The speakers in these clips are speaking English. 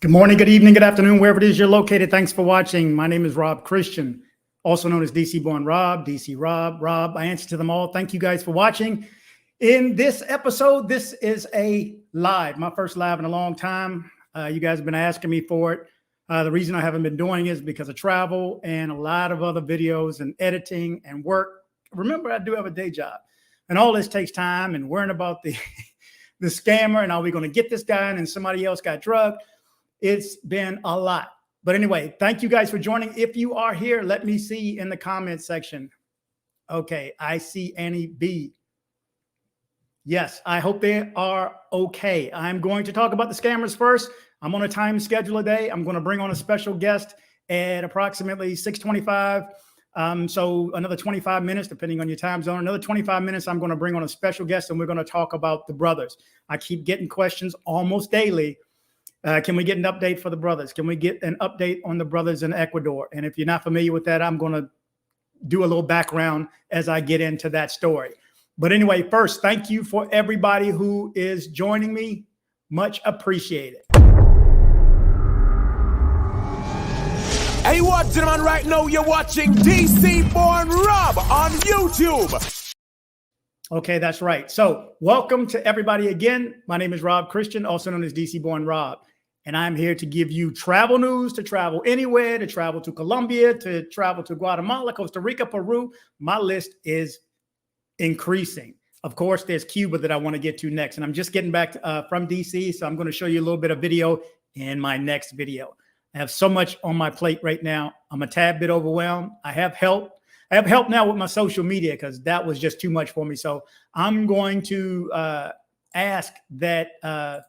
Good morning, good evening, good afternoon, wherever it is you're located. Thanks for watching. My name is Rob Christian, also known as DC Born Rob, DC Rob. I answer to them all. Thank you guys for watching. In this episode, this is a live, my first live in a long time. You guys have been asking me for it. The reason I haven't been doing it is because of travel and a lot of other videos and editing and work. Remember, I do have a day job, and all this takes time and worrying about the scammer and are we going to get this guy and somebody else got drugged. It's been a lot. But anyway, thank you guys for joining. If you are here, let me see in the comments section. Okay, I see Annie B. Yes, I hope they are okay. I'm going to talk about the scammers first. I'm on a time schedule today. I'm going to bring on a special guest at approximately 6:25. So another 25 minutes, depending on your time zone. Another 25 minutes, I'm going to bring on a special guest, and we're going to talk about the brothers. I keep getting questions almost daily. Can we get an update for the brothers? Can we get an update on the brothers in Ecuador? And if you're not familiar with that, I'm going to do a little background as I get into that story. But anyway, first, thank you for everybody who is joining me. Much appreciated. Hey, what, gentlemen, right now you're watching DC Born Rob on YouTube. Okay, that's right. So welcome to everybody again. My name is Rob Christian, also known as DC Born Rob. And I'm here to give you travel news, to travel anywhere, to travel to Colombia, to travel to Guatemala, Costa Rica, Peru. My list is increasing. Of course, there's Cuba that I want to get to next. And I'm just getting back from DC, so I'm going to show you a little bit of video in my next video. I have so much on my plate right now. I'm a tad bit overwhelmed. I have help. I have help now with my social media because that was just too much for me. So I'm going to ask that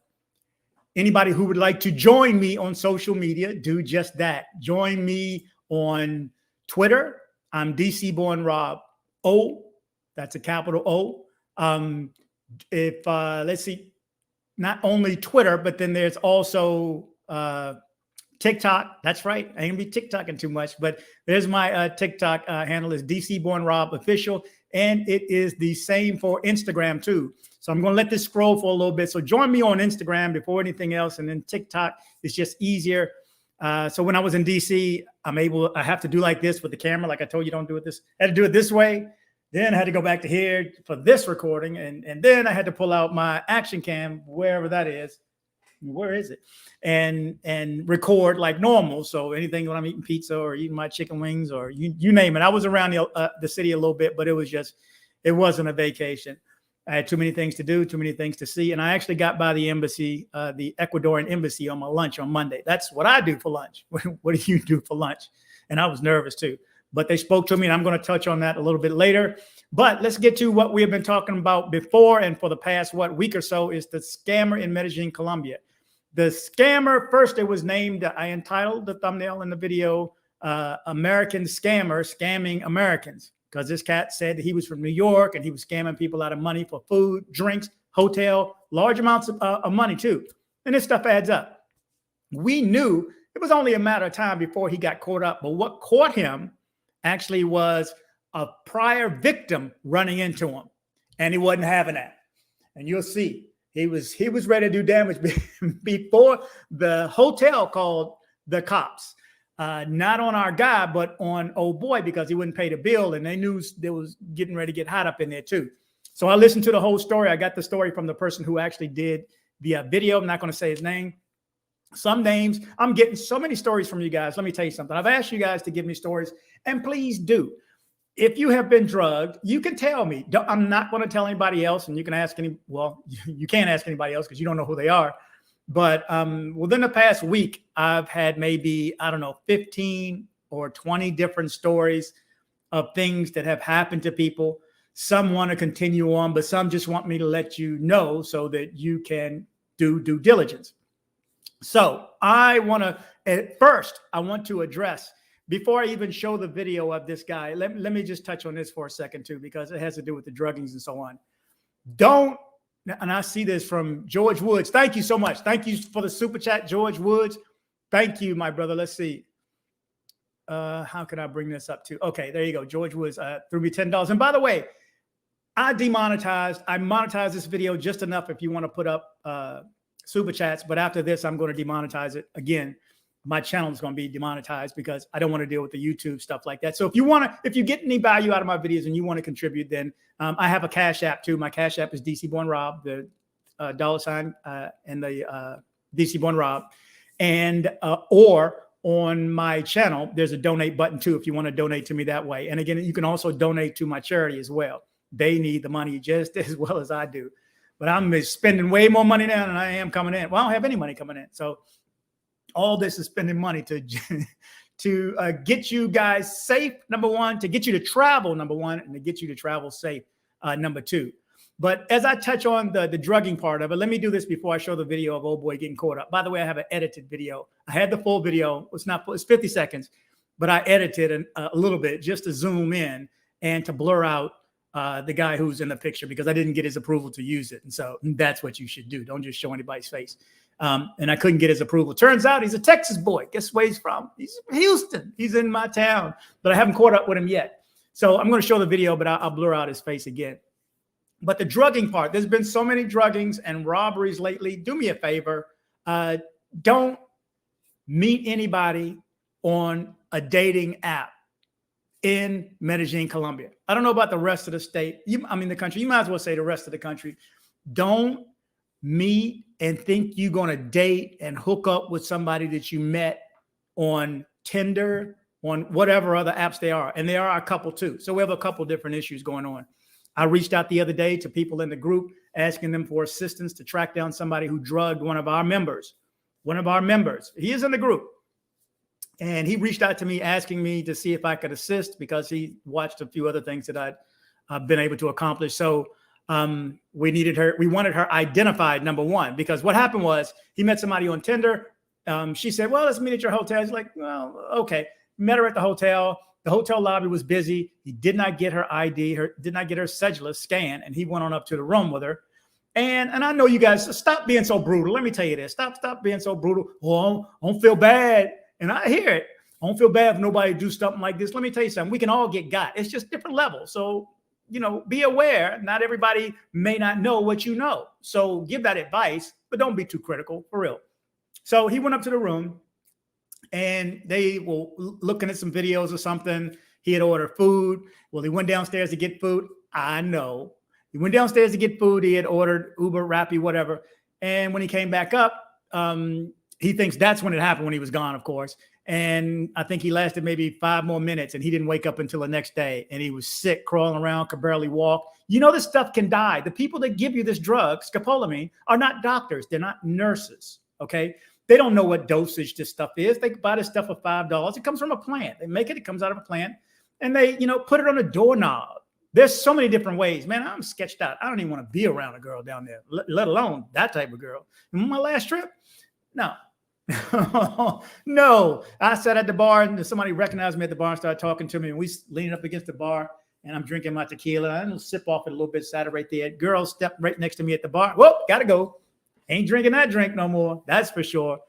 anybody who would like to join me on social media, do just that. Join me on Twitter. I'm DC Born Rob O. That's a capital O. Let's see, not only Twitter, but then there's also TikTok. That's right. I ain't gonna be TikToking too much, but there's my TikTok handle is DC Born Rob Official, and it is the same for Instagram too. So I'm gonna let this scroll for a little bit. So join me on Instagram before anything else, and then TikTok is just easier. So when I was in DC, I have to do like this with the camera. Like I told you, don't do it this. I had to do it this way. Then I had to go back to here for this recording, and then I had to pull out my action cam, wherever that is. Where is it? And record like normal. So anything when I'm eating pizza or eating my chicken wings or you name it. I was around the city a little bit, but it wasn't a vacation. I had too many things to do, too many things to see. And I actually got by the embassy, the Ecuadorian embassy on my lunch on Monday. That's what I do for lunch. What do you do for lunch? And I was nervous too, but they spoke to me, and I'm going to touch on that a little bit later. But let's get to what we have been talking about before and for the past, week or so, is the scammer in Medellin, Colombia. The scammer, first it was named, I entitled the thumbnail in the video, American Scammer Scamming Americans, because this cat said that he was from New York and he was scamming people out of money for food, drinks, hotel, large amounts of money too. And this stuff adds up. We knew it was only a matter of time before he got caught up, but what caught him actually was a prior victim running into him, and he wasn't having that. And you'll see. He was ready to do damage before the hotel called the cops, not on our guy, but on old boy, because he wouldn't pay the bill, and they knew they was getting ready to get hot up in there too. So I listened to the whole story. I got the story from the person who actually did the video. I'm not going to say his name. Some names. I'm getting so many stories from you guys. Let me tell you something. I've asked you guys to give me stories, and please do. If you have been drugged, you can tell me. I'm not going to tell anybody else, and you can ask you can't ask anybody else because you don't know who they are. But within the past week, I've had maybe, 15 or 20 different stories of things that have happened to people. Some want to continue on, but some just want me to let you know so that you can do due diligence. So I want to address, before I even show the video of this guy, let me just touch on this for a second too, because it has to do with the druggings and so on. And I see this from George Woods. Thank you so much. Thank you for the super chat, George Woods. Thank you, my brother. Let's see. How can I bring this up too? Okay, there you go. George Woods threw me $10. And by the way, I monetized this video just enough if you want to put up super chats. But after this, I'm going to demonetize it again. My channel is going to be demonetized because I don't want to deal with the YouTube stuff like that. So if you get any value out of my videos and you want to contribute, then I have a Cash App too. My Cash App is dcbornrob, the $ and the dcbornrob, and or on my channel, there's a donate button too if you want to donate to me that way. And again, you can also donate to my charity as well. They need the money just as well as I do. But I'm spending way more money now than I am coming in. Well, I don't have any money coming in. So all this is spending money to get you guys safe, number one, to get you to travel, number one, and to get you to travel safe, number two. But as I touch on the drugging part of it, let me do this before I show the video of old boy getting caught up. By the way, I have an edited video. I had the full video. It's not full, it's 50 seconds, but I edited a little bit just to zoom in and to blur out the guy who's in the picture because I didn't get his approval to use it. And so that's what you should do. Don't just show anybody's face. And I couldn't get his approval. Turns out he's a Texas boy. Guess where he's from? He's from Houston. He's in my town, but I haven't caught up with him yet. So I'm going to show the video, but I'll blur out his face again. But the drugging part, there's been so many druggings and robberies lately. Do me a favor. Don't meet anybody on a dating app in Medellin, Colombia. I don't know about the rest of the state. The country. You might as well say the rest of the country. Don't meet and think you're going to date and hook up with somebody that you met on Tinder, on whatever other apps they are. And there are a couple too. So we have a couple different issues going on. I reached out the other day to people in the group, asking them for assistance to track down somebody who drugged one of our members. He is in the group. And he reached out to me asking me to see if I could assist because he watched a few other things that I'd been able to accomplish. So we wanted her identified, number one, because what happened was he met somebody on Tinder. She said, well, let's meet at your hotel. He's like, well, okay. Met her at the hotel. The hotel lobby was busy. He did not get her ID, did not get her cedula scan, and he went on up to the room with her. And I know you guys, stop being so brutal. Let me tell you this. Stop being so brutal. Oh, I don't feel bad. And I hear it. I don't feel bad if nobody do something like this. Let me tell you something. We can all get got. It's just different levels. So, be aware. Not everybody may not know what you know. So give that advice, but don't be too critical, for real. So he went up to the room and they were looking at some videos or something. He had ordered food. Well, he went downstairs to get food. I know. He went downstairs to get food. He had ordered Uber, Rappi, whatever. And when he came back up, he thinks that's when it happened, when he was gone, of course. And I think he lasted maybe 5 more minutes and he didn't wake up until the next day. And he was sick, crawling around, could barely walk. This stuff can die. The people that give you this drug, scopolamine, are not doctors. They're not nurses, okay? They don't know what dosage this stuff is. They buy this stuff for $5. It comes from a plant. They make it. It comes out of a plant. And they, put it on a doorknob. There's so many different ways. Man, I'm sketched out. I don't even want to be around a girl down there, let alone that type of girl. And my last trip, no. No, I sat at the bar and somebody recognized me at the bar and started talking to me. And we leaned up against the bar and I'm drinking my tequila. I don't sip off it a little bit, sat right there. Girl stepped right next to me at the bar. Whoa, gotta go. Ain't drinking that drink no more. That's for sure.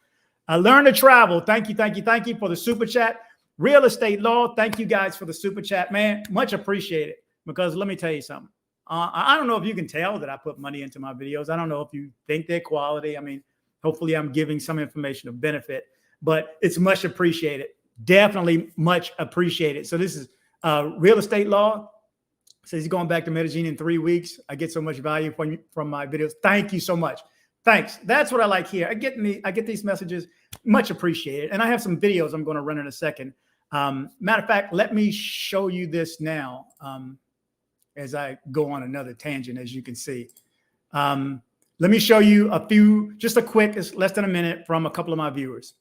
I learned to travel. Thank you for the super chat. Real estate law. Thank you guys for the super chat, man. Much appreciated. Because let me tell you something. I don't know if you can tell that I put money into my videos. I don't know if you think they're quality. I mean, hopefully I'm giving some information of benefit, but it's much appreciated. Definitely much appreciated. So this is real estate law. Says he's going back to Medellin in 3 weeks. I get so much value from my videos. Thank you so much. Thanks. That's what I like here. I get these messages. Much appreciated. And I have some videos I'm going to run in a second. Matter of fact, let me show you this now as I go on another tangent, as you can see. Let me show you a few, just a quick, it's less than a minute, from a couple of my viewers.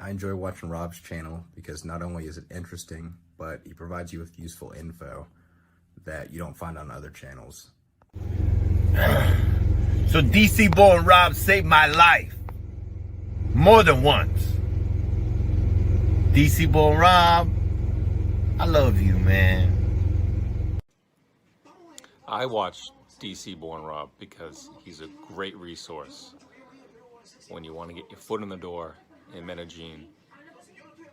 I enjoy watching Rob's channel because not only is it interesting, but he provides you with useful info that you don't find on other channels. So DC Boy and Rob saved my life more than once. DC Boy and Rob, I love you, man. I watch DC Born Rob because he's a great resource when you want to get your foot in the door in Medellin,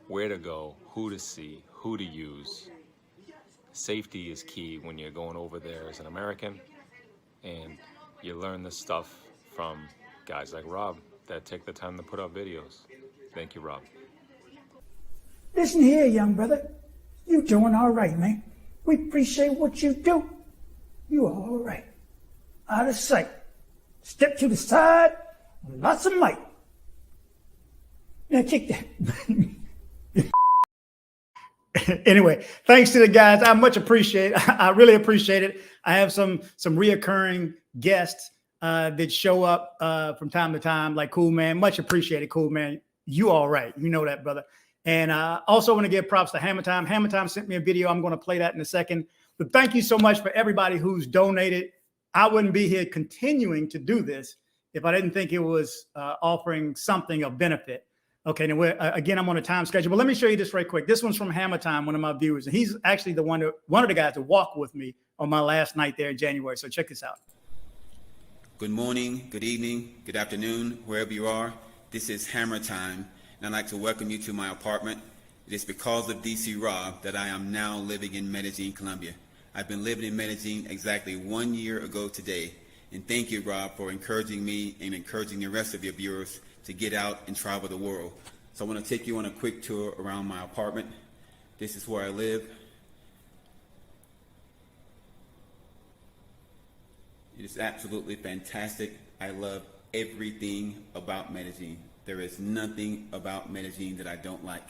where to go, who to see, who to use. Safety is key when you're going over there as an American, and you learn this stuff from guys like Rob that take the time to put out videos. Thank you, Rob. Listen here, young brother. You doing all right, man. We appreciate what you do. You are all right. Out of sight. Step to the side. Lots of might. Now kick that. Anyway, thanks to the guys. I much appreciate it. I really appreciate it. I have some reoccurring guests that show up from time to time. Like, cool, man. Much appreciated, cool, man. You all right. You know that, brother. And I also want to give props to Hammer Time. Hammer Time sent me a video. I'm going to play that in a second. But thank you so much for everybody who's donated. I wouldn't be here continuing to do this if I didn't think it was offering something of benefit. Okay, now again, I'm on a time schedule, but let me show you this right quick. This one's from Hammer Time, one of my viewers, and he's actually one of the guys that walked with me on my last night there in January. So check this out. Good morning, good evening, good afternoon, wherever you are. This is Hammer Time, and I'd like to welcome you to my apartment. It is because of DC Rob that I am now living in Medellin, Colombia. I've been living in Medellin exactly 1 year ago today, and thank you, Rob, for encouraging me and encouraging the rest of your viewers to get out and travel the world. So I want to take you on a quick tour around my apartment. This is where I live. It is absolutely fantastic. I love everything about Medellin. There is nothing about Medellin that I don't like,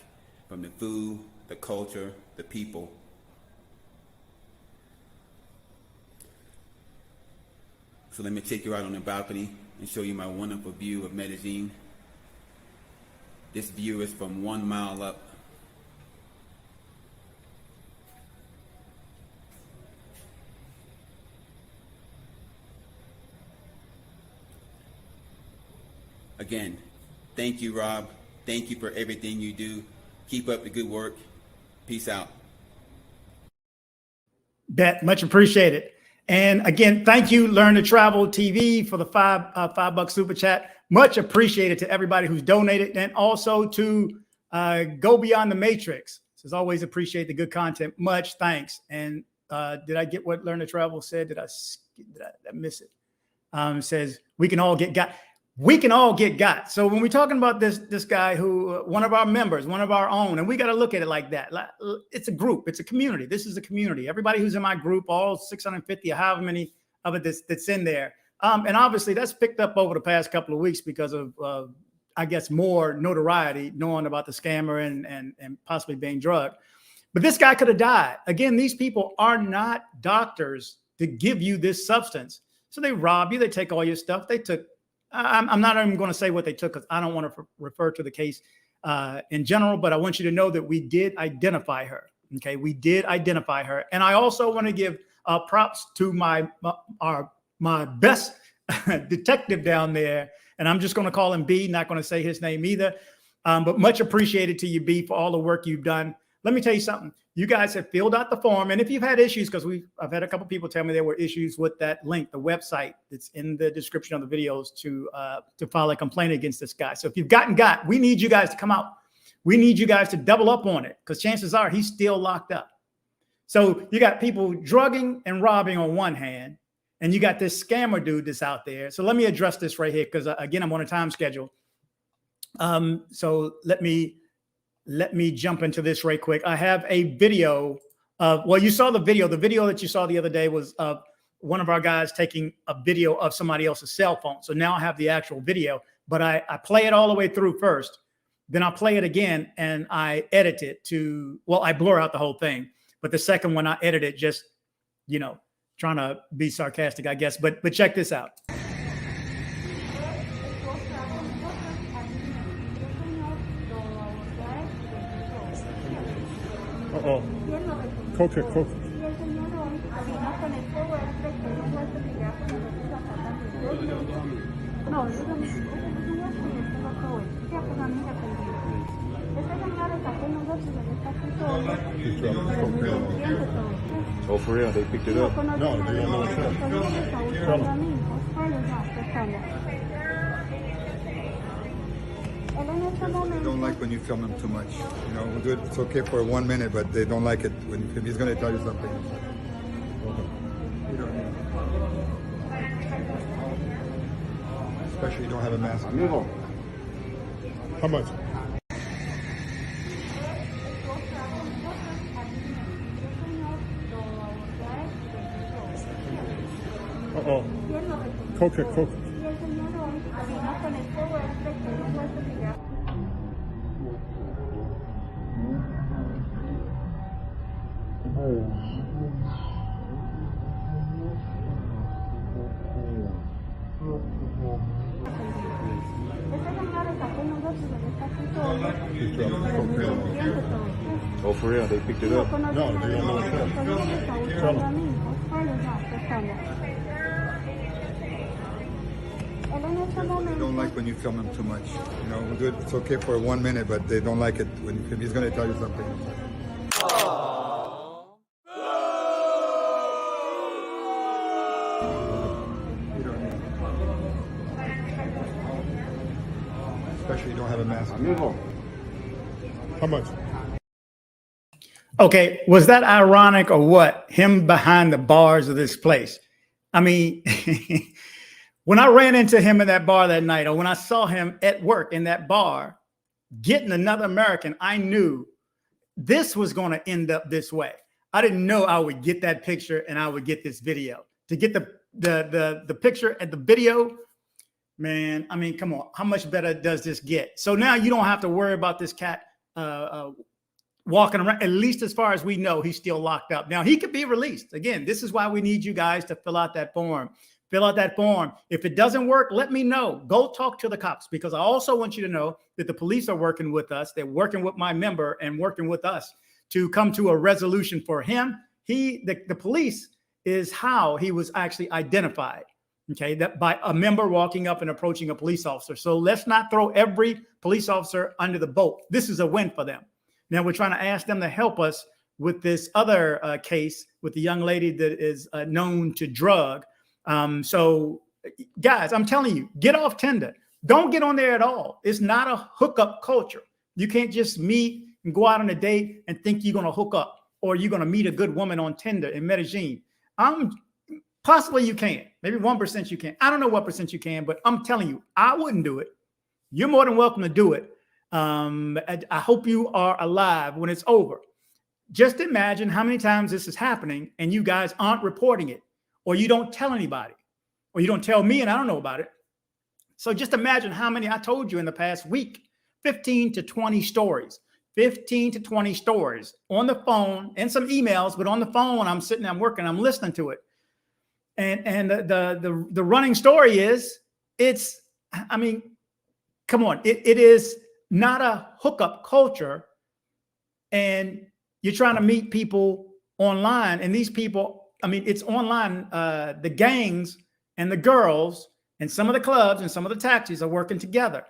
from the food, the culture, the people. So let me take you out on the balcony and show you my wonderful view of Medellin. This view is from 1 mile up. Again, thank you, Rob. Thank you for everything you do. Keep up the good work. Peace out. Bet, much appreciated. And again, thank you, Learn to Travel TV, for the $5 super chat. Much appreciated to everybody who's donated, and also to Go Beyond the Matrix. As always, appreciate the good content. Much thanks. And did I get what Learn to Travel said? Did I miss it? It says we can all get got. We can all get got. So when we're talking about this guy who one of our members, one of our own, and we got to look at it like that. It's a group. It's a community. This is a community. Everybody who's in my group, all 650 or however many of it that's in there. And obviously that's picked up over the past couple of weeks because of, I guess, more notoriety, knowing about the scammer and possibly being drugged. But this guy could have died. Again, these people are not doctors to give you this substance. So they rob you. They take all your stuff. They took, I'm not even going to say what they took because I don't want to refer to the case in general, but I want you to know that we did identify her. Okay, we did identify her. And I also want to give props to my best detective down there, and I'm just going to call him B, not going to say his name either, but much appreciated to you, B, for all the work you've done. Let me tell you something. You guys have filled out the form, and if you've had issues, because I've had a couple people tell me there were issues with that link, the website that's in the description of the videos to file a complaint against this guy. So if you've got, we need you guys to come out. We need you guys to double up on it, because chances are he's still locked up. So you got people drugging and robbing on one hand, and you got this scammer dude that's out there. So let me address this right here, because again, I'm on a time schedule. So let me jump into this right quick. I have a video of, well, you saw the video. The video that you saw the other day was of one of our guys taking a video of somebody else's cell phone. So now I have the actual video, but I play it all the way through first. Then I'll play it again and I edit it to, well, I blur out the whole thing. But the second one I edit it just, you know, trying to be sarcastic, I guess. But check this out. Oh, coke. Oh, for real? They picked it up? No, they don't know what's up. They don't like when you film them too much. You know, we'll do it. It's okay for 1 minute, but they don't like it if he's going to tell you something. Okay. Especially you don't have a mask. Amigo. How much? Uh-oh. Coke it, Coke it. Oh, for real? They picked it up? No, they don't know what's up. Tell them. They don't like when you film him too much. You know, we're good. It's okay for 1 minute, but they don't like it when if he's going to tell you something. You don't need it. Especially you don't have a mask. Amigo. How much? Okay, was that ironic or what? Him behind the bars of this place. I mean, when I ran into him in that bar that night, or when I saw him at work in that bar getting another American, I knew this was going to end up this way. I didn't know I would get that picture and I would get this video. To get the picture and the video, man, I mean, come on, how much better does this get? So now you don't have to worry about this cat walking around. At least as far as we know, he's still locked up. Now he could be released. Again, this is why we need you guys to fill out that form. Fill out that form. If it doesn't work, let me know. Go talk to the cops, because I also want you to know that the police are working with us. They're working with my member and working with us to come to a resolution for him. The police is how he was actually identified. Okay, that by a member walking up and approaching a police officer. So let's not throw every police officer under the boat. This is a win for them. Now we're trying to ask them to help us with this other case with the young lady that is known to drug. So guys, I'm telling you, get off Tinder. Don't get on there at all. It's not a hookup culture. You can't just meet and go out on a date and think you're going to hook up, or you're going to meet a good woman on Tinder in Medellin. Possibly you can. Maybe 1% you can. I don't know what percent you can, but I'm telling you, I wouldn't do it. You're more than welcome to do it. I hope you are alive when it's over. Just imagine how many times this is happening and you guys aren't reporting it, or you don't tell anybody, or you don't tell me and I don't know about it. So just imagine how many I told you in the past week, 15 to 20 stories, 15 to 20 stories on the phone and some emails, but on the phone, I'm sitting, I'm working, I'm listening to it. And the running story is I mean, come on, it is not a hookup culture, and you're trying to meet people online, and these people, I mean, it's online. The gangs and the girls and some of the clubs and some of the taxis are working together,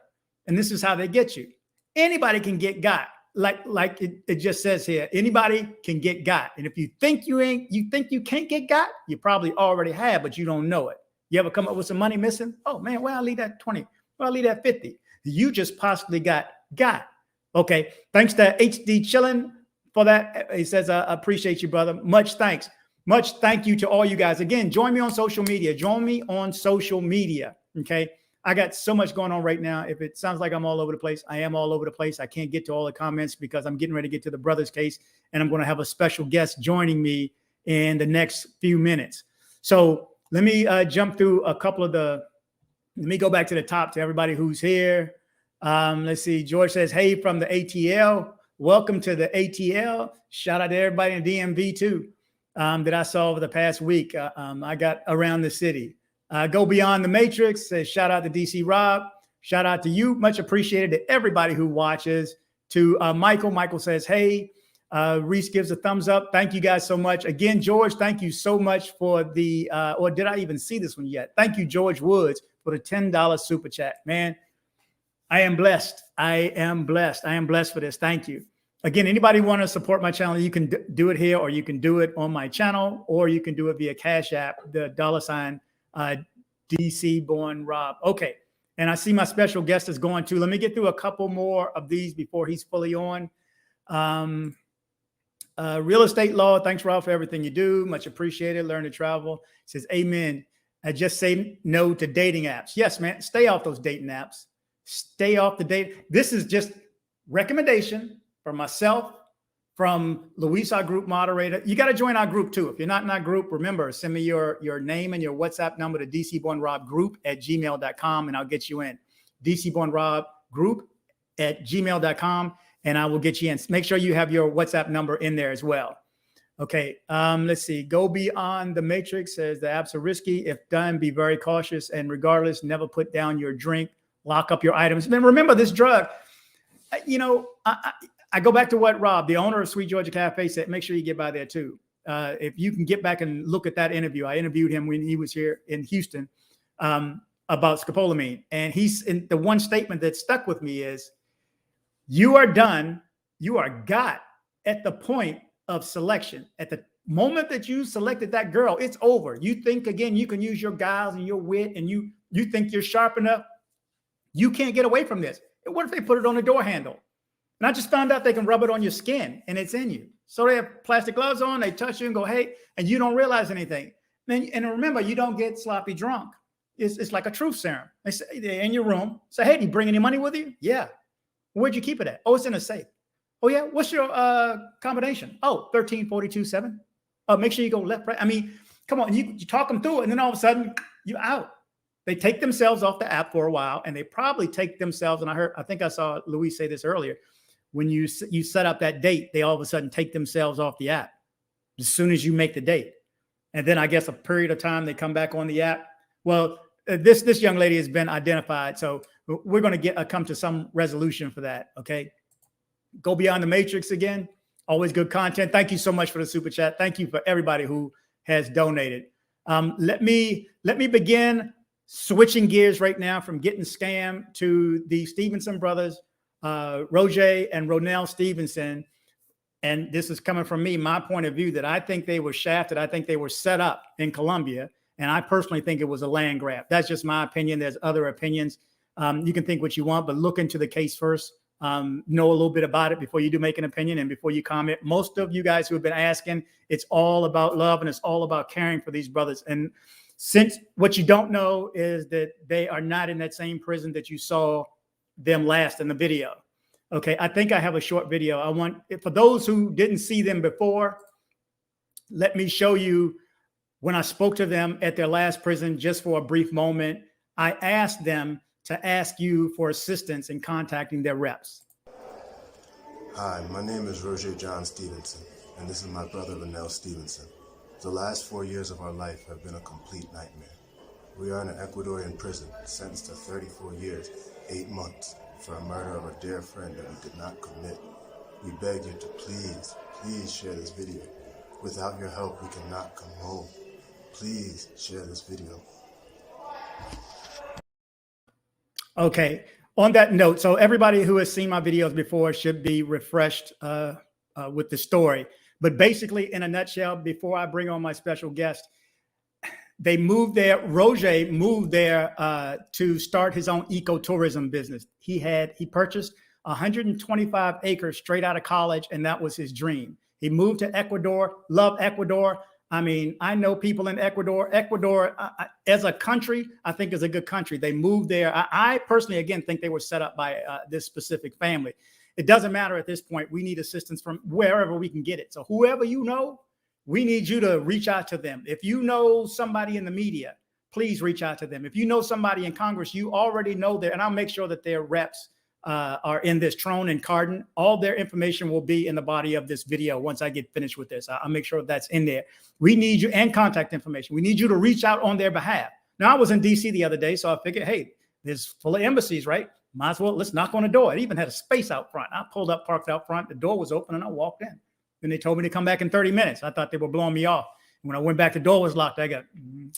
and this is how they get you. Anybody can get got, like it just says here. Anybody can get got, and if you think you can't get got, you probably already have, but you don't know it. You ever come up with some money missing? Oh man, where I leave that 20? Where I leave that 50? You just possibly got. Okay. Thanks to HD Chillin for that. He says, I appreciate you, brother. Much thanks. Much thank you to all you guys. Again, join me on social media. Join me on social media. Okay. I got so much going on right now. If it sounds like I'm all over the place, I am all over the place. I can't get to all the comments because I'm getting ready to get to the brother's case, and I'm going to have a special guest joining me in the next few minutes. So let me jump through a couple of let me go back to the top to everybody who's here. Let's see. George says, hey, from the ATL. Welcome to the ATL. Shout out to everybody in DMV too, that I saw over the past week. I got around the city. Go Beyond the Matrix says, shout out to DC Rob. Shout out to you. Much appreciated to everybody who watches. To Michael. Michael says, hey. Reese gives a thumbs up. Thank you guys so much. Again, George, thank you so much for the, or did I even see this one yet? Thank you, George Woods, for the $10 super chat. Man, I am blessed. I am blessed. I am blessed for this. Thank you. Again, anybody want to support my channel, you can do it here, or you can do it on my channel, or you can do it via Cash App, the $ dcbornrob. Okay. And I see my special guest is going to. Let me get through a couple more of these before he's fully on. Real estate law. Thanks, Rob, for everything you do. Much appreciated. Learn to travel. It says, amen. I just say no to dating apps. Yes, man, stay off those dating apps. Stay off the date. This is just recommendation from myself, from Luis, our group moderator. You got to join our group too. If you're not in our group, remember, send me your name and your WhatsApp number to dcbornrobgroup@gmail.com and I'll get you in. dcbornrobgroup@gmail.com and I will get you in. Make sure you have your WhatsApp number in there as well. Okay, let's see. Go beyond the matrix says the apps are risky. If done, be very cautious. And regardless, never put down your drink. Lock up your items. And remember this drug, you know, I go back to what Rob, the owner of Sweet Georgia Cafe, said. Make sure you get by there too. If you can get back and look at that interview, I interviewed him when he was here in Houston about scopolamine. And the one statement that stuck with me is, you are done. You are got at the point of selection. At the moment that you selected that girl, it's over. You think again, you can use your guile and your wit and you think you're sharp enough. You can't get away from this. What if they put it on the door handle? And I just found out they can rub it on your skin and it's in you. So they have plastic gloves on, they touch you and go, hey, and you don't realize anything. And remember, you don't get sloppy drunk. It's like a truth serum. They say they're in your room. Say, hey, do you bring any money with you? Yeah. Where'd you keep it at? Oh, it's in a safe. Oh yeah. What's your combination? Oh, 1342-7. Make sure you go left, right. I mean, come on, you talk them through it, and then all of a sudden you're out. They take themselves off the app for a while, and they probably take themselves. And I think I saw Luis say this earlier. When you set up that date, they all of a sudden take themselves off the app as soon as you make the date. And then I guess a period of time they come back on the app. Well, this young lady has been identified, so we're going to come to some resolution for that. Okay, go beyond the matrix again. Always good content. Thank you so much for the super chat. Thank you for everybody who has donated. Let me begin switching gears right now from getting scammed to the Stephenson brothers, Roja and Ronell Stephenson. And this is coming from me, my point of view, that I think they were shafted. I think they were set up in Colombia. And I personally think it was a land grab. That's just my opinion. There's other opinions. You can think what you want, but look into the case first. Know a little bit about it before you do make an opinion and before you comment. Most of you guys who have been asking, it's all about love and it's all about caring for these brothers. And since what you don't know is that they are not in that same prison that you saw them last in the video. Okay, I think I have a short video. I want, for those who didn't see them before, let me show you when I spoke to them at their last prison just for a brief moment. I asked them to ask you for assistance in contacting their reps. Hi, my name is Roja John Stephenson, and this is my brother Ronell Stephenson. The last 4 years of our life have been a complete nightmare. We are in an Ecuadorian prison, sentenced to 34 years, 8 months, for a murder of a dear friend that we did not commit. We beg you to please share this video. Without your help, we cannot come home. Please share this video. Okay, on that note, so everybody who has seen my videos before should be refreshed with the story. But basically, in a nutshell, before I bring on my special guest, they moved there. Roja moved there to start his own ecotourism business. He purchased 125 acres straight out of college, and that was his dream. He moved to Ecuador, loved Ecuador. I mean, I know people in Ecuador. Ecuador, as a country, I think is a good country. They moved there. I personally, again, think they were set up by this specific family. It doesn't matter at this point. We need assistance from wherever we can get it. So whoever you know, we need you to reach out to them. If you know somebody in the media, please reach out to them. If you know somebody in Congress, you already know and I'll make sure that their reps are in this Trone and Cardin. All their information will be in the body of this video once I get finished with this. I'll make sure that's in there. We need you, and contact information. We need you to reach out on their behalf. Now, I was in D.C. the other day, so I figured, hey, there's full of embassies, right? Might as well, let's knock on the door. It even had a space out front. I pulled up, parked out front. The door was open, and I walked in. Then they told me to come back in 30 minutes. I thought they were blowing me off. When I went back, the door was locked. I got,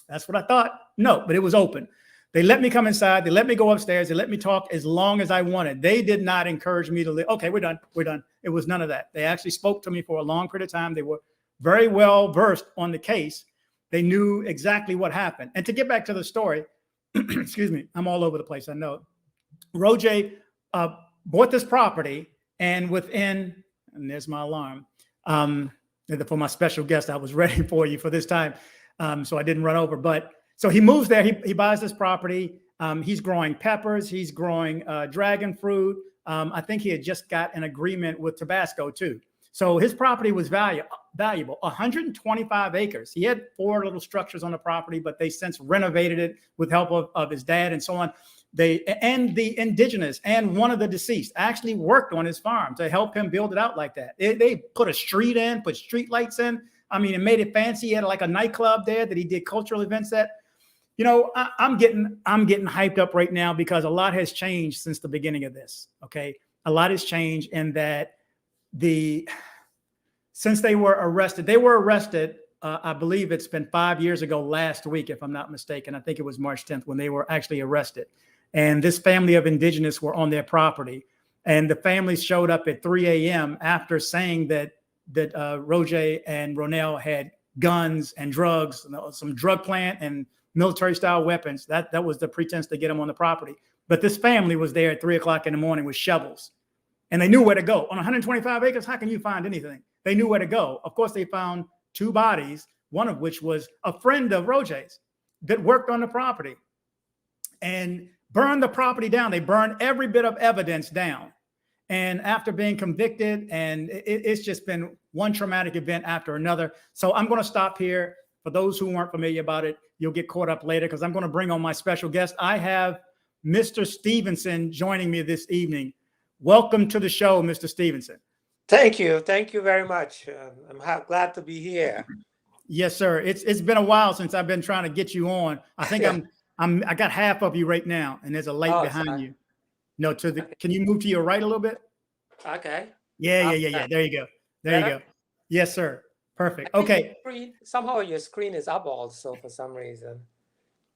that's what I thought. No, but it was open. They let me come inside. They let me go upstairs. They let me talk as long as I wanted. They did not encourage me to live. Okay, we're done. We're done. It was none of that. They actually spoke to me for a long period of time. They were very well versed on the case. They knew exactly what happened. And to get back to the story, excuse me, I'm all over the place. I know. Roja bought this property, and within, and there's my alarm, for my special guest, I was ready for you for this time, so I didn't run over. But So he moves there. He buys this property. He's growing peppers. He's growing dragon fruit. I think he had just got an agreement with Tabasco too. So his property was valuable, 125 acres. He had 4 little structures on the property, but they since renovated it with help of his dad and so on. The indigenous and one of the deceased actually worked on his farm to help him build it out like that. They put a street in, put street lights in. I mean, it made it fancy. He had like a nightclub there that he did cultural events at. You know, I'm getting hyped up right now because a lot has changed since the beginning of this. Okay, a lot has changed in that since they were arrested. I believe it's been 5 years ago last week, if I'm not mistaken. I think it was March 10th when they were actually arrested. And this family of indigenous were on their property, and the family showed up at 3 a.m. after saying that Roja and Ronell had guns and drugs, some drug plant and military style weapons. That was the pretense to get them on the property. But this family was there at 3 o'clock in the morning with shovels, and they knew where to go. On 125 acres, how can you find anything? They knew where to go. Of course, they found 2 bodies, one of which was a friend of Roja's that worked on the property, and burned the property down. They burned every bit of evidence down. And after being convicted, and it's just been one traumatic event after another. So I'm going to stop here. For those who weren't familiar about it, you'll get caught up later because I'm going to bring on my special guest. I have Mr. Stephenson joining me this evening. Welcome to the show, Mr. Stephenson. Thank you. Thank you very much. I'm glad to be here. Yes, sir. It's been a while since I've been trying to get you on. I think I got half of you right now, and there's a light behind you. No, can you move to your right a little bit? Okay. Yeah. There you go. There you go. Yes, sir. Perfect. Okay. Somehow your screen is up also for some reason.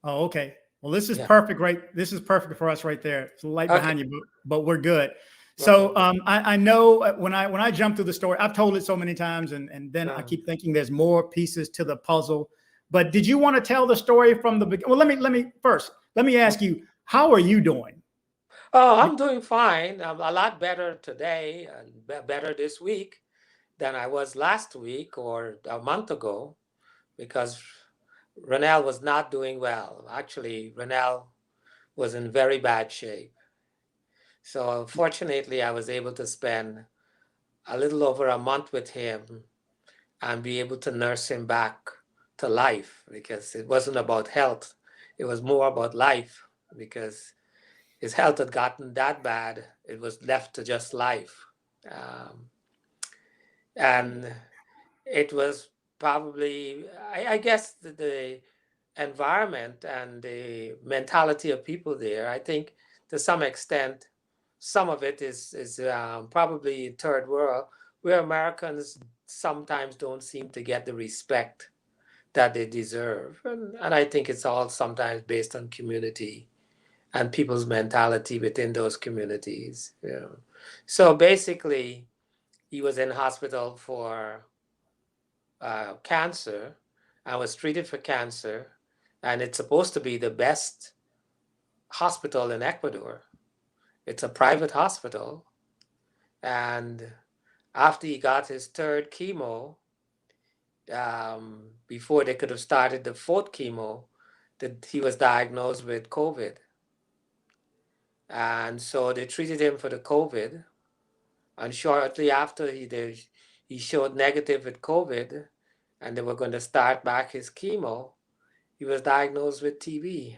Oh, okay. Well, this is perfect, right? This is perfect for us right there. It's a light behind you, but we're good. So I know when I jump through the story, I've told it so many times, and then I keep thinking there's more pieces to the puzzle. But did you want to tell the story from the beginning? Well, let me ask you, how are you doing? Oh, I'm doing fine. I'm a lot better today and better this week than I was last week or a month ago, because Ronell was not doing well. Actually, Ronell was in very bad shape. So fortunately, I was able to spend a little over a month with him and be able to nurse him back to life, because it wasn't about health. It was more about life, because his health had gotten that bad. It was left to just life. And it was probably, I guess, the environment and the mentality of people there, I think to some extent, some of it is probably third world, where Americans sometimes don't seem to get the respect that they deserve. And I think it's all sometimes based on community and people's mentality within those communities. So basically, he was in hospital for cancer. I was treated for cancer, and it's supposed to be the best hospital in Ecuador. It's a private hospital. And after he got his 3rd chemo, before they could have started the 4th chemo, that he was diagnosed with COVID. And so they treated him for the COVID. And shortly after he showed negative with COVID, and they were going to start back his chemo, he was diagnosed with TB.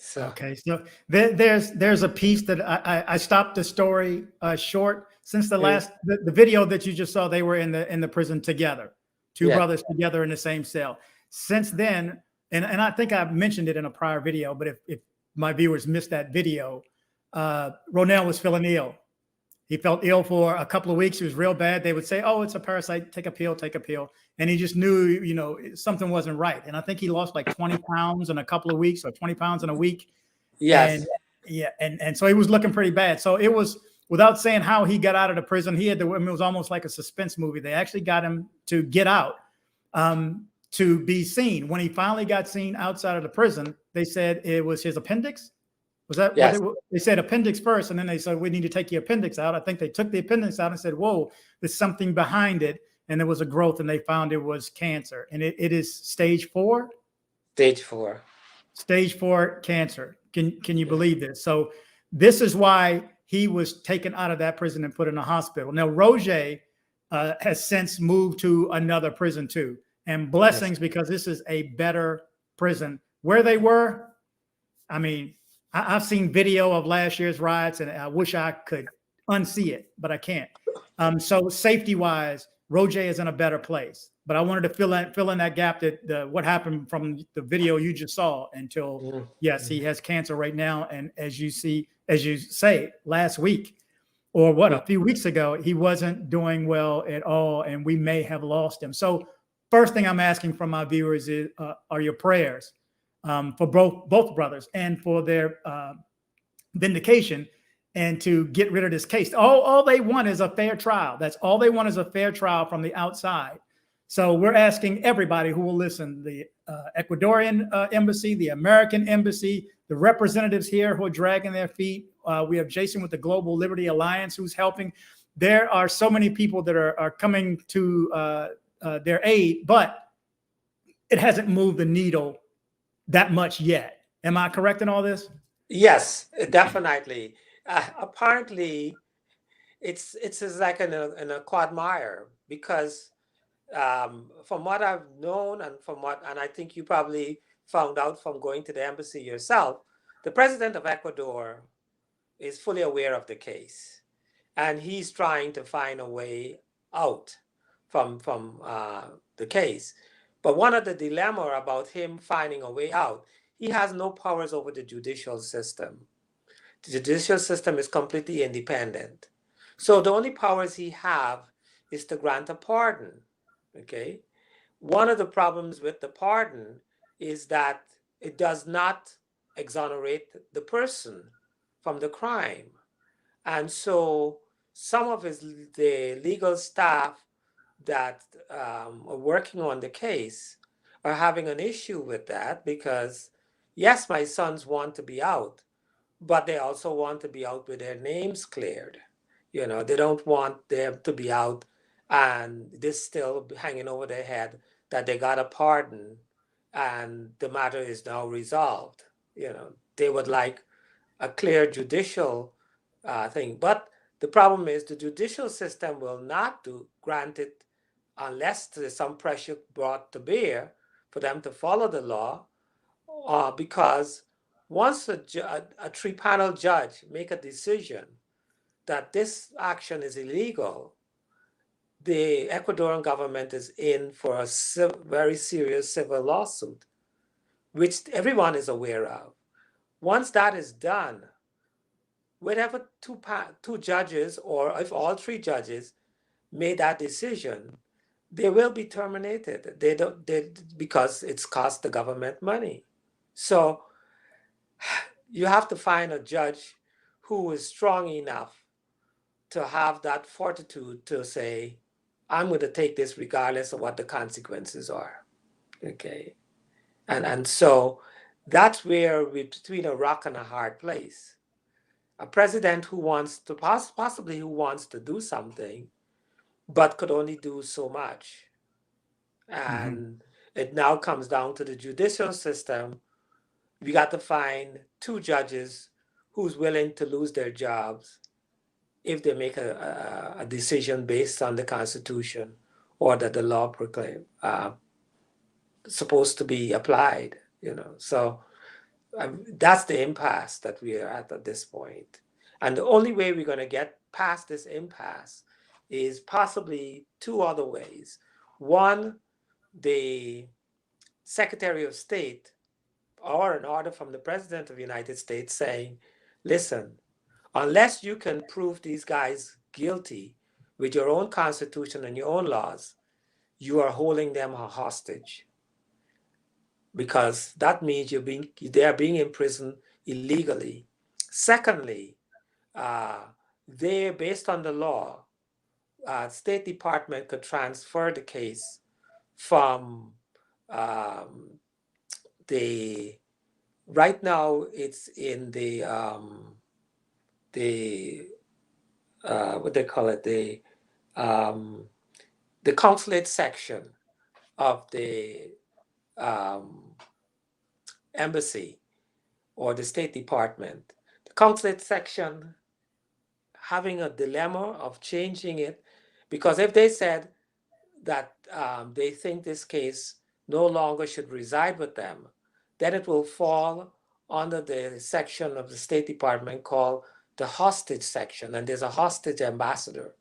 So. Okay, so there's a piece that I stopped the story short. Since the video that you just saw, they were in the prison together, 2 brothers together in the same cell. Since then, and I think I mentioned it in a prior video, but if my viewers missed that video, Ronell was feeling ill. He felt ill for a couple of weeks. It was real bad. They would say, "Oh, it's a parasite. Take a pill, take a pill." And he just knew, something wasn't right. And I think he lost like 20 pounds in a couple of weeks, or 20 pounds in a week. Yes. And so he was looking pretty bad. So it was, without saying how he got out of the prison, it was almost like a suspense movie. They actually got him to get out to be seen. When he finally got seen outside of the prison, they said it was his appendix. Was that? Yes. They said appendix first, and then they said, "We need to take your appendix out." I think they took the appendix out and said, "Whoa, there's something behind it." and there was a growth, and they found it was cancer, and it is stage 4. Stage 4. Stage 4 cancer. Can you believe this? So this is why he was taken out of that prison and put in a hospital. Now Roja has since moved to another prison too, and blessings, because this is a better prison. Where they were, I mean, I've seen video of last year's riots, and I wish I could unsee it, but I can't. So safety wise, Roja is in a better place. But I wanted to fill in that gap, that what happened from the video you just saw until yes, he has cancer right now. And as you say, last week or a few weeks ago, he wasn't doing well at all, and we may have lost him. So first thing I'm asking from my viewers is, are your prayers for both brothers and for their vindication, and to get rid of this case. All they want is a fair trial. That's all they want, is a fair trial from the outside. So we're asking everybody who will listen, the Ecuadorian embassy, the American embassy, the representatives here who are dragging their feet. We have Jason with the Global Liberty Alliance who's helping. There are so many people that are coming to their aid, but it hasn't moved the needle that much yet. Am I correct in all this? Yes, definitely. Apparently, it's like in a quagmire, because from what I've known, and I think you probably found out from going to the embassy yourself, the president of Ecuador is fully aware of the case, and he's trying to find a way out from the case. But one of the dilemma about him finding a way out, he has no powers over the judicial system. The judicial system is completely independent. So the only powers he have is to grant a pardon. Okay. One of the problems with the pardon is that it does not exonerate the person from the crime. And so some of the legal staff that are working on the case are having an issue with that, because yes, my sons want to be out, but they also want to be out with their names cleared. They don't want them to be out and this still hanging over their head that they got a pardon and the matter is now resolved. They would like a clear judicial thing. But the problem is the judicial system will not grant it unless there's some pressure brought to bear for them to follow the law, because once a 3-panel judge make a decision that this action is illegal, the Ecuadorian government is in for a very serious civil lawsuit, which everyone is aware of. Once that is done, whatever two judges, or if all 3 judges made that decision, they will be terminated. Because it's cost the government money. So you have to find a judge who is strong enough to have that fortitude to say, I'm going to take this regardless of what the consequences are. Okay. And so that's where we're between a rock and a hard place. A president who wants to possibly do something, but could only do so much. And it now comes down to the judicial system. We got to find 2 judges who's willing to lose their jobs if they make a decision based on the Constitution or that the law proclaim supposed to be applied. So that's the impasse that we are at this point. And the only way we're going to get past this impasse is possibly 2 other ways. One, the Secretary of State or an order from the President of the United States saying, listen, unless you can prove these guys guilty with your own constitution and your own laws, you are holding them hostage. Because that means they are being imprisoned illegally. Secondly, based on the law, State Department could transfer the case from right now it's in the what they call it, the consulate section of the embassy or the State Department, the consulate section having a dilemma of changing it, because if they said that they think this case no longer should reside with them, then it will fall under the section of the State Department called the hostage section, and there's a hostage ambassador.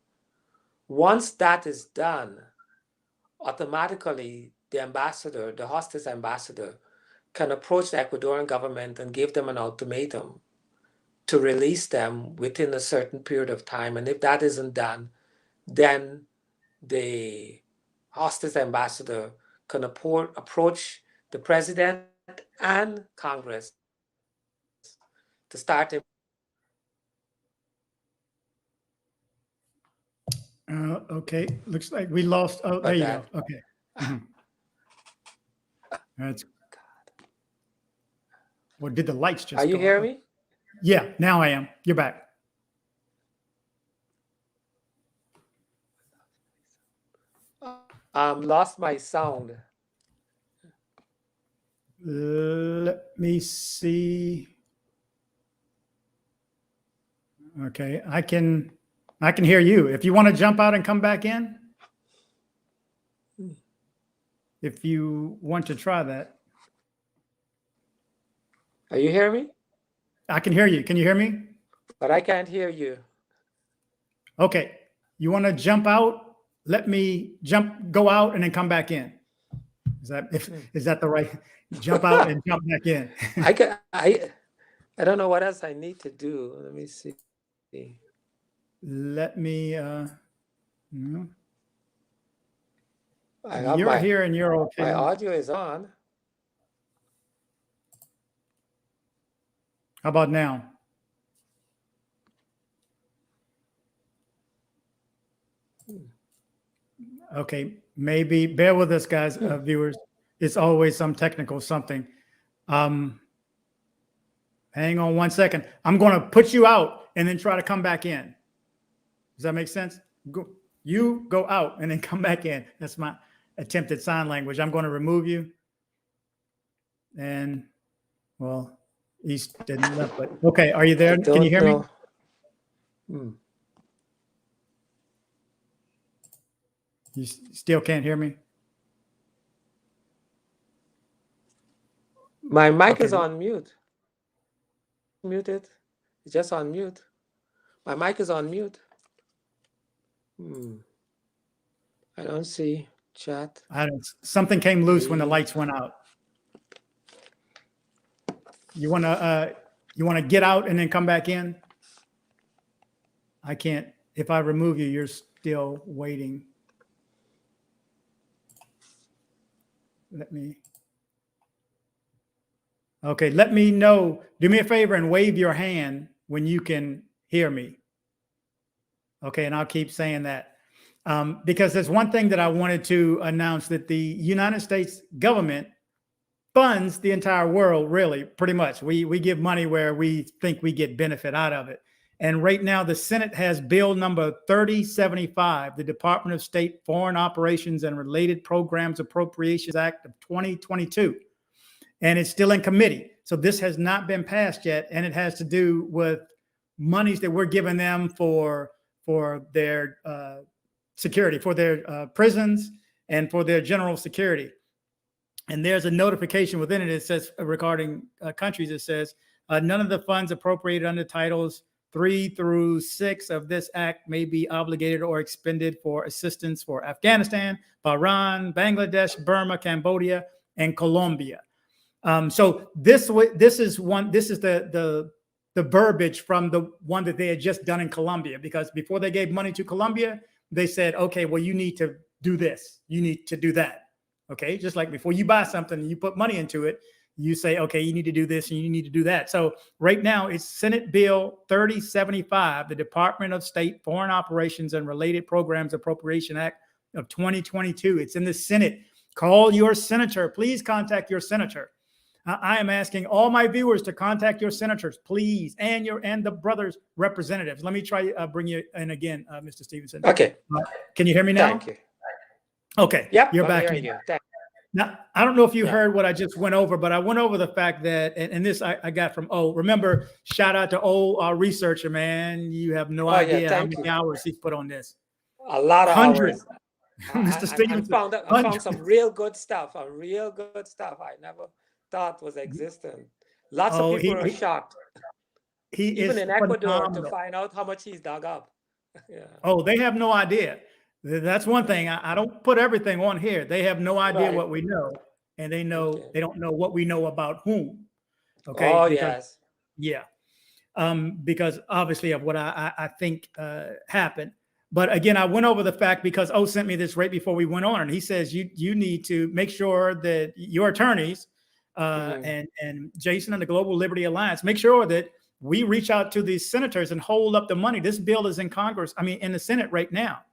Once that is done, automatically the ambassador, the hostage ambassador, can approach the Ecuadorian government and give them an ultimatum to release them within a certain period of time. And if that isn't done, then the hostage ambassador can approach the president and Congress to start a okay, looks like we lost. Oh, there you go. Okay. That's. Well, did the lights just? Are you hearing me? Yeah, now I am. You're back. Lost my sound. Let me see. Okay, I can hear you. If you want to jump out and come back in, if you want to try that. Are you hearing me? I can hear you. Can you hear me? But I can't hear you. Okay, you want to jump out? Let me go out and then come back in. Is that the right? Jump out and jump back in. I don't know what else I need to do. Let me see. Let me. You're here and you're okay. My audio is on. How about now? Okay, maybe bear with us, guys, viewers. It's always some technical something. Hang on one second. I'm going to put you out and then try to come back in. Does that make sense? You go out and then come back in. That's my attempted sign language. I'm going to remove you. And, well, East didn't left, but okay. Are you there? Can you hear me? You still can't hear me? My mic is on mute. Muted. It's just on mute. My mic is on mute. I don't see chat. Something came loose when the lights went out. You want to get out and then come back in? I can't. If I remove you, you're still waiting. Okay, let me know. Do me a favor and wave your hand when you can hear me. Okay, and I'll keep saying that. Because there's one thing that I wanted to announce, that the United States government funds the entire world, really, pretty much. We give money where we think we get benefit out of it. And right now, the Senate has bill number 3075, the Department of State Foreign Operations and Related Programs Appropriations Act of 2022. And it's still in committee. So this has not been passed yet. And it has to do with monies that we're giving them for their security, for their prisons and for their general security. And there's a notification within it. It says regarding countries, it says none of the funds appropriated under titles 3 through 6 of this act may be obligated or expended for assistance for Afghanistan, Bahrain, Bangladesh, Burma, Cambodia, and Colombia. So this is the verbiage from the one that they had just done in Colombia, because before they gave money to Colombia, they said, okay, well, you need to do this, you need to do that. Okay, just like before you buy something and you put money into it, you say, okay, you need to do this and you need to do that. So right now it's Senate Bill 3075, the Department of State Foreign Operations and Related Programs Appropriation Act of 2022. It's in the Senate. Call your senator. Please contact your senator. I am asking all my viewers to contact your senators, please, and the brothers' representatives. Let me try bring you in again, Mr. Stephenson. Okay. Can you hear me now? Thank you. Okay. Yep, You're I'm back hearing in. you. Thank Now, I don't know if you Yeah. heard what I just went over, but I went over the fact that, and this I got from O. Remember, shout out to O, our researcher, man. You have no Oh, yeah, idea how thank many you. hours he's put on this. A lot of Hundreds. hours. Mr. I Stevenson, I found some real good stuff, a real good stuff I never thought was existent. Lots of Oh, people are shocked, he even is in Ecuador, to phenomenal. find out how much he's dug up. Yeah. Oh, they have no idea. That's one thing. I don't put everything on here. They have no idea Right. what we know, and they know Okay. they don't know what we know about whom. Okay, Oh, because yes. yeah, because obviously of what I think happened. But again, I went over the fact because O sent me this right before we went on, and he says you need to make sure that your attorneys and Jason and the Global Liberty Alliance make sure that we reach out to these senators and hold up the money. This bill is in Congress, I mean, in the Senate right now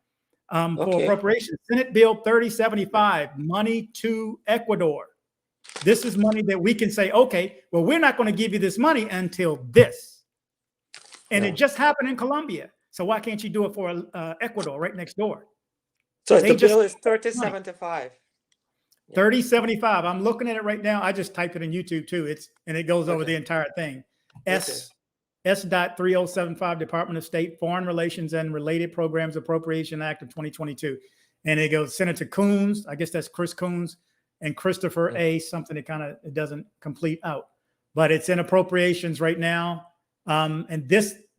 for Okay. appropriations. Senate Bill 3075, money to Ecuador. This is money that we can say, okay, well, we're not going to give you this money until this. And Yeah. it just happened in Colombia. So why can't you do it for Ecuador right next door? So They the bill is 3075. 3075. I'm looking at it right now. I just typed it in YouTube too. And it goes over Okay. the entire thing. Okay. S.3075 Department of State Foreign Relations and Related Programs Appropriation Act of 2022. And it goes Senator Coons, I guess that's Chris Coons, and Christopher A. something that kind of it doesn't complete out. But it's in appropriations right now. And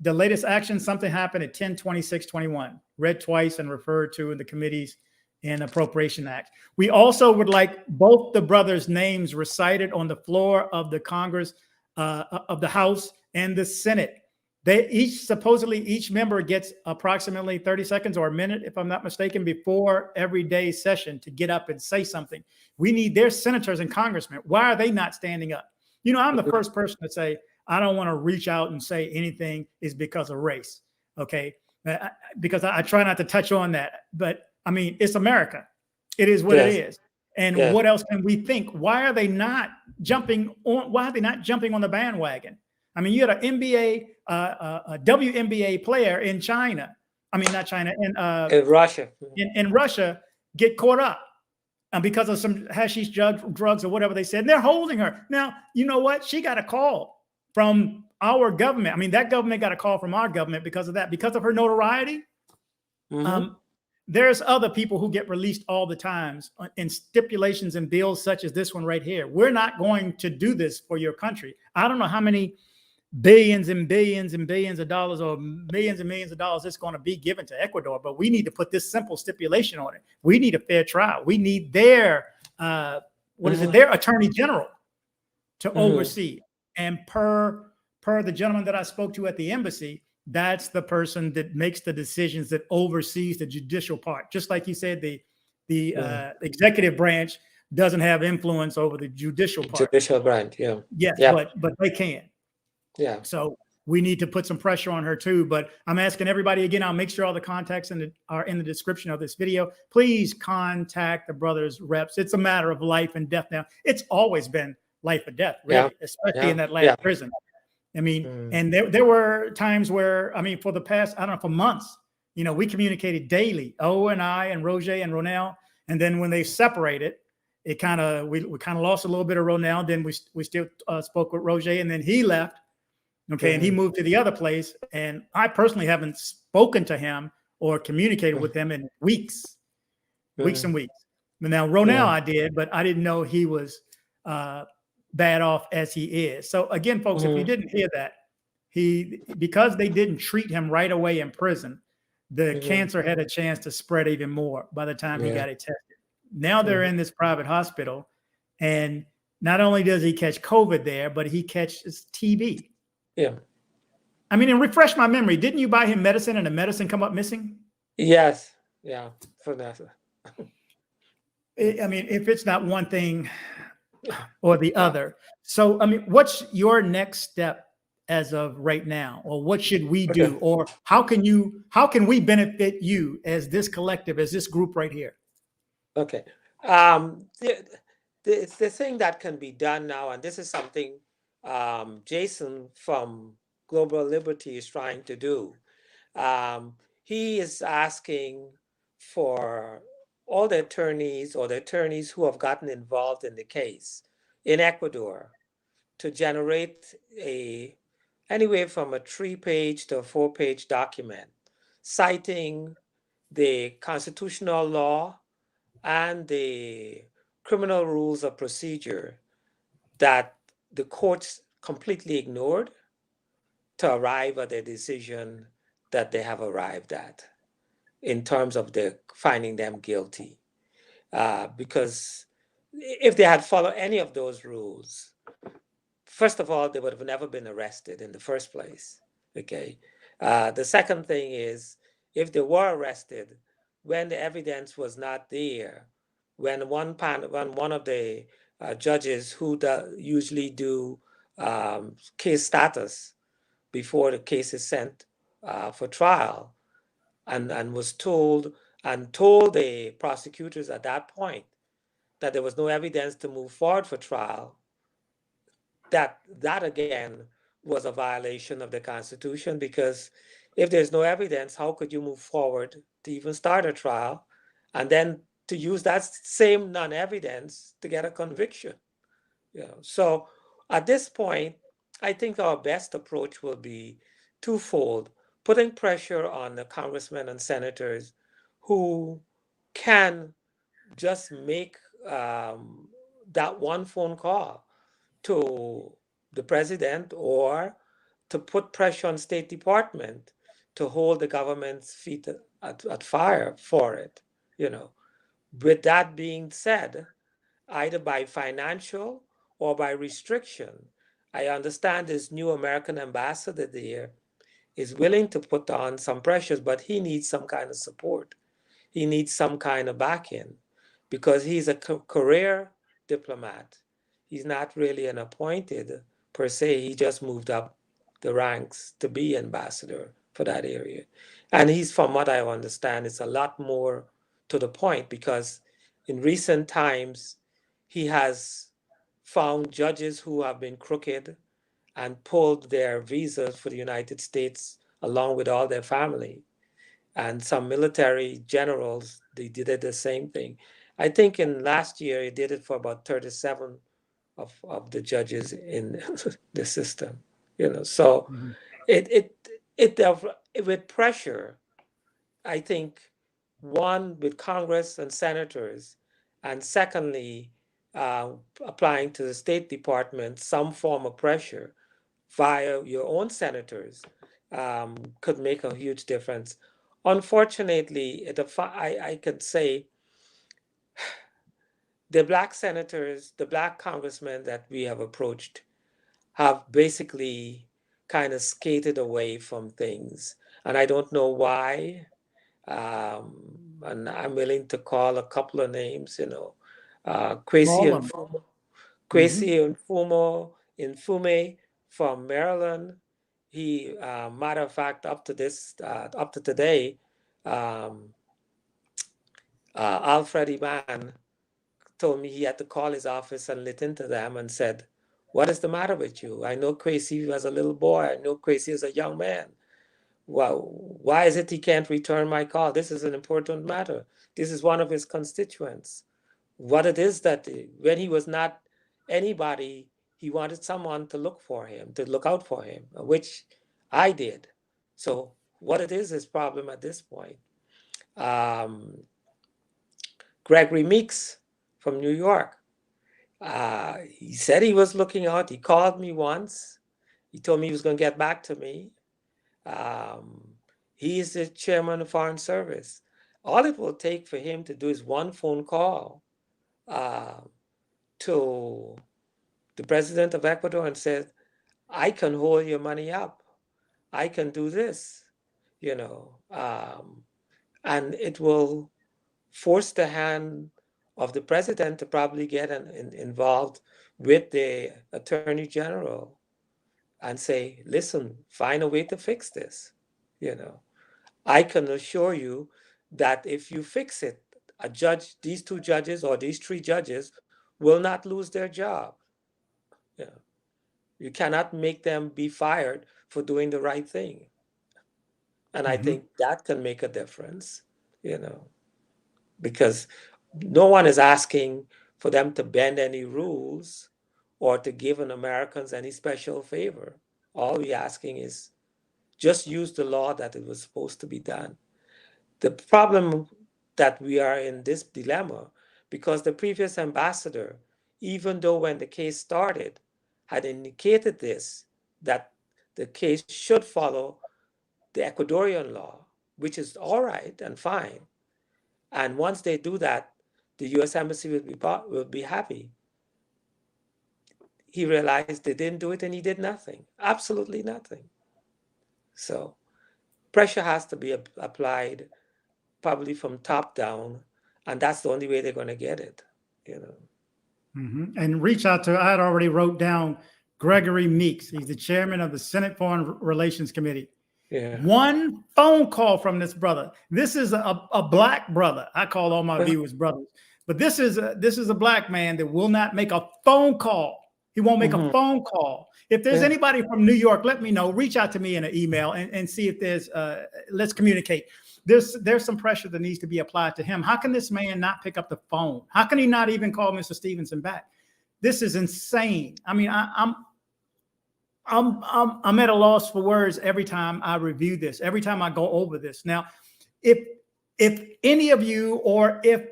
the latest action, something happened at 10/26/21, read twice and referred to in the committees in Appropriation Act. We also would like both the brothers' names recited on the floor of the Congress, of the House and the Senate. They each member gets approximately 30 seconds or a minute, if I'm not mistaken, before every day's session to get up and say something. We need their senators and congressmen. Why are they not standing up? You know, I'm the first person to say, I don't want to reach out and say anything is because of race. Okay. Because I try not to touch on that, but I mean, it's America. It is what it is. And what else can we think? Why are they not jumping on? Why are they not jumping on the bandwagon? I mean, you had an NBA, a WNBA player in China. I mean, not China, in Russia. In Russia, get caught up because of some hashish drugs or whatever they said. And they're holding her. Now, you know what? She got a call from our government. I mean, that government got a call from our government because of that, because of her notoriety. There's other people who get released all the times in stipulations and bills such as this one right here. We're not going to do this for your country. I don't know how many billions and billions and billions of dollars or millions and millions of dollars it's going to be given to Ecuador, but we need to put this simple stipulation on it. We need a fair trial. We need their, their attorney general to oversee. And per the gentleman that I spoke to at the embassy, that's the person that makes the decisions, that oversees the judicial part. Just like you said, the executive branch doesn't have influence over the judicial part. Judicial branch, yeah. Yes, yeah. but they can. Yeah. So we need to put some pressure on her too. But I'm asking everybody again, I'll make sure all the contacts are in the description of this video. Please contact the brothers' reps. It's a matter of life and death now. It's always been life or death, really, especially in that last prison. I mean, and there were times where, I mean, for the past, I don't know, for months, you know, we communicated daily, O and I and Roja and Ronell. And then when they separated, it kind of, we kind of lost a little bit of Ronell. Then we still spoke with Roja, and then he left. Okay. And he moved to the other place. And I personally haven't spoken to him or communicated with him in weeks and weeks. But now Ronell I did, but I didn't know he was bad off as he is. So again, folks, if you didn't hear that, because they didn't treat him right away in prison, the cancer had a chance to spread even more by the time he got it tested. Now they're in this private hospital, and not only does he catch COVID there, but he catches TB. Yeah. I mean, and refresh my memory, didn't you buy him medicine and the medicine come up missing? Yes. Yeah. For that. I mean, if it's not one thing or the other. So, I mean, what's your next step as of right now? Or what should we do? Or how can we benefit you as this collective, as this group right here? Okay. The thing that can be done now, and this is something Jason from Global Liberty is trying to do. He is asking for all the attorneys or the attorneys who have gotten involved in the case in Ecuador to generate anywhere from a 3-page to a 4-page document citing the constitutional law and the criminal rules of procedure that the courts completely ignored to arrive at the decision that they have arrived at in terms of finding them guilty. Because if they had followed any of those rules, first of all, they would have never been arrested in the first place. Okay. The second thing is, if they were arrested when the evidence was not there, when one of the judges who usually do case status before the case is sent for trial, and was told the prosecutors at that point that there was no evidence to move forward for trial, that again was a violation of the Constitution, because if there's no evidence, how could you move forward to even start a trial and then to use that same non-evidence to get a conviction? So at this point, I think our best approach will be twofold: putting pressure on the congressmen and senators who can just make that one phone call to the president, or to put pressure on State Department to hold the government's feet at fire for it. With that being said, either by financial or by restriction, I understand this new American ambassador there is willing to put on some pressures, but he needs some kind of support. He needs some kind of back-in, because he's a career diplomat. He's not really an appointed per se. He just moved up the ranks to be ambassador for that area. And he's, from what I understand, it's a lot more to the point, because in recent times, he has found judges who have been crooked and pulled their visas for the United States along with all their family. And some military generals, they did the same thing. I think in last year, he did it for about 37 of the judges in the system. So with pressure, I think, one, with Congress and senators, and secondly, applying to the State Department some form of pressure via your own senators, could make a huge difference. Unfortunately, I could say the Black senators, the Black congressmen that we have approached, have basically kind of skated away from things. And I don't know why. And I'm willing to call a couple of names, Kwesi Mfume from Maryland. He, matter of fact, up to today, Alfred Iman told me he had to call his office and lit into them and said, "What is the matter with you? I know Kwesi as a little boy. I know Kwesi as a young man. Well, why is it he can't return my call? This is an important matter. This is one of his constituents." What it is that when he was not anybody, he wanted someone to look out for him, which I did. So what it is his problem at this point. Gregory Meeks from New York. He said he was looking out. He called me once. He told me he was going to get back to me. He is the chairman of Foreign Service. All it will take for him to do is one phone call to the president of Ecuador and said, "I can hold your money up. I can do this," and it will force the hand of the president to probably get involved with the attorney general and say, "Listen, find a way to fix this." I can assure you that if you fix it, these two judges or these three judges will not lose their job. You cannot make them be fired for doing the right thing. And I think that can make a difference, because no one is asking for them to bend any rules or to give an Americans any special favor. All we're asking is just use the law that it was supposed to be done. The problem that we are in this dilemma, because the previous ambassador, even though when the case started, had indicated this, that the case should follow the Ecuadorian law, which is all right and fine. And once they do that, the U.S. Embassy will be happy. He realized they didn't do it and he did nothing, absolutely nothing. So pressure has to be applied probably from top down, and that's the only way they're going to get it, you know. And reach out to, I had already wrote down Gregory Meeks. He's the chairman of the Senate Foreign Relations Committee. Yeah. One phone call from this brother. This is a black brother. I call all my viewers brothers, but this is a black man that will not make a phone call. He won't make a phone call. If there's anybody from New York, let me know. Reach out to me in an email and see if there's, let's communicate. There's some pressure that needs to be applied to him. How can this man not pick up the phone? How can he not even call Mr. Stephenson back? This is insane. I mean, I'm at a loss for words every time I review this, every time I go over this. Now, if any of you, or if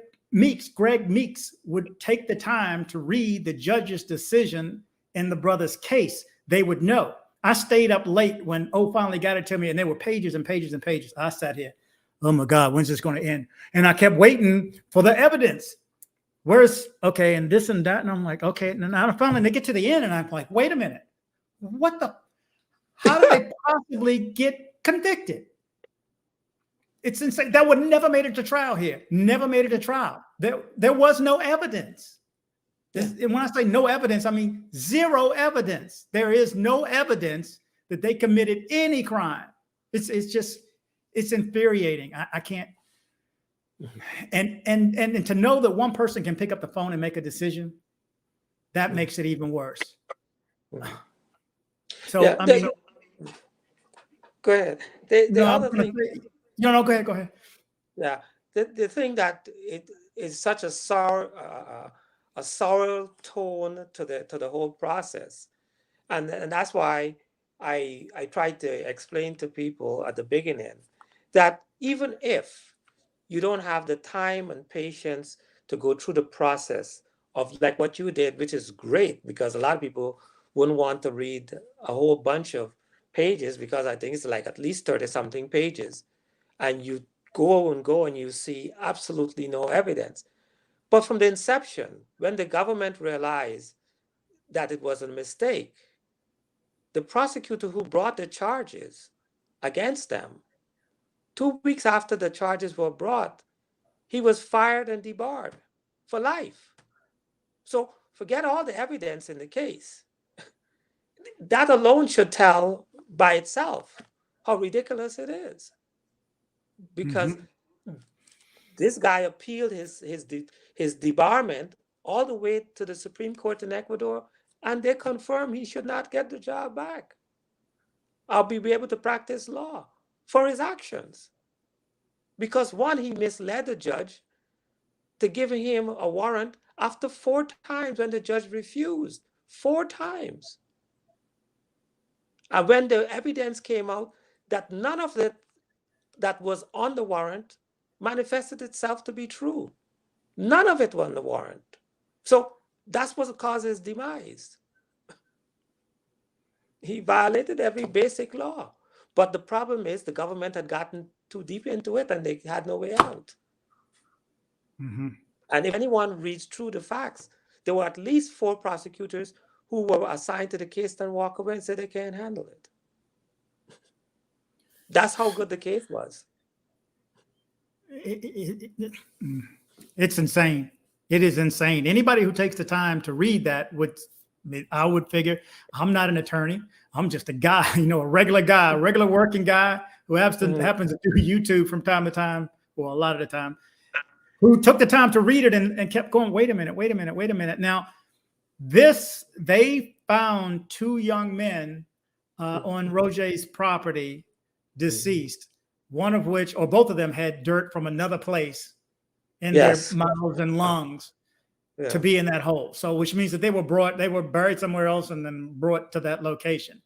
Greg Meeks would take the time to read the judge's decision in the brother's case, they would know. I stayed up late when finally got it to me, and there were pages and pages and pages. I sat here, oh my God, when's this going to end? And I kept waiting for the evidence. Where's, okay, and this and that. And I'm like, okay. And then finally they get to the end and I'm like, wait a minute. How did they possibly get convicted? It's insane. That would never made it to trial here. Never made it to trial. There was no evidence. And when I say no evidence, I mean zero evidence. There is no evidence that they committed any crime. It's infuriating. I can't. And to know that one person can pick up the phone and make a decision, that makes it even worse. So yeah, I mean, go ahead. Go ahead. Yeah, the thing that it is such a sour tone to the whole process, and that's why I tried to explain to people at the beginning that even if you don't have the time and patience to go through the process of like what you did, which is great, because a lot of people wouldn't want to read a whole bunch of pages, because I think it's like at least 30 something pages, and you go and you see absolutely no evidence. But from the inception, when the government realized that it was a mistake, the prosecutor who brought the charges against them, 2 weeks after the charges were brought, he was fired and debarred for life. So forget all the evidence in the case. That alone should tell by itself how ridiculous it is. Because this guy appealed his debarment all the way to the Supreme Court in Ecuador, and they confirmed he should not get the job back. I'll be able to practice law for his actions. Because one, he misled the judge to give him a warrant after 4 times when the judge refused. 4 times. And when the evidence came out that none of it that was on the warrant manifested itself to be true. None of it was on the warrant. So that's what caused his demise. He violated every basic law. But the problem is the government had gotten too deep into it and they had no way out. And if anyone reads through the facts, there were at least 4 prosecutors who were assigned to the case and walk away and say they can't handle it. That's how good the case was. It's insane. It is insane. Anybody who takes the time to read that I would figure, I'm not an attorney. I'm just a guy, a regular guy, a regular working guy who happens to do YouTube from time to time, or a lot of the time, who took the time to read it and kept going, wait a minute. Now, they found 2 young men on Roger's property deceased, one of which, or both of them, had dirt from another place in their Yes. mouths and lungs Yeah. to be in that hole. So, which means that they were buried somewhere else and then brought to that location.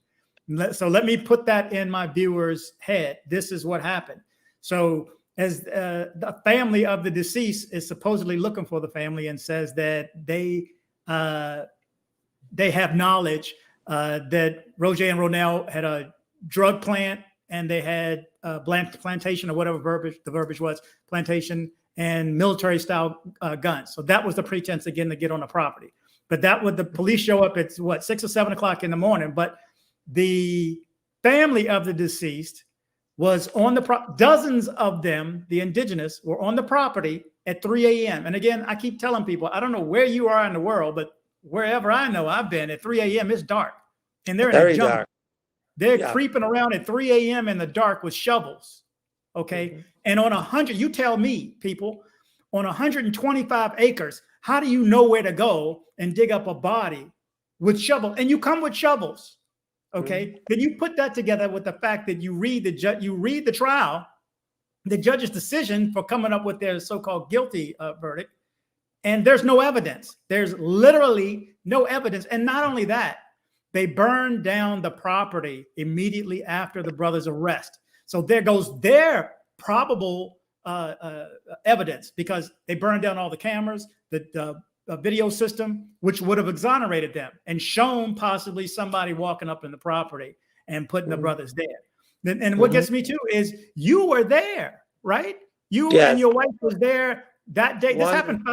So let me put that in my viewer's head. This is what happened. So as the family of the deceased is supposedly looking for the family and says that they have knowledge that Roja and Ronell had a drug plant and they had a plantation or whatever the verbiage was, plantation and military style guns. So that was the pretense again to get on the property. But that would the police show up at what, 6 or 7 o'clock in the morning. But the family of the deceased was on the dozens of them, the indigenous, were on the property at 3 a.m. And again, I keep telling people, I don't know where you are in the world, but wherever I know I've been at 3 a.m. it's dark. And they're in Very the jungle. dark. They're creeping around at 3 a.m. in the dark with shovels. Okay. And on 100, you tell me, people, on 125 acres, how do you know where to go and dig up a body with shovel? And you come with shovels. Okay. Then you put that together with the fact that you read the trial, the judge's decision for coming up with their so-called guilty verdict. And there's no evidence. There's literally no evidence. And not only that, they burned down the property immediately after the brothers' arrest. So there goes their probable evidence, because they burned down all the cameras, the video system, which would have exonerated them and shown possibly somebody walking up in the property and putting the brothers dead. And what gets me too is you were there, right? You and your wife was there that day. This happened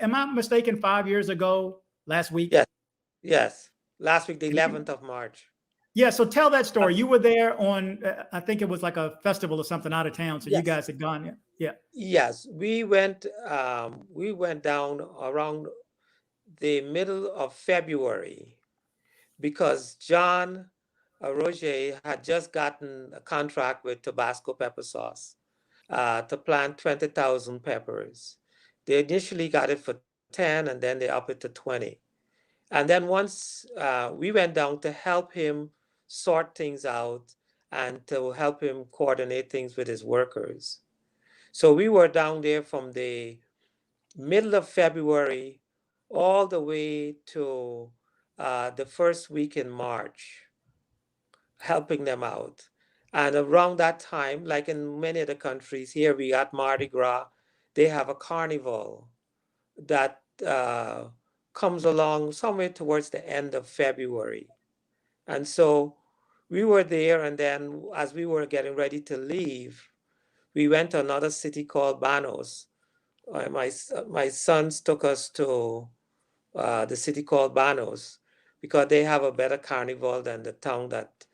am I mistaken, 5 years ago, last week? Yes. Last week, the 11th of March. Yeah. So tell that story. You were there on, I think it was like a festival or something out of town. So you guys had gone. Yeah. Yes. We went down around the middle of February because John Roger had just gotten a contract with Tabasco pepper sauce to plant 20,000 peppers. They initially got it for 10 and then they upped it to 20. And then once we went down to help him sort things out and to help him coordinate things with his workers. So we were down there from the middle of February all the way to the first week in March, helping them out. And around that time, like in many other countries, here we got Mardi Gras, they have a carnival that comes along somewhere towards the end of February. And so we were there, and then as we were getting ready to leave, we went to another city called Banos. My sons took us to the city called Banos because they have a better carnival than the town that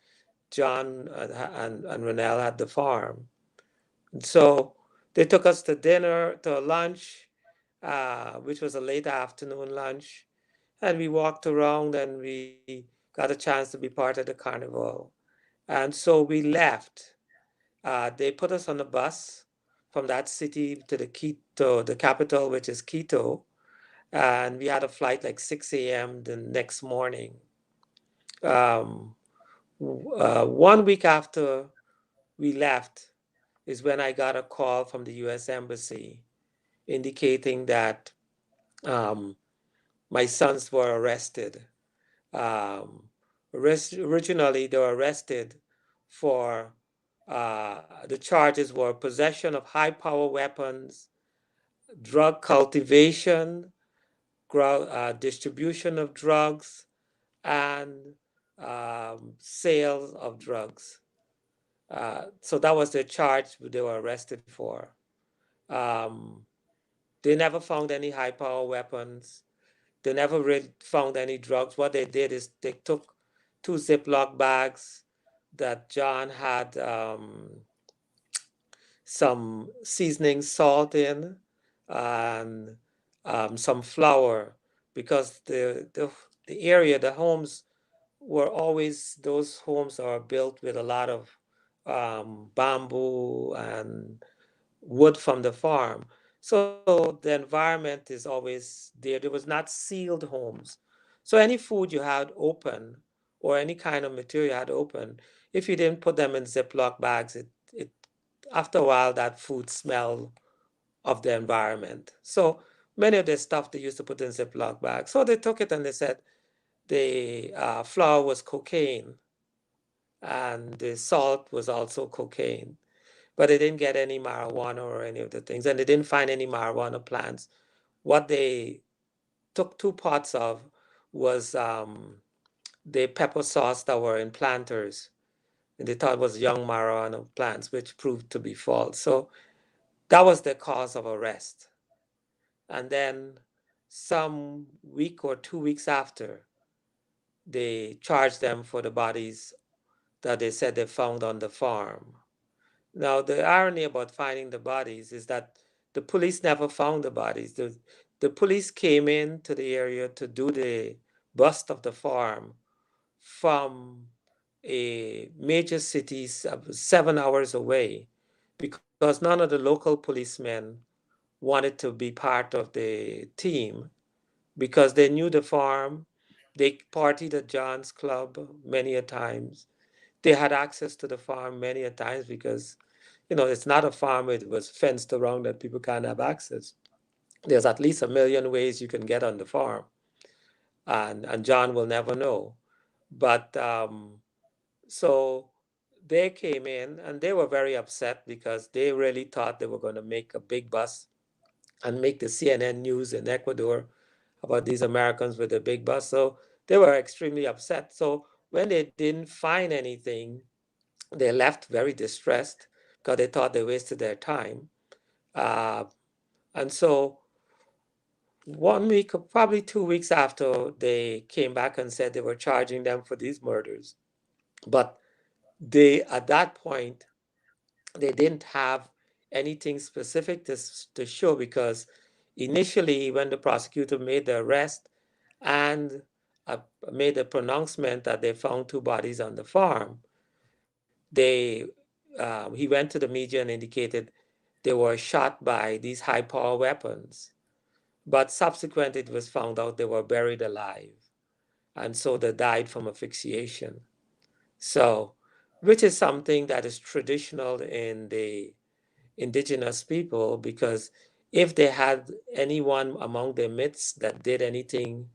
John and Ronell had the farm. And so they took us to dinner, to lunch, which was a late afternoon lunch. And we walked around and we got a chance to be part of the carnival. And so we left. They put us on a bus from that city to the capital, which is Quito. And we had a flight like 6 a.m. the next morning. 1 week after we left is when I got a call from the U.S. Embassy indicating that my sons were arrested. Originally, they were arrested for the charges were possession of high-power weapons, drug cultivation, distribution of drugs, and sales of drugs. So that was the charge they were arrested for. They never found any high-power weapons. They never really found any drugs. What they did is they took 2 Ziploc bags that John had some seasoning salt in and some flour, because the area, the homes were always, those homes are built with a lot of bamboo and wood from the farm. So the environment is always there. There was not sealed homes. So any food you had open or any kind of material you had open, if you didn't put them in Ziploc bags, it after a while that food smelled of the environment. So many of the stuff they used to put in Ziploc bags. So they took it and they said the flour was cocaine and the salt was also cocaine. But they didn't get any marijuana or any of the things, and they didn't find any marijuana plants. What they took 2 pots of was the pepper sauce that were in planters, and they thought it was young marijuana plants, which proved to be false. So that was the cause of arrest. And then some week or 2 weeks after, they charged them for the bodies that they said they found on the farm. Now, the irony about finding the bodies is that the police never found the bodies. The police came into the area to do the bust of the farm from a major city 7 hours away because none of the local policemen wanted to be part of the team because they knew the farm. They partied at John's club many a times. They had access to the farm many a times because, it's not a farm it was fenced around that people can't have access. There's at least 1 million ways you can get on the farm, and John will never know. But so they came in and they were very upset because they really thought they were going to make a big bus and make the CNN news in Ecuador about these Americans with a big bus. So they were extremely upset. So when they didn't find anything, they left very distressed because they thought they wasted their time. And so 1 week, or probably 2 weeks after, they came back and said they were charging them for these murders. But at that point, they didn't have anything specific to show because initially when the prosecutor made the arrest and made a pronouncement that they found 2 bodies on the farm, he went to the media and indicated they were shot by these high-power weapons. But subsequently, it was found out they were buried alive. And so they died from asphyxiation. So, which is something that is traditional in the indigenous people, because if they had anyone among their midst that did anything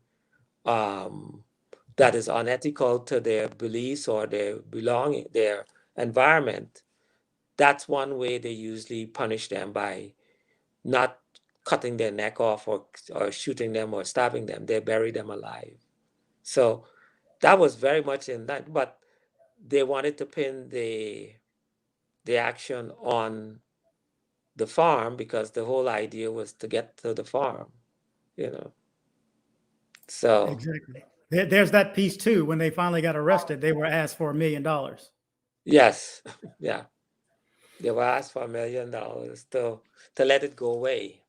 that is unethical to their beliefs or their belonging, their environment, that's one way they usually punish them by not cutting their neck off or shooting them or stabbing them. They bury them alive. So that was very much in that, but they wanted to pin the action on the farm because the whole idea was to get to the farm, So Exactly. There's that piece too. When they finally got arrested, they were asked for $1 million. Yes, yeah, they were asked for $1 million to let it go away,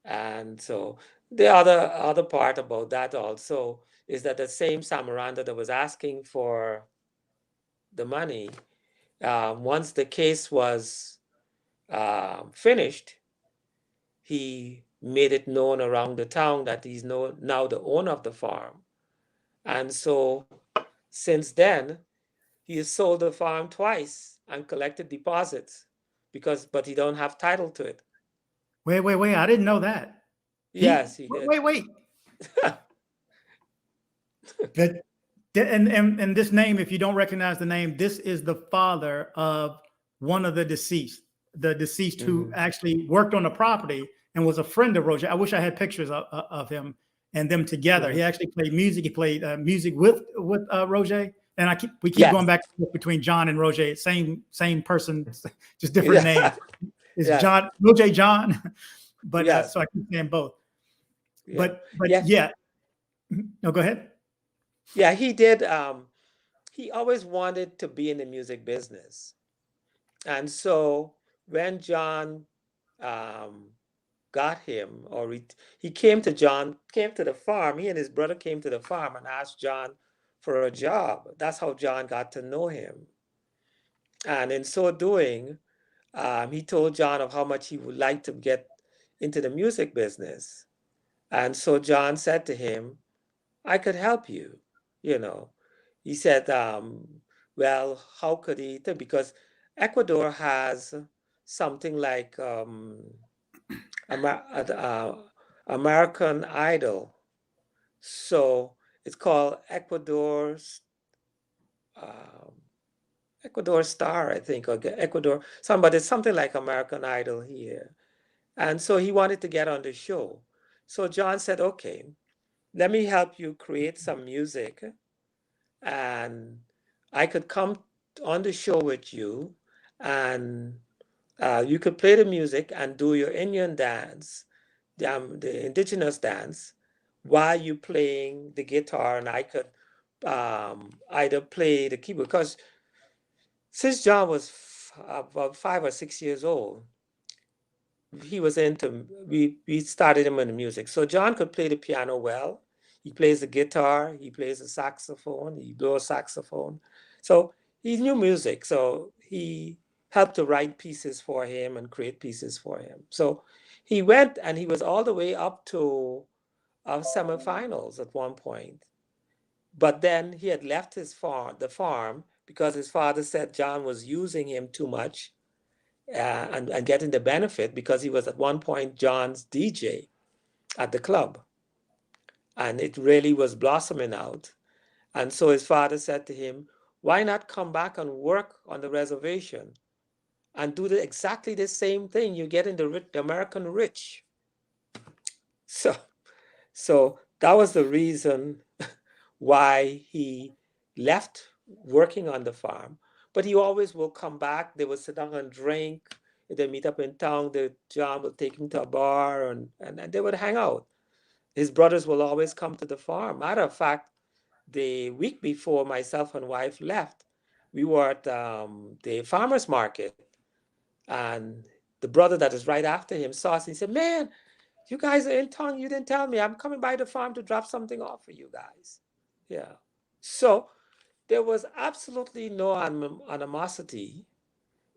And so the other part about that also is that the same Samaranda that was asking for the money, once the case was finished, he made it known around the town that he's now the owner of the farm. And so since then, he has sold the farm twice and collected deposits but he don't have title to it. Wait. I didn't know that. Yes, he did. Wait. And this name, if you don't recognize the name, this is the father of one of the deceased who actually worked on the property and was a friend of Roja. I wish I had pictures of him and them together. He actually played music. He played music with Roja. And we keep going back between John and Roja, same person, just different names. It's John, Roja John, but so I keep saying both. But yeah. No, go ahead. Yeah, he did. He always wanted to be in the music business. And so when John got him, or he came to the farm, he and his brother came to the farm and asked John for a job. That's how John got to know him. And in so doing, he told John of how much he would like to get into the music business. And so John said to him, I could help you. He said, well, how could he? Because Ecuador has something like American Idol. So it's called Ecuador Star, I think, or Ecuador, something like American Idol here. And so he wanted to get on the show. So John said, okay, let me help you create some music, and I could come on the show with you, and you could play the music and do your Indian dance, the indigenous dance, while you playing the guitar, and I could either play the keyboard. Because since John was about 5 or 6 years old, he was we started him in the music. So John could play the piano well. He plays the guitar, he plays the saxophone, he blows saxophone. So he knew music. So he helped to write pieces for him and create pieces for him. So he went, and he was all the way up to semifinals at one point. But then he had left the farm, because his father said John was using him too much and getting the benefit, because he was at one point John's DJ at the club. And it really was blossoming out. And so his father said to him, why not come back and work on the reservation and do exactly the same thing? You're getting the American rich. So that was the reason why he left working on the farm. But he always will come back. They would sit down and drink. If they meet up in town, John would take him to a bar, and they would hang out. His brothers will always come to the farm. Matter of fact, the week before myself and wife left, we were at the farmer's market, and the brother that is right after him saw us. And he said, man, you guys are in town. You didn't tell me. I'm coming by the farm to drop something off for you guys. Yeah. So there was absolutely no animosity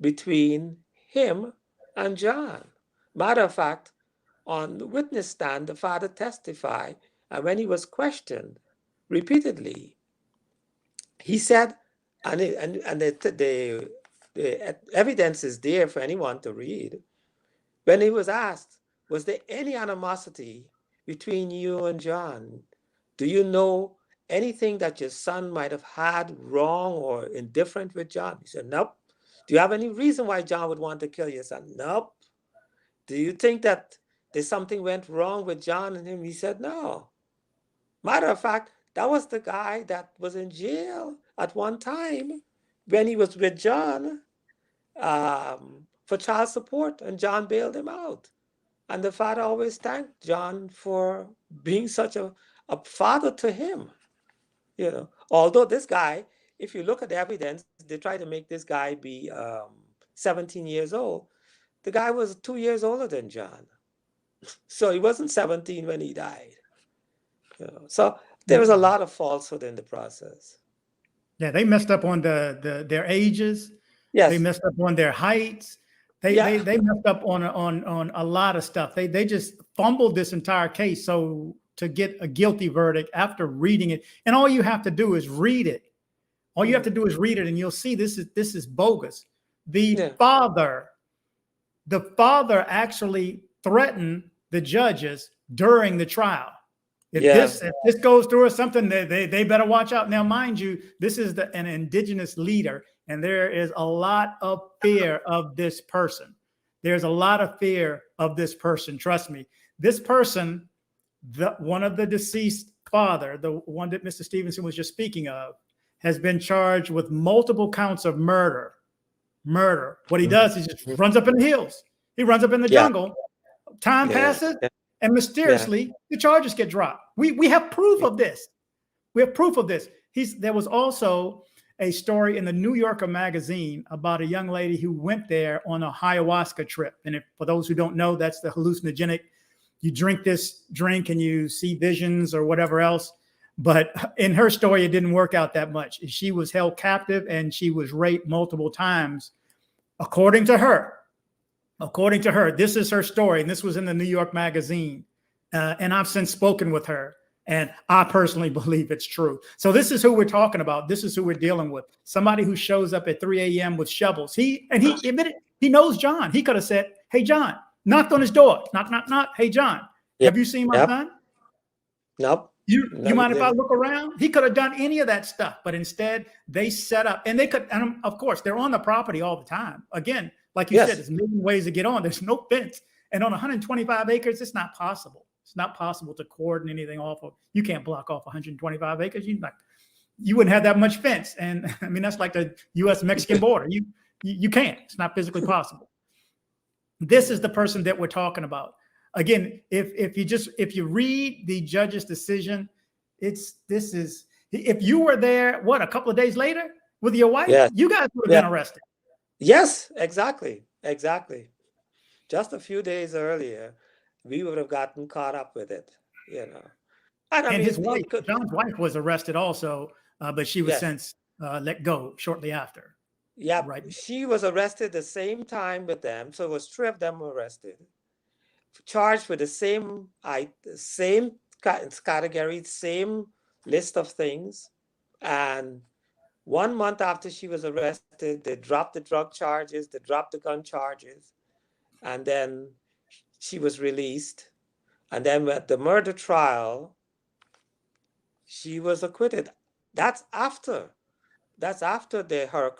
between him and John. Matter of fact, on the witness stand, the father testified, and when he was questioned repeatedly, he said, and the evidence is there for anyone to read. When he was asked, was there any animosity between you and John? Do you know anything that your son might have had wrong or indifferent with John? He said, nope. Do you have any reason why John would want to kill your son? Nope. Do you think that there's something went wrong with John and him? He said, no. Matter of fact, that was the guy that was in jail at one time when he was with John for child support, and John bailed him out. And the father always thanked John for being such a father to him. You know, although this guy, if you look at the evidence, they try to make this guy be 17 years old. The guy was 2 years older than John. So he wasn't 17 when he died. You know, so there was a lot of falsehood in the process. Yeah, they messed up on their ages. Yes. They messed up on their heights. They messed up on a lot of stuff. They just fumbled this entire case. So to get a guilty verdict after reading it, and all you have to do is read it. All you have to do is read it, and you'll see this is bogus. The father actually threatened the judges during the trial. If this goes through or something, they better watch out. Now, mind you, this is an indigenous leader, and there is a lot of fear of this person. There's a lot of fear of this person. Trust me. This person, one of the deceased father, the one that Mr. Stephenson was just speaking of, has been charged with multiple counts of murder. What he does is just runs up in the hills. He runs up in the jungle. Time passes, and mysteriously the charges get dropped. We have proof of this. We have proof of this. There was also a story in the New Yorker magazine about a young lady who went there on a ayahuasca trip. And for those who don't know, that's the hallucinogenic. You drink this drink and you see visions or whatever else. But in her story, it didn't work out that much. She was held captive and she was raped multiple times, according to her. According to her, this is her story. And this was in the New York magazine. And I've since spoken with her. And I personally believe it's true. So this is who we're talking about. This is who we're dealing with. Somebody who shows up at 3 a.m. with shovels. He admitted He knows John. He could have said, hey, John, knocked on his door. Knock, knock, knock. Hey, John, have you seen my son? Nope. You mind if I look around? He could have done any of that stuff, but instead they set up, and they could, and of course, they're on the property all the time. Again, like you said, there's a million ways to get on. There's no fence. And on 125 acres, it's not possible. It's not possible to cordon anything off of. You can't block off 125 acres. You wouldn't have that much fence. And I mean, that's like the U.S.-Mexican border. You can't. It's not physically possible. This is the person that we're talking about. Again, if you read the judge's decision, if you were there, a couple of days later with your wife, you guys would have been arrested. Yes, exactly. Just a few days earlier, we would have gotten caught up with it, And his wife, John's wife, was arrested also, but she was since let go shortly after. Yeah, right. She was arrested the same time with them, so it was 3 of them were arrested, charged with the same category, same list of things, and 1 month after she was arrested, they dropped the drug charges, they dropped the gun charges, and then she was released. And then at the murder trial, she was acquitted. That's after her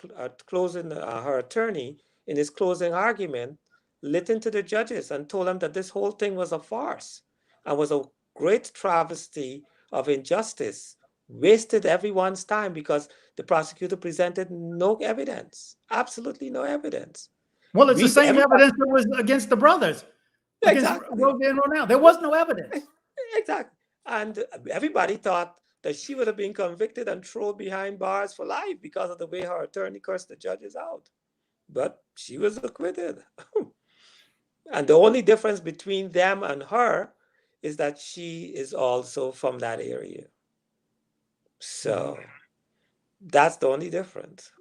attorney in his closing argument lit into the judges and told them that this whole thing was a farce and was a great travesty of injustice, wasted everyone's time because the prosecutor presented no evidence, absolutely no evidence. Well, it's the same evidence that was against the brothers, against Roja and Ronell. There was no evidence. Exactly. And everybody thought that she would have been convicted and thrown behind bars for life because of the way her attorney cursed the judges out. But she was acquitted. And the only difference between them and her is that she is also from that area. So that's the only difference.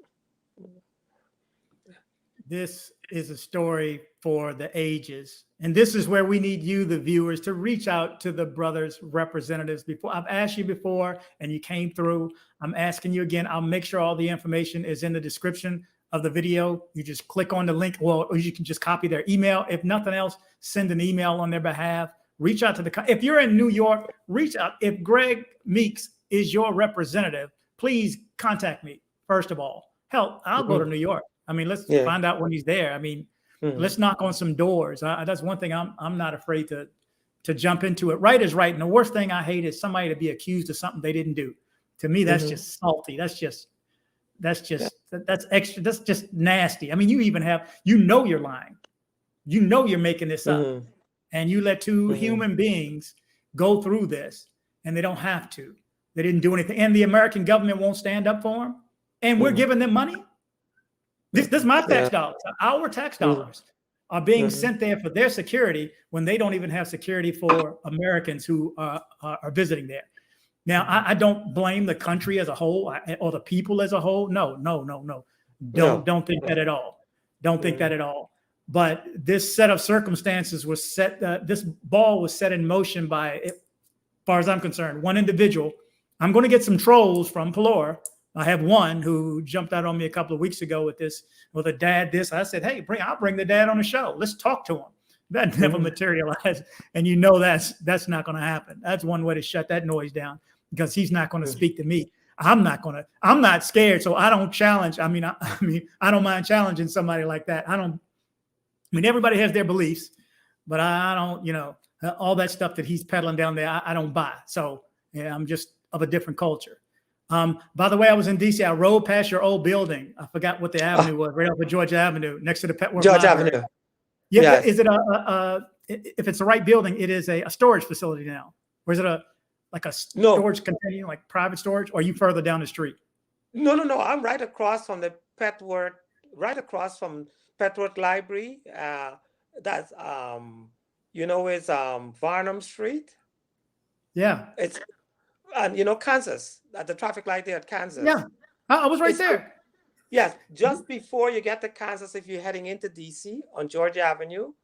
This is a story for the ages. And this is where we need you, the viewers, to reach out to the brothers' representatives. Before I've asked you before and you came through, I'm asking you again. I'll make sure all the information is in the description of the video. You just click on the link, or you can just copy their email. If nothing else, send an email on their behalf. Reach out to if you're in New York, reach out. If Greg Meeks is your representative, please contact me, first of all. Hell, I'll go to New York. I mean, let's find out when he's there. I mean, let's knock on some doors. That's one thing I'm not afraid to jump into it. Right is right. And the worst thing I hate is somebody to be accused of something they didn't do. To me, that's just salty. That's extra. That's just nasty. I mean, you're lying. You're making this up. And you let two human beings go through this and they don't have to. They didn't do anything. And the American government won't stand up for them. And we're giving them money. This is my tax dollars. Our tax dollars are being sent there for their security when they don't even have security for Americans who are visiting there. Now, I don't blame the country as a whole or the people as a whole. No. Don't think that at all. Don't think that at all. But this set of circumstances was set. This ball was set in motion by, as far as I'm concerned, one individual. I'm going to get some trolls from Pelor. I have one who jumped out on me a couple of weeks ago with a dad. I said, hey, I'll bring the dad on the show. Let's talk to him. That never materialized. And that's not going to happen. That's one way to shut that noise down, because he's not going to speak to me. I'm not scared. So I don't challenge. I don't mind challenging somebody like that. Everybody has their beliefs, but I don't, all that stuff that he's peddling down there, I don't buy. So yeah, I'm just of a different culture. By the way, I was in DC. I rode past your old building. I forgot what the avenue was, right off of Georgia Avenue, next to the Petworth Georgia Library. Avenue. Yeah. Yes. Is it if it's the right building, it is a storage facility now? Or is it a storage container, like private storage? Or are you further down the street? No. I'm right across from the Petworth, Library. That's it's Varnum Street. Yeah. It's Kansas, at the traffic light there at Kansas. Yeah, I was right there. Yes, just before you get to Kansas, if you're heading into DC on Georgia Avenue,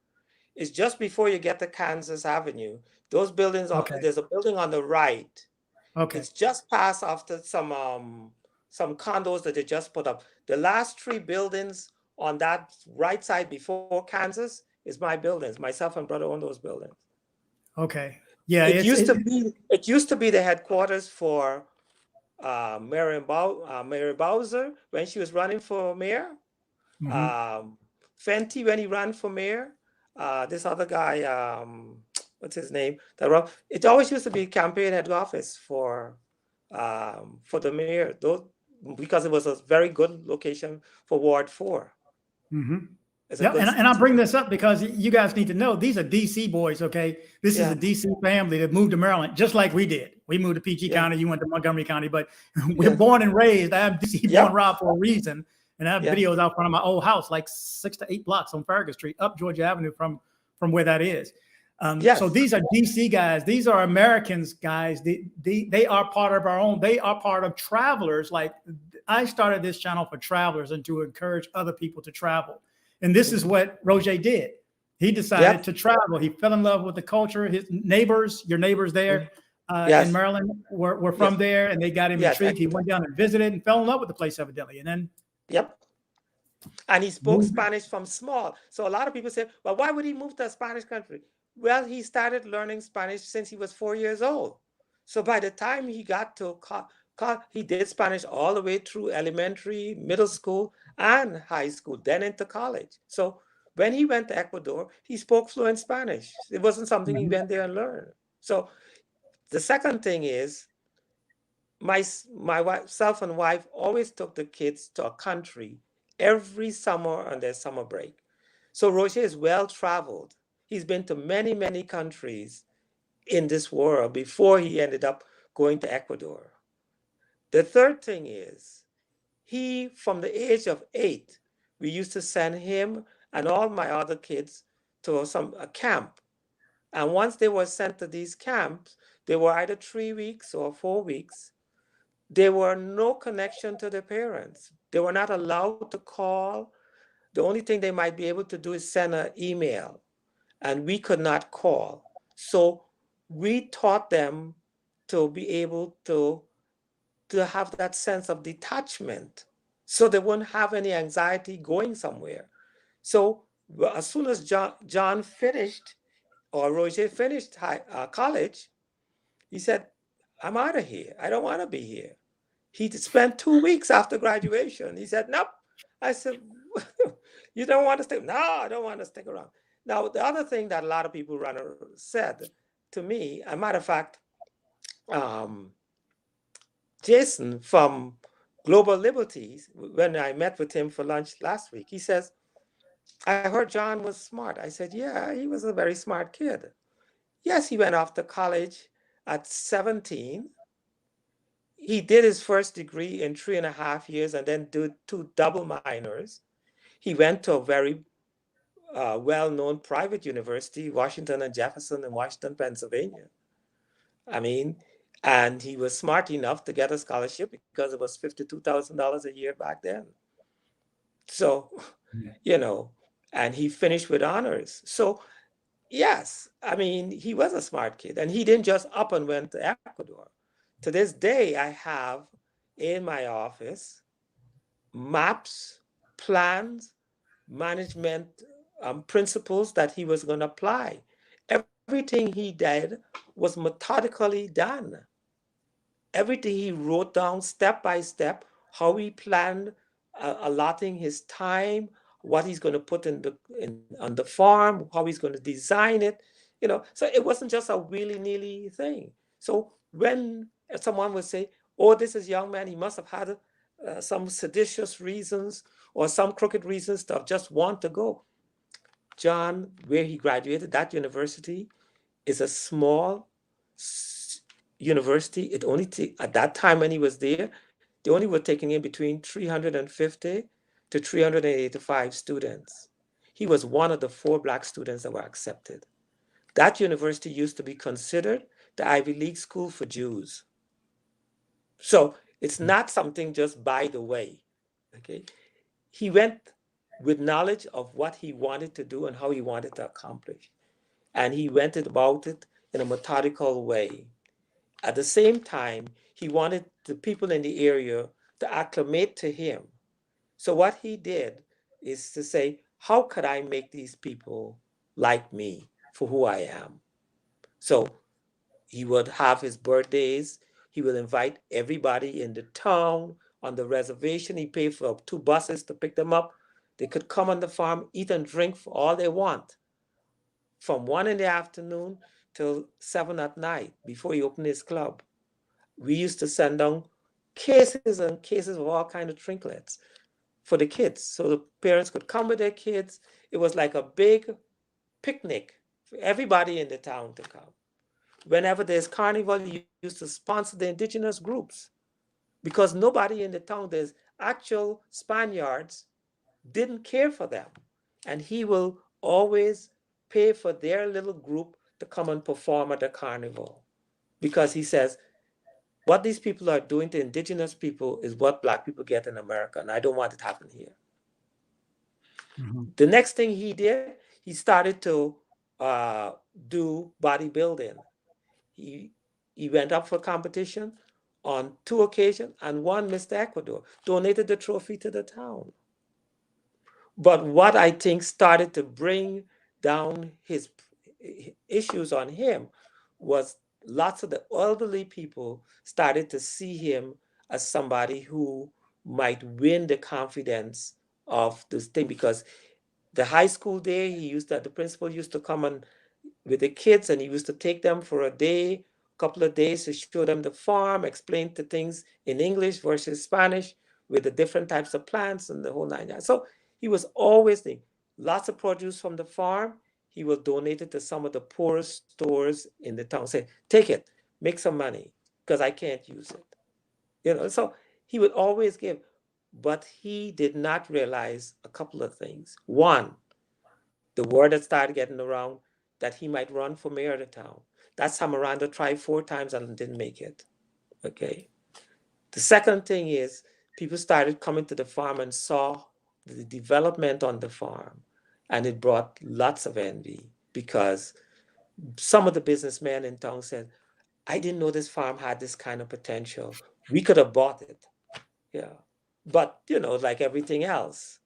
it's just before you get to Kansas Avenue. Those buildings there's a building on the right. Okay. It's just past after some condos that they just put up. The last 3 buildings on that right side before Kansas is my buildings. Myself and brother own those buildings. Okay. Yeah. It used to be the headquarters for Mary Bowser when she was running for mayor. Fenty when he ran for mayor. This other guy, what's his name? It always used to be campaign head office for the mayor, because it was a very good location for Ward 4. Yeah, and I bring this up because you guys need to know these are DC boys, okay? This is a DC family that moved to Maryland just like we did. We moved to PG County, you went to Montgomery County, but we're born and raised. I have DC Born Rob for a reason. And I have videos out front of my old house, like 6 to 8 blocks on Farragut Street, up Georgia Avenue from where that is. So these are DC guys. These are Americans, guys. They are part of our own. They are part of travelers. Like, I started this channel for travelers and to encourage other people to travel. And this is what Roja did. He decided to travel. He fell in love with the culture. His neighbors, your neighbors there in Maryland were from there, and they got him intrigued. He went down and visited and fell in love with the place evidently. And then and he spoke Spanish from small. So a lot of people say, well, why would he move to a Spanish country? Well, he started learning Spanish since he was 4 years old. So by the time he got to he did Spanish all the way through elementary, middle school, and high school, then into college. So when he went to Ecuador, he spoke fluent Spanish. It wasn't something he went there and learned. So the second thing is, myself and wife always took the kids to a country every summer on their summer break. So Roja is well-traveled. He's been to many, many countries in this world before he ended up going to Ecuador. The third thing is, he, from the age of 8, we used to send him and all my other kids to a camp. And once they were sent to these camps, they were either 3 weeks or 4 weeks. There were no connection to their parents. They were not allowed to call. The only thing they might be able to do is send an email, and we could not call. So we taught them to be able to have that sense of detachment, so they wouldn't have any anxiety going somewhere. So as soon as John finished, or Roja finished college, he said, I'm out of here. I don't want to be here. He spent 2 weeks after graduation. He said, nope. I said, you don't want to stay? No, I don't want to stick around. Now, the other thing that a lot of people said to me, a matter of fact, Jason from Global Liberties, when I met with him for lunch last week, he says, I heard John was smart. I said, yeah, he was a very smart kid. Yes, he went off to college at 17. He did his first degree in 3.5 years and then did 2 double minors. He went to a very well-known private university, Washington and Jefferson in Washington, Pennsylvania. I mean, and he was smart enough to get a scholarship because it was $52,000 a year back then. So, and he finished with honors. So, yes, I mean, he was a smart kid, and he didn't just up and went to Ecuador. To this day, I have in my office maps, plans, management principles that he was going to apply. Everything he did was methodically done. Everything he wrote down step by step, how he planned allotting his time, what he's going to put on the farm, how he's going to design it, So it wasn't just a willy-nilly thing. So when someone would say, oh, this is a young man, he must have had some seditious reasons or some crooked reasons to just want to go. John, where he graduated, that university is a small university. It only at that time when he was there, they only were taking in between 350 to 385 students. He was one of the 4 Black students that were accepted. That university used to be considered the Ivy League school for Jews. So it's not something just by the way, okay? He went with knowledge of what he wanted to do and how he wanted to accomplish. And he went about it in a methodical way. At the same time, he wanted the people in the area to acclimate to him. So what he did, is to say, how could I make these people like me for who I am? So he would have his birthdays. He will invite everybody in the town on the reservation. He paid for 2 buses to pick them up. They could come on the farm, eat and drink for all they want, from 1 in the afternoon till 7 at night before he opened his club. We used to send down cases and cases of all kinds of trinkets for the kids, so the parents could come with their kids. It was like a big picnic for everybody in the town to come. Whenever there's carnival, he used to sponsor the indigenous groups, because nobody in the town, there's actual Spaniards, didn't care for them. And he will always pay for their little group to come and perform at the carnival, because he says, what these people are doing to indigenous people is what Black people get in America, and I don't want it to happen here. Mm-hmm. The next thing he did, he started to do bodybuilding. He went up for competition on 2 occasions and won Mr. Ecuador, donated the trophy to the town. But what I think started to bring down his issues on him was lots of the elderly people started to see him as somebody who might win the confidence of this thing, because the high school day, the principal used to come and with the kids, and he used to take them for a day, couple of days, to show them the farm, explain the things in English versus Spanish with the different types of plants and the whole 9 yards. So he was always thinking, lots of produce from the farm, he will donate it to some of the poorest stores in the town. Say, take it, make some money, because I can't use it. So he would always give, but he did not realize a couple of things. One, the word that started getting around that he might run for mayor of the town. That's how Miranda tried 4 times and didn't make it. Okay. The second thing is, people started coming to the farm and saw the development on the farm, and it brought lots of envy, because some of the businessmen in town said, I didn't know this farm had this kind of potential. We could have bought it. Yeah. But, like everything else,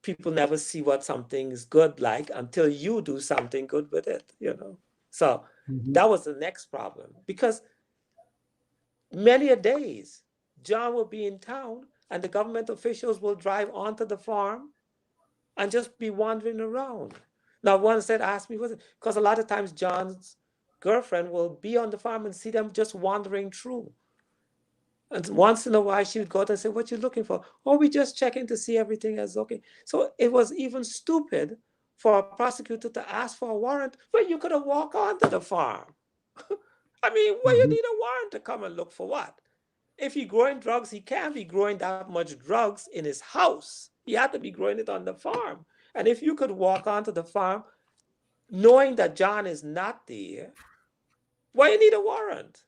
people never see what something is good like until you do something good with it, So that was the next problem, because many a days, John will be in town and the government officials will drive onto the farm and just be wandering around. Now, one said, asked me, because a lot of times John's girlfriend will be on the farm and see them just wandering through. And once in a while, she would go out and say, what you looking for? Oh, we just checking to see everything is okay. So it was even stupid for a prosecutor to ask for a warrant when you could have walked onto the farm. I mean, why you need a warrant to come and look for what? If he's growing drugs, he can't be growing that much drugs in his house. He had to be growing it on the farm. And if you could walk onto the farm knowing that John is not there, why you need a warrant?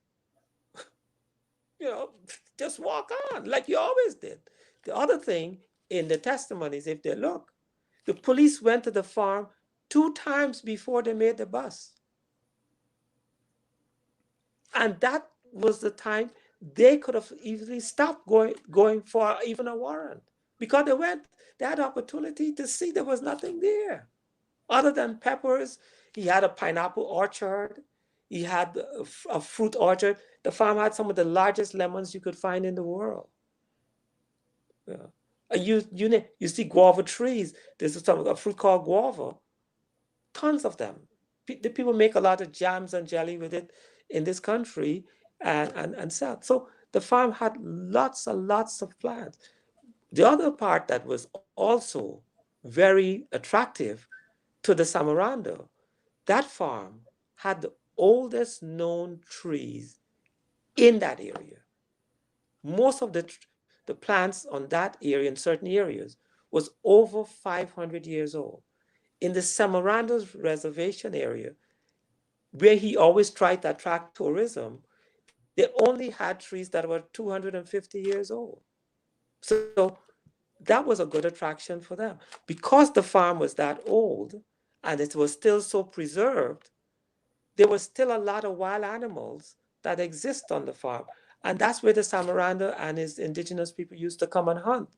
Just walk on like you always did. The other thing in the testimonies, if they look, the police went to the farm 2 times before they made the bus. And that was the time they could have easily stopped going for even a warrant, because they had opportunity to see there was nothing there other than peppers. He had a pineapple orchard. He had a fruit orchard. The farm had some of the largest lemons you could find in the world. Yeah. You see guava trees. There's a fruit called guava. Tons of them. The people make a lot of jams and jelly with it in this country and sell. So the farm had lots and lots of plants. The other part that was also very attractive to the Samarando, that farm had the oldest known trees in that area. Most of the plants on that area, in certain areas, was over 500 years old. In the Samarando's reservation area, where he always tried to attract tourism, they only had trees that were 250 years old. So that was a good attraction for them. Because the farm was that old and it was still so preserved, there was still a lot of wild animals that exist on the farm. And that's where the Samaranda and his indigenous people used to come and hunt.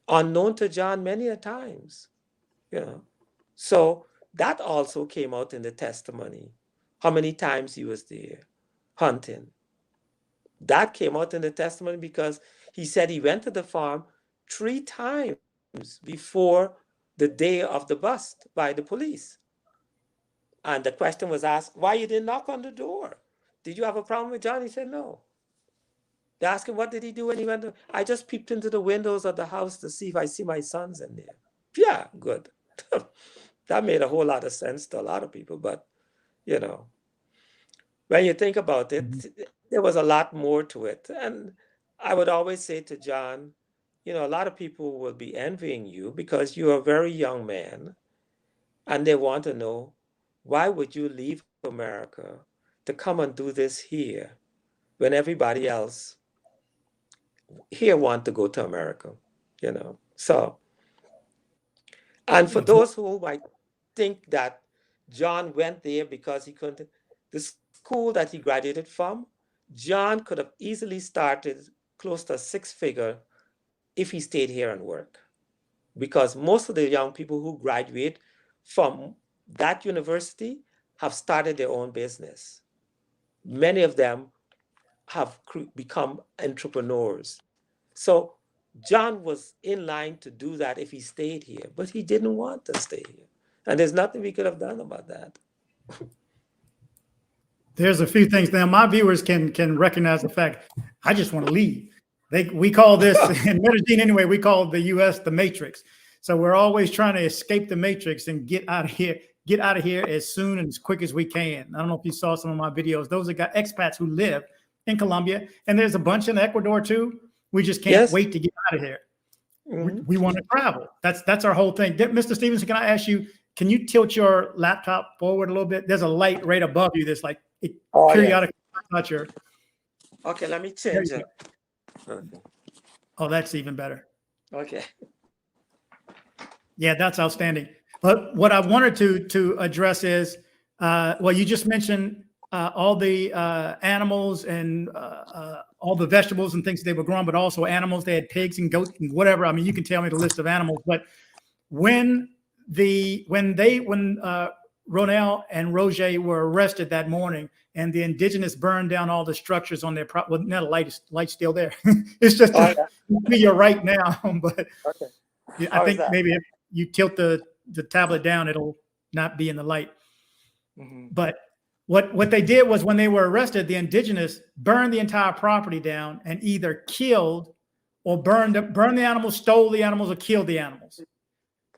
unknown to John many a times, you know. So that also came out in the testimony. How many times he was there hunting. That came out in the testimony because he said he went to the farm 3 times before the day of the bust by the police. And the question was asked, why you didn't knock on the door? Did you have a problem with John? He said, no. They asked him, what did he do when he went to, I just peeped into the windows of the house to see if I see my sons in there. Yeah, good. That made a whole lot of sense to a lot of people. But, you know, when you think about it, there was a lot more to it. And I would always say to John, you know, a lot of people will be envying you because you're a very young man and they want to know, why would you leave America to come and do this here when everybody else here want to go to America, you know? So, and for those who might think that John went there because he couldn't, the school that he graduated from, John could have easily started close to 6-figure if he stayed here and worked. Because most of the young people who graduate from that university have started their own business. Many of them have become entrepreneurs. So John was in line to do that if he stayed here, but he didn't want to stay here. And there's nothing we could have done about that. There's a few things now. My viewers can recognize the fact I just want to leave. We call this in Medellin anyway. We call the U.S. the Matrix. So we're always trying to escape the Matrix and get out of here. Get out of here as soon and as quick as we can. I don't know if you saw some of my videos. Those are expats who live in Colombia, and there's a bunch in Ecuador too. We just can't wait to get out of here. We want to travel. That's our whole thing. Mr. Stephenson, can I ask you? Can you tilt your laptop forward a little bit? There's a light right above you that's like periodically touch your. Okay, let me change it. Oh, that's even better. Okay. Yeah, that's outstanding. But what I wanted to address is, well, you just mentioned all the animals and all the vegetables and things they were growing, but also animals. They had pigs and goats and whatever. I mean, you can tell me the list of animals. But when Ronell and Roja were arrested that morning, and the indigenous burned down all the structures on their property. Well, not a light still there. It's just you're right now, but I think maybe if you tilt the tablet down, it'll not be in the light. But what they did was when they were arrested, the indigenous burned the entire property down and either killed or burned the animals, stole the animals, or killed the animals.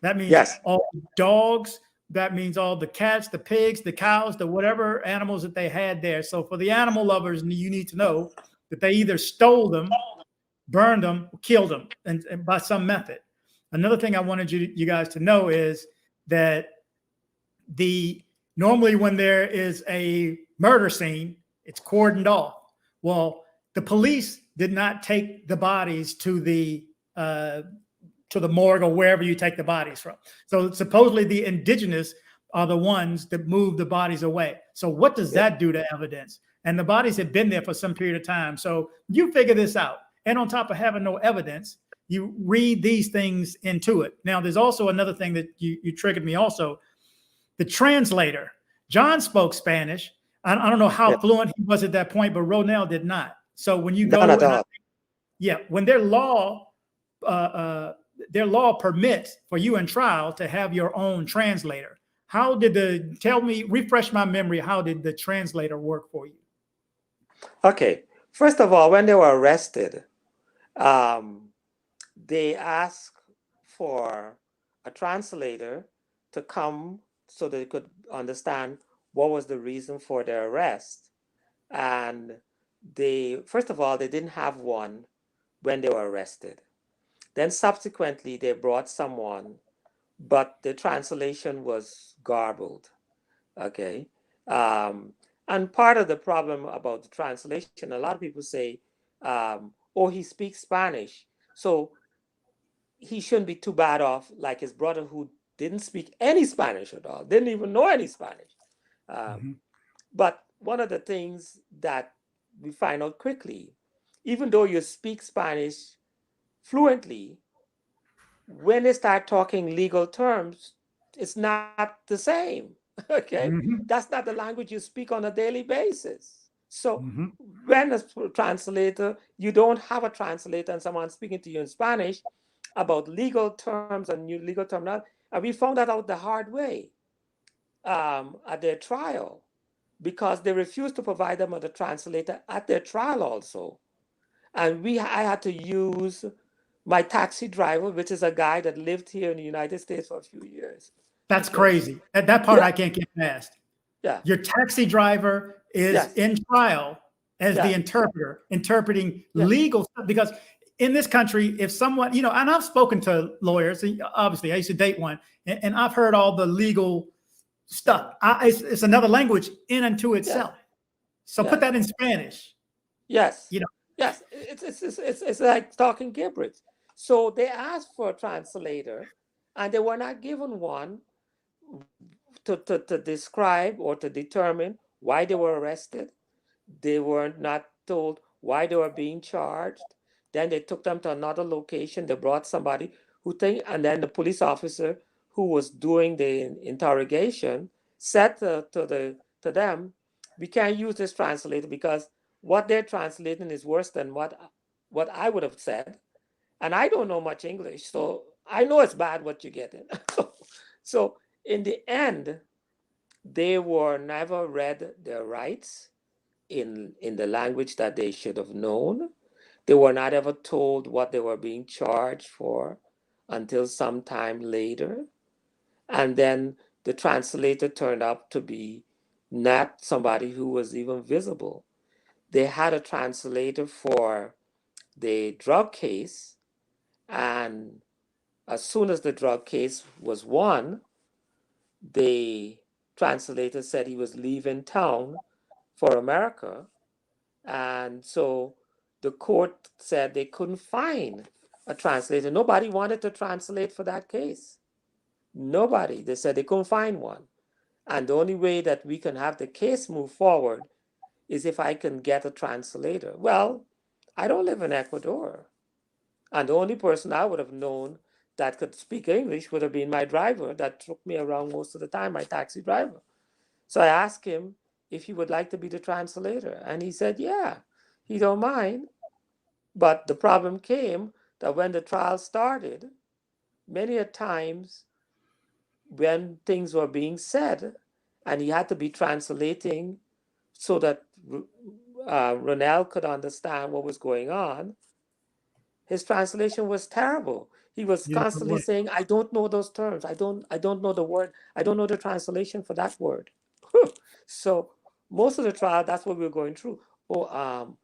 That means all the dogs. That means all the cats, the pigs, the cows, the whatever animals that they had there. So for the animal lovers, you need to know that they either stole them, burned them, or killed them, and by some method. Another thing I wanted you guys to know is that normally when there is a murder scene, it's cordoned off. Well, the police did not take the bodies to the morgue or wherever you take the bodies from. So supposedly the indigenous are the ones that move the bodies away. So what does that do to evidence? And the bodies had been there for some period of time. So you figure this out. And on top of having no evidence, you read these things into it. Now, there's also another thing that you triggered me also. The translator. John spoke Spanish. I don't know how fluent he was at that point, but Ronell did not. So when you go, when their law permits for you in trial to have your own translator. How did refresh my memory, how did the translator work for you? Okay. First of all, when they were arrested, they asked for a translator to come so they could understand what was the reason for their arrest. And first of all, they didn't have one when they were arrested. Then subsequently, they brought someone, but the translation was garbled, okay? And part of the problem about the translation, a lot of people say, oh, he speaks Spanish, so he shouldn't be too bad off like his brother who didn't speak any Spanish at all, didn't even know any Spanish. But one of the things that we find out quickly, even though you speak Spanish fluently, when they start talking legal terms, it's not the same. Okay, that's not the language you speak on a daily basis. So when a translator, you don't have a translator and someone speaking to you in Spanish about legal terms and new legal terminology, and we found that out the hard way at their trial, because they refused to provide them with a translator at their trial also. And I had to use my taxi driver, which is a guy that lived here in the United States for a few years. That's crazy. That part I can't get past. Yeah. Your taxi driver is in trial as the interpreter, interpreting legal stuff. Because in this country, if someone, you know, and I've spoken to lawyers, obviously I used to date one, and I've heard all the legal stuff. It's another language in and to itself. So put that in Spanish. Yes. You know. Yes. It's like talking gibberish. So they asked for a translator, and they were not given one to describe or to determine why they were arrested. They were not told why they were being charged. Then they took them to another location. They brought somebody and then the police officer who was doing the interrogation said to them, we can't use this translator because what they're translating is worse than what I would have said. And I don't know much English, so I know it's bad what you're getting. So in the end, they were never read their rights in the language that they should have known. They were not ever told what they were being charged for until some time later. And then the translator turned out to be not somebody who was even visible. They had a translator for the drug case, and as soon as the drug case was won, the translator said he was leaving town for America. And so the court said they couldn't find a translator. Nobody wanted to translate for that case. Nobody. They said they couldn't find one. And the only way that we can have the case move forward is if I can get a translator. Well, I don't live in Ecuador. And the only person I would have known that could speak English would have been my driver that took me around most of the time, my taxi driver. So I asked him if he would like to be the translator. And he said, yeah, he don't mind. But the problem came that when the trial started, many a times when things were being said, and he had to be translating so that Ronell could understand what was going on, his translation was terrible. He was constantly saying, I don't know those terms. I don't know the word. I don't know the translation for that word. So most of the trial, that's what we were going through. Oh,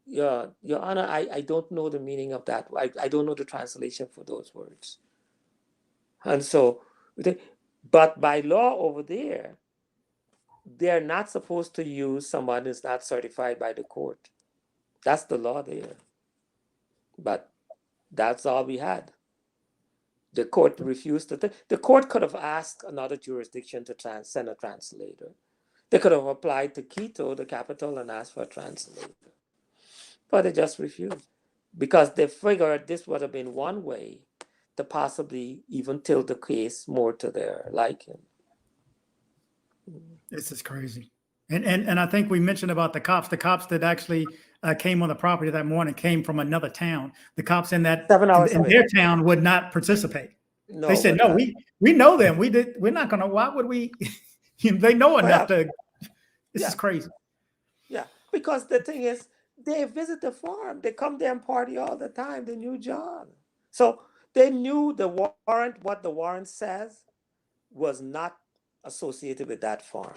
Your Honor, I don't know the meaning of that. I don't know the translation for those words. And so, but by law over there, they're not supposed to use someone who's not certified by the court. That's the law there. But that's all we had. The court refused to. The court could have asked another jurisdiction to send a translator. They could have applied to Quito, the capital, and asked for a translator. But they just refused because they figured this would have been one way to possibly even tilt the case more to their liking. This is crazy. And I think we mentioned about the cops that actually came on the property that morning came from another town. The cops in their town would not participate. No, they said, no, we know them. We're not going to, why would we? They know enough to, this is crazy. Yeah, because the thing is, they visit the farm. They come there and party all the time. They knew John. So they knew the warrant, what the warrant says was not associated with that farm.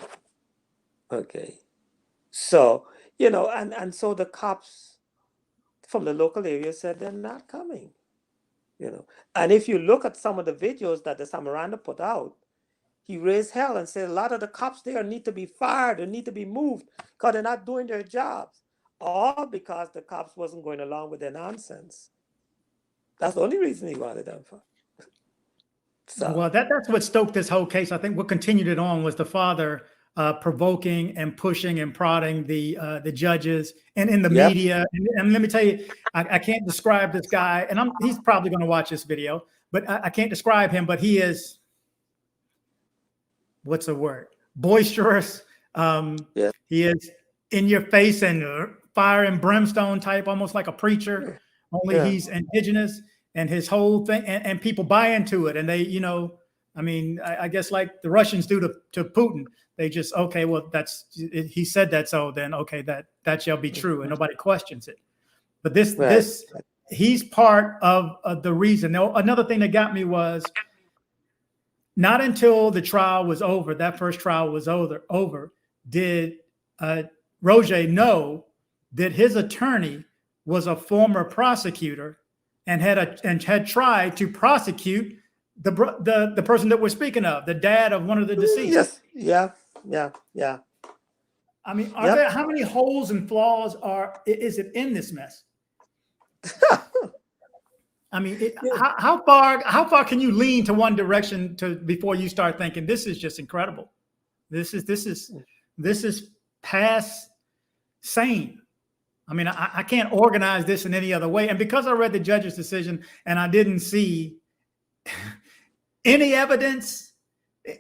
Okay. So, and so the cops from the local area said they're not coming, And if you look at some of the videos that the Samaranda put out, he raised hell and said a lot of the cops there need to be fired and need to be moved because they're not doing their jobs. All because the cops wasn't going along with their nonsense. That's the only reason he wanted them for. So. Well, that's what stoked this whole case. I think what continued it on was the father provoking and pushing and prodding the judges and in the media. And let me tell you, I can't describe this guy, and he's probably going to watch this video. but I can't describe him, but he is, what's the word? Boisterous. Yeah. He is in your face and fire and brimstone type, almost like a preacher, only he's indigenous, and his whole thing, and people buy into it. And they, you know, I mean, I guess like the Russians do to Putin, they just, okay, well, he said that, so then, okay, that shall be true, and nobody questions it. But this, he's part of the reason. Now, another thing that got me was, not until the trial was over, that first trial was over, did Roja know that his attorney was a former prosecutor and had tried to prosecute the person that we're speaking of, the dad of one of the deceased. Yes. Yeah. I mean, how many holes and flaws is it in this mess? I mean, how far can you lean to one direction before you start thinking this is just incredible? This is past sane. I mean, I can't organize this in any other way. And because I read the judge's decision and I didn't see any evidence,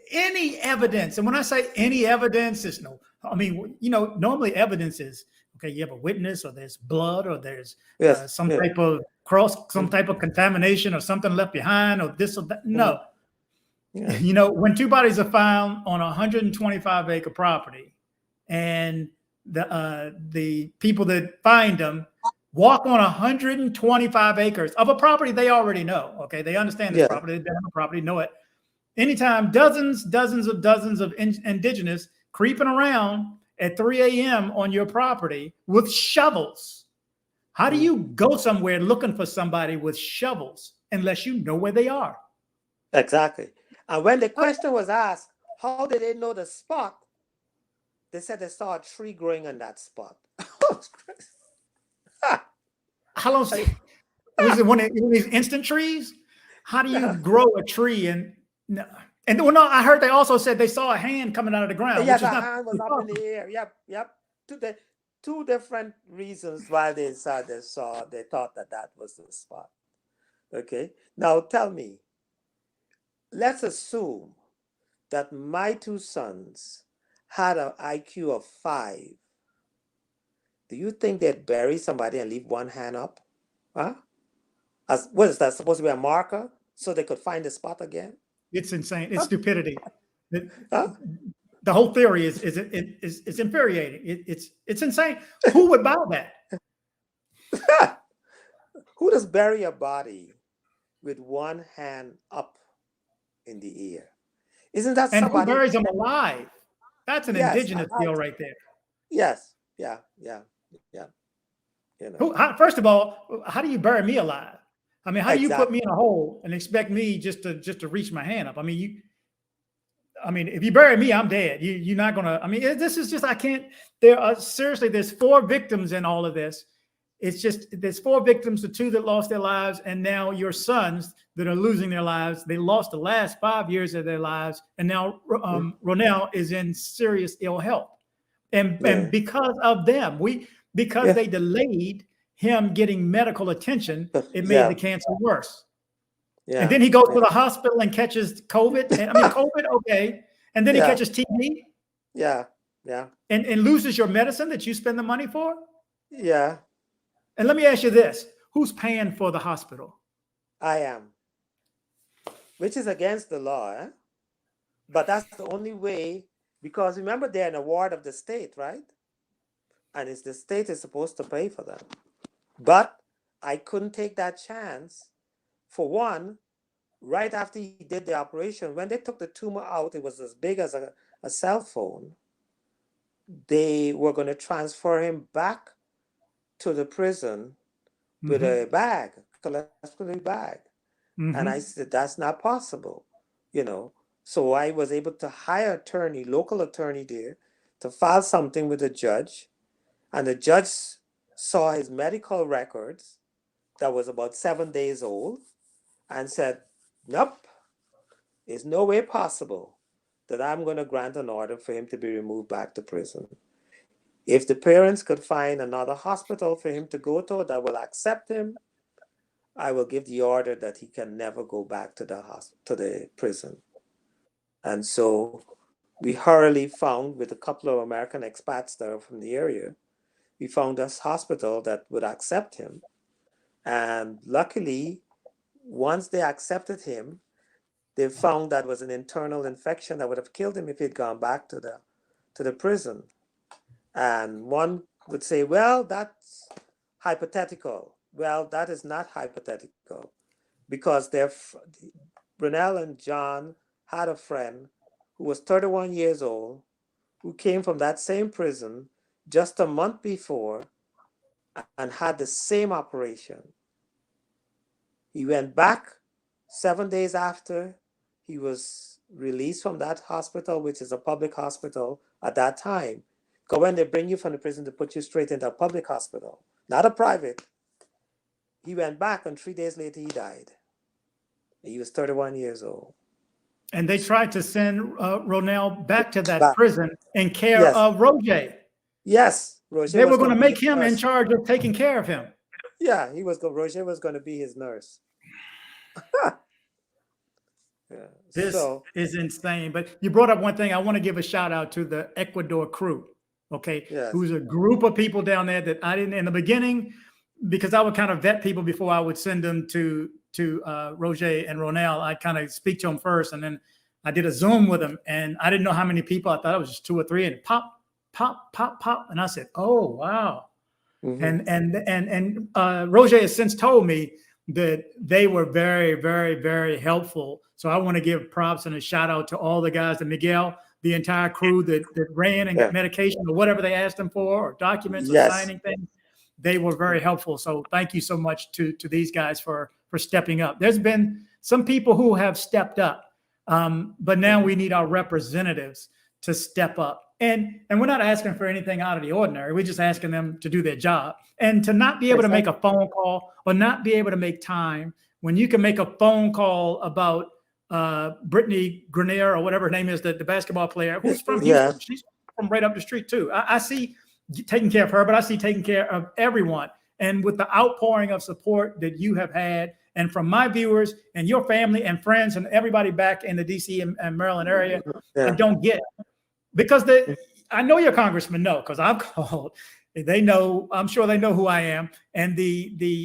and when I say any evidence, it's no. I mean, you know, normally evidence is, okay, you have a witness, or there's blood, or there's some type of some type of contamination, or something left behind, or this or that. No. You know, when two bodies are found on a 125-acre property, and the people that find them walk on 125 acres of a property they already know. Okay, they understand this property, they've been on the property, know it. Anytime dozens of indigenous creeping around at 3 a.m. on your property with shovels. How do you go somewhere looking for somebody with shovels unless you know where they are? Exactly. And when the question was asked, how did they know the spot? They said they saw a tree growing on that spot. How long was it? One of these instant trees? How do you grow a tree? No, I heard they also said they saw a hand coming out of the ground. Yeah, the hand was up in the air. Yep. Two different reasons why they thought that was the spot. Okay, now tell me, let's assume that my two sons had an IQ of 5. Do you think they'd bury somebody and leave one hand up? Huh? What is that supposed to be, a marker so they could find the spot again? It's insane. It's stupidity. The whole theory is infuriating. It's insane. Who would buy that? Who does bury a body with one hand up in the air? Isn't that and somebody? Who buries them alive? That's an indigenous deal right there. Yes. Yeah. You know. First of all, how do you bury me alive? I mean, how do you put me in a hole and expect me just to reach my hand up? I mean, if you bury me, I'm dead. You're not gonna. I mean, this is just, I can't. There's 4 victims in all of this. It's just, there's 4 victims, the 2 that lost their lives, and now your sons that are losing their lives. They lost the last 5 years of their lives, and now Ronell is in serious ill health, and because of them, they delayed him getting medical attention, it made the cancer worse. Yeah. And then he goes to the hospital and catches COVID. COVID, okay. And then he catches TB. Yeah. And loses your medicine that you spend the money for. Yeah. And let me ask you this: who's paying for the hospital? I am. Which is against the law, eh? But that's the only way, because remember, they're an award of the state, right? And it's the state is supposed to pay for them. But I couldn't take that chance. For one, right after he did the operation, when they took the tumor out, it was as big as a cell phone. They were going to transfer him back to the prison with a bag, a colostomy bag. And I said, that's not possible, you know. So I was able to hire local attorney there, to file something with the judge. And the judge saw his medical records that was about 7 days old and said, nope, there's no way possible that I'm going to grant an order for him to be removed back to prison. If the parents could find another hospital for him to go to that will accept him, I will give the order that he can never go back to the prison. And so we hurriedly found, with a couple of American expats that are from the area, we found a hospital that would accept him. And luckily, once they accepted him, they found that was an internal infection that would have killed him if he'd gone back to the prison. And one would say, well, that's hypothetical. Well, that is not hypothetical, because Ronell and John had a friend who was 31 years old, who came from that same prison just a month before and had the same operation. He went back 7 days after he was released from that hospital, which is a public hospital at that time. Because when they bring you from the prison, to put you straight into a public hospital, not a private. He went back, and 3 days later he died. He was 31 years old. And they tried to send Ronell back to that prison in care of Roja. Yes. Roja they were going to make him in charge of taking care of him. Yeah, Roja was going to be his nurse. This is insane. But you brought up one thing. I want to give a shout out to the Ecuador crew, okay? Yes. Who's a group of people down there that I didn't, in the beginning, because I would kind of vet people before I would send them to Roja and Ronell. I'd kind of speak to them first, and then I did a Zoom with them, and I didn't know how many people. I thought it was just 2 or 3, and pop, pop, pop, pop. And I said, oh, wow. Mm-hmm. And Roja has since told me that they were very, very, very helpful. So I want to give props and a shout out to all the guys, to Miguel, the entire crew that ran and got medication or whatever they asked them for, or documents or signing things. They were very helpful. So thank you so much to these guys for stepping up. There's been some people who have stepped up, but now we need our representatives to step up. And we're not asking for anything out of the ordinary. We're just asking them to do their job, and to not be able to make a phone call or not be able to make time when you can make a phone call about Brittany Grenier or whatever her name is, the basketball player who's from Houston. She's from right up the street too. I see taking care of her, but I see taking care of everyone. And with the outpouring of support that you have had, and from my viewers and your family and friends and everybody back in the DC and Maryland area, I don't get it. Because I know your congressmen know, because I've called. They know, I'm sure they know who I am. And the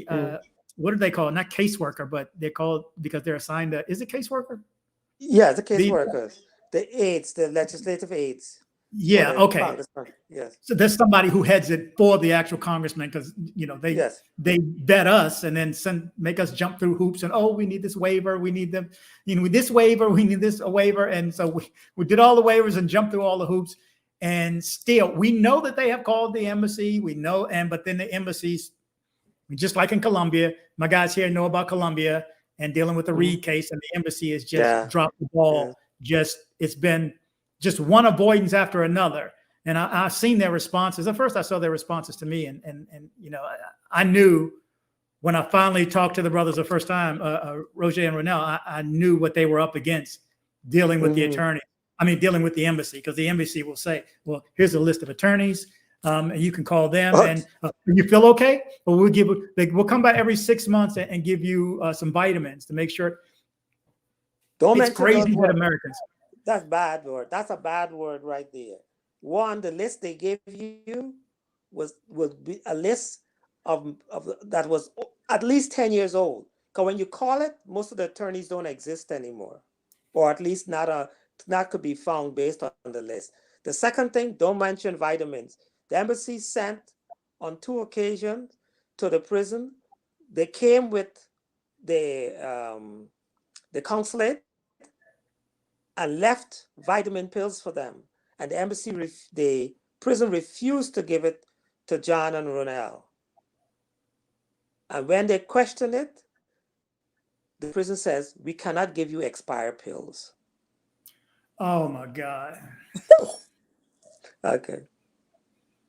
what do they call it? Not caseworker, but they're called, because they're assigned to, is it caseworker? Yeah, the caseworkers. The aides, the legislative aides. Yeah, okay. Yes. So there's somebody who heads it for the actual congressman, because they vet us and then make us jump through hoops, and we need this waiver, we need them, this waiver, we need this waiver, and so we did all the waivers and jumped through all the hoops, and still we know that they have called the embassy, we know, but then the embassies, just like in Colombia, my guys here know about Colombia and dealing with the Reed case, and the embassy has just dropped the ball. It's been just one avoidance after another. And I've seen their responses. At first I saw their responses to me, and I knew when I finally talked to the brothers the first time, Roja and Ronell, I knew what they were up against dealing with the attorney. I mean, dealing with the embassy, because the embassy will say, well, here's a list of attorneys, and you can call them, and you feel okay? Well, we'll come back every 6 months and give you some vitamins to make sure. It's crazy that Americans. That's bad word. That's a bad word right there. One, the list they gave you would be a list of that was at least 10 years old. Because when you call it, most of the attorneys don't exist anymore, or at least not could be found based on the list. The second thing, don't mention vitamins. The embassy sent on 2 occasions to the prison. They came with the consulate and left vitamin pills for them. And the embassy, the prison refused to give it to John and Ronell. And when they questioned it, the prison says, we cannot give you expired pills. Oh my God. Okay,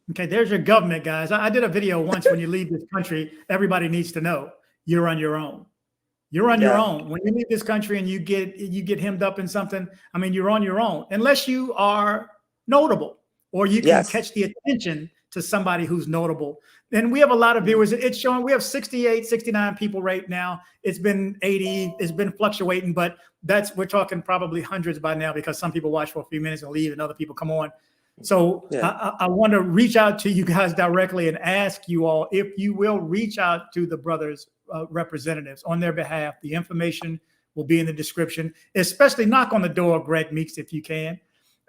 there's your government, guys. I did a video once, when you leave this country, everybody needs to know you're on your own. You're on your own. When you leave this country and you get hemmed up in something, I mean, you're on your own, unless you are notable or you can catch the attention to somebody who's notable. And we have a lot of viewers. It's showing we have 68, 69 people right now. It's been 80. It's been fluctuating, but we're talking probably hundreds by now because some people watch for a few minutes and leave and other people come on. So I want to reach out to you guys directly and ask you all if you will reach out to the brothers' representatives on their behalf. The information will be in the description, especially knock on the door of Greg Meeks if you can.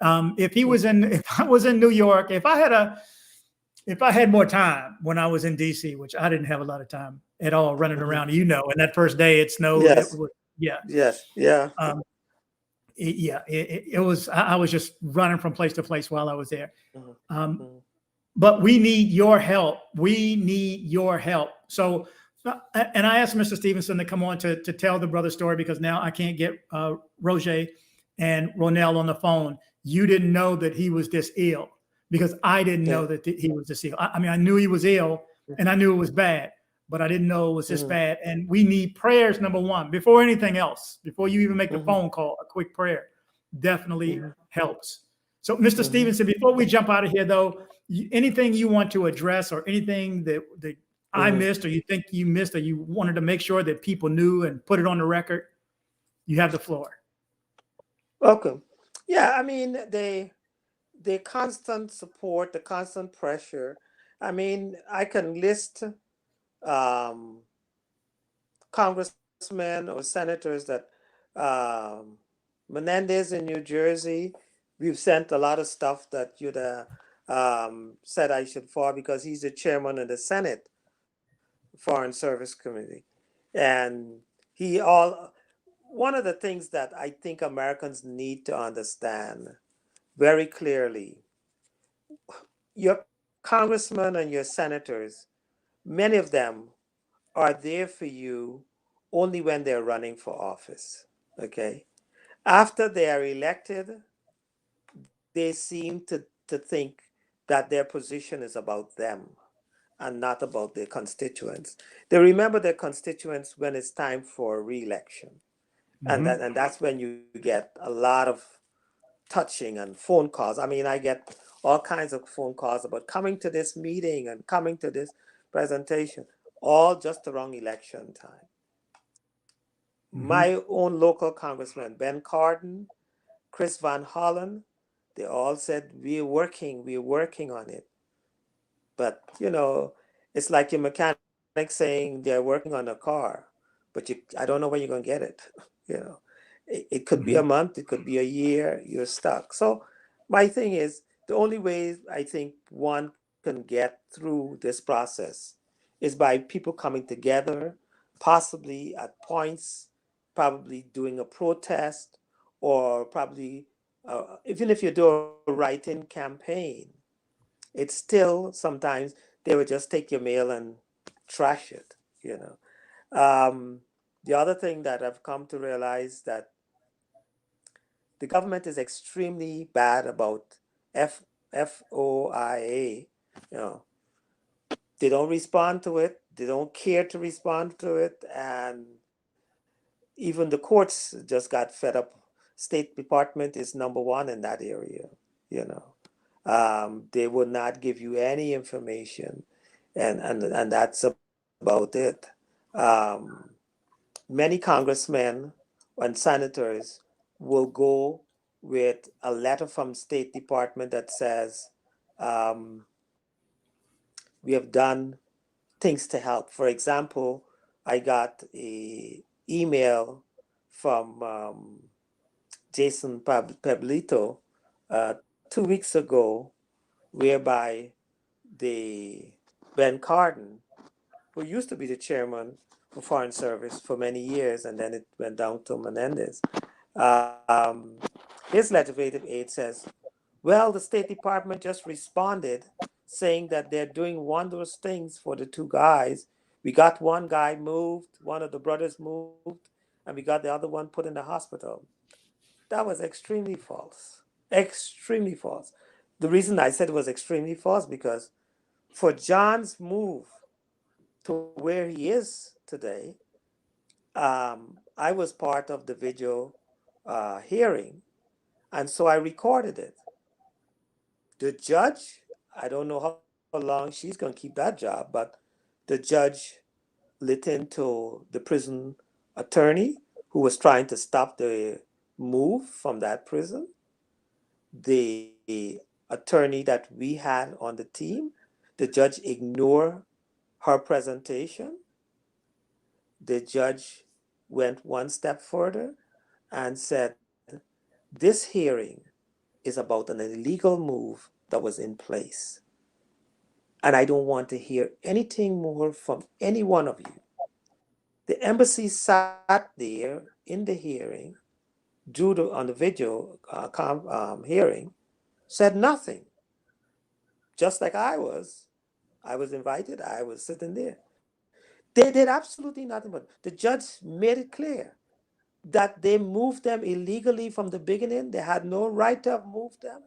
If I was in New York, if I had more time when I was in DC, which I didn't have a lot of time at all running around, and that first day it snowed. Yes. It was, I was just running from place to place while I was there. But we need your help. We need your help. So, and I asked Mr. Stephenson to come on to tell the brother story because now I can't get Roja and Ronell on the phone. You didn't know that he was this ill because I didn't know that he was this ill. I mean, I knew he was ill and I knew it was bad, but I didn't know it was this bad. And we need prayers, number one, before anything else, before you even make the phone call, a quick prayer definitely helps. So Mr. Stephenson, before we jump out of here though, anything you want to address or anything that I missed or you think you missed or you wanted to make sure that people knew and put it on the record, you have the floor. Welcome. Yeah, I mean, the constant support, the constant pressure. I mean, I can list congressmen or senators that Menendez in New Jersey, we've sent a lot of stuff that you'd said I should forward because he's the chairman of the Senate Foreign Service Committee. And one of the things that I think Americans need to understand very clearly, your congressmen and your senators, many of them are there for you only when they're running for office, okay? After they are elected, they seem to think that their position is about them and not about their constituents. They remember their constituents when it's time for re-election. And that's when you get a lot of touching and phone calls. I mean, I get all kinds of phone calls about coming to this meeting and coming to this presentation, all just around election time. My own local congressman, Ben Cardin, Chris Van Hollen, they all said, we're working on it. But, it's like your mechanic saying they're working on a car, but I don't know when you're going to get it. It could be a month, it could be a year, you're stuck. So my thing is, the only way I think one can get through this process is by people coming together, possibly at points, probably doing a protest, or probably, even if you do a write-in campaign, it's still sometimes they would just take your mail and trash it, The other thing that I've come to realize that the government is extremely bad about FOIA. They don't respond to it. They don't care to respond to it. And even the courts just got fed up. State Department is number one in that area, They would not give you any information. And that's about it. Many congressmen and senators will go with a letter from State Department that says, we have done things to help. For example, I got an email from Jason Pablito 2 weeks ago, whereby Ben Cardin, who used to be the chairman for Foreign Service for many years, and then it went down to Menendez. His legislative aide says, well, the State Department just responded saying that they're doing wondrous things for the two guys. We got one guy moved, one of the brothers moved, and we got the other one put in the hospital. That was extremely false. Extremely false. The reason I said it was extremely false because for John's move to where he is today, I was part of the video hearing, and so I recorded it. The judge, I don't know how long she's going to keep that job. But the judge lit into the prison attorney who was trying to stop the move from that prison. The attorney that we had on the team, the judge ignored her presentation. The judge went one step further and said, this hearing is about an illegal move that was in place. And I don't want to hear anything more from any one of you. The embassy sat there in the hearing, on the video hearing, said nothing. Just like I was invited, I was sitting there. They did absolutely nothing, but the judge made it clear that they moved them illegally from the beginning. They had no right to have moved them.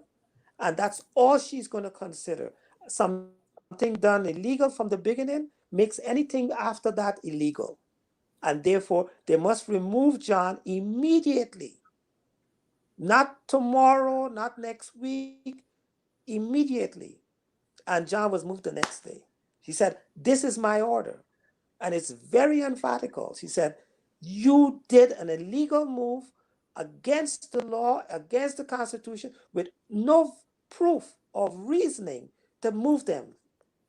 And that's all she's going to consider. Something done illegal from the beginning makes anything after that illegal. And therefore, they must remove John immediately. Not tomorrow, not next week, immediately. And John was moved the next day. She said, this is my order. And it's very emphatical. She said, you did an illegal move against the law, against the Constitution, with no proof or reasoning to move them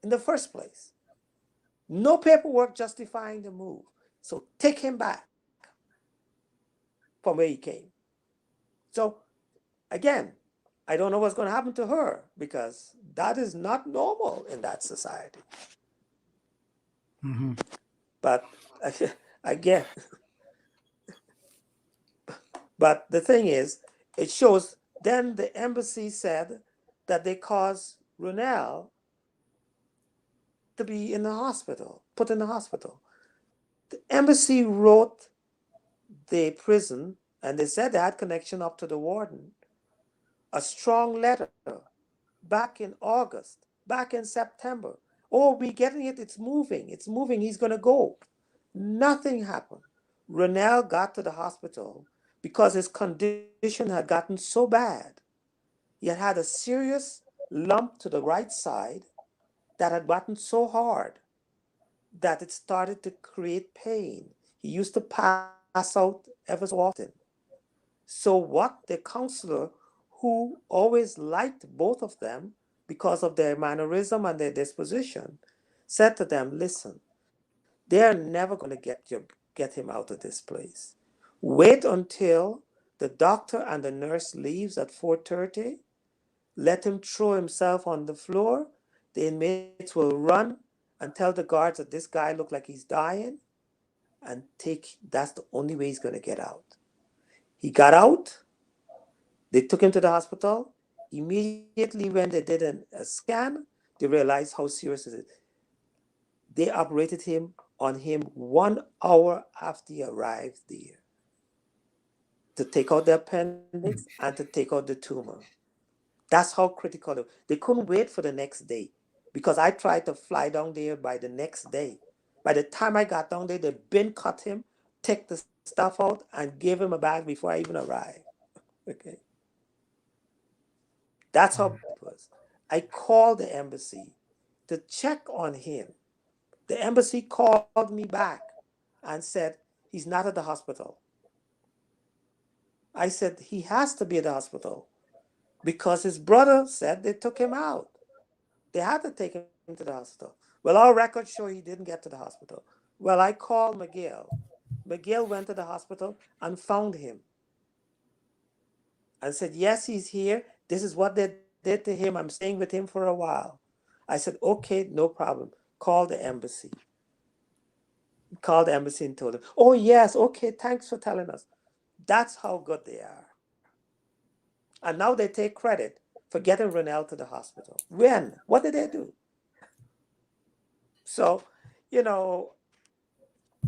in the first place. No paperwork justifying the move. So take him back from where he came. So again, I don't know what's going to happen to her because that is not normal in that society. Mm-hmm. But again, but the thing is, it shows then the embassy said that they caused Ronell to be in the hospital, put in the hospital. The embassy wrote the prison, and they said they had connection up to the warden, a strong letter back in August, back in September. Oh, we're getting it, it's moving, he's gonna go. Nothing happened. Ronell got to the hospital because his condition had gotten so bad. He had had a serious lump to the right side that had gotten so hard that it started to create pain. He used to pass out ever so often. So what the counselor, who always liked both of them because of their mannerism and their disposition, said to them, listen, they're never going to get him out of this place. Wait until the doctor and the nurse leaves at 4:30. Let him throw himself on the floor. The inmates will run and tell the guards that this guy looked like he's dying, and that's the only way he's going to get out. He got out. They took him to the hospital. Immediately when they did a scan, they realized how serious it is. They operated on him 1 hour after he arrived there to take out the appendix and to take out the tumor. That's how critical it was. They couldn't wait for the next day because I tried to fly down there by the next day. By the time I got down there, they'd been cut him, take the stuff out, and gave him a bag before I even arrived. Okay. That's how it was. I called the embassy to check on him. The embassy called me back and said, he's not at the hospital. I said, he has to be at the hospital because his brother said they took him out. They had to take him to the hospital. Well, our records show he didn't get to the hospital. Well, I called Miguel. Miguel went to the hospital and found him and said, yes, he's here. This is what they did to him. I'm staying with him for a while. I said, okay, no problem. Call the embassy. Called the embassy and told them, oh, yes, okay, thanks for telling us. That's how good they are. And now they take credit for getting Ronell to the hospital. When? What did they do? So,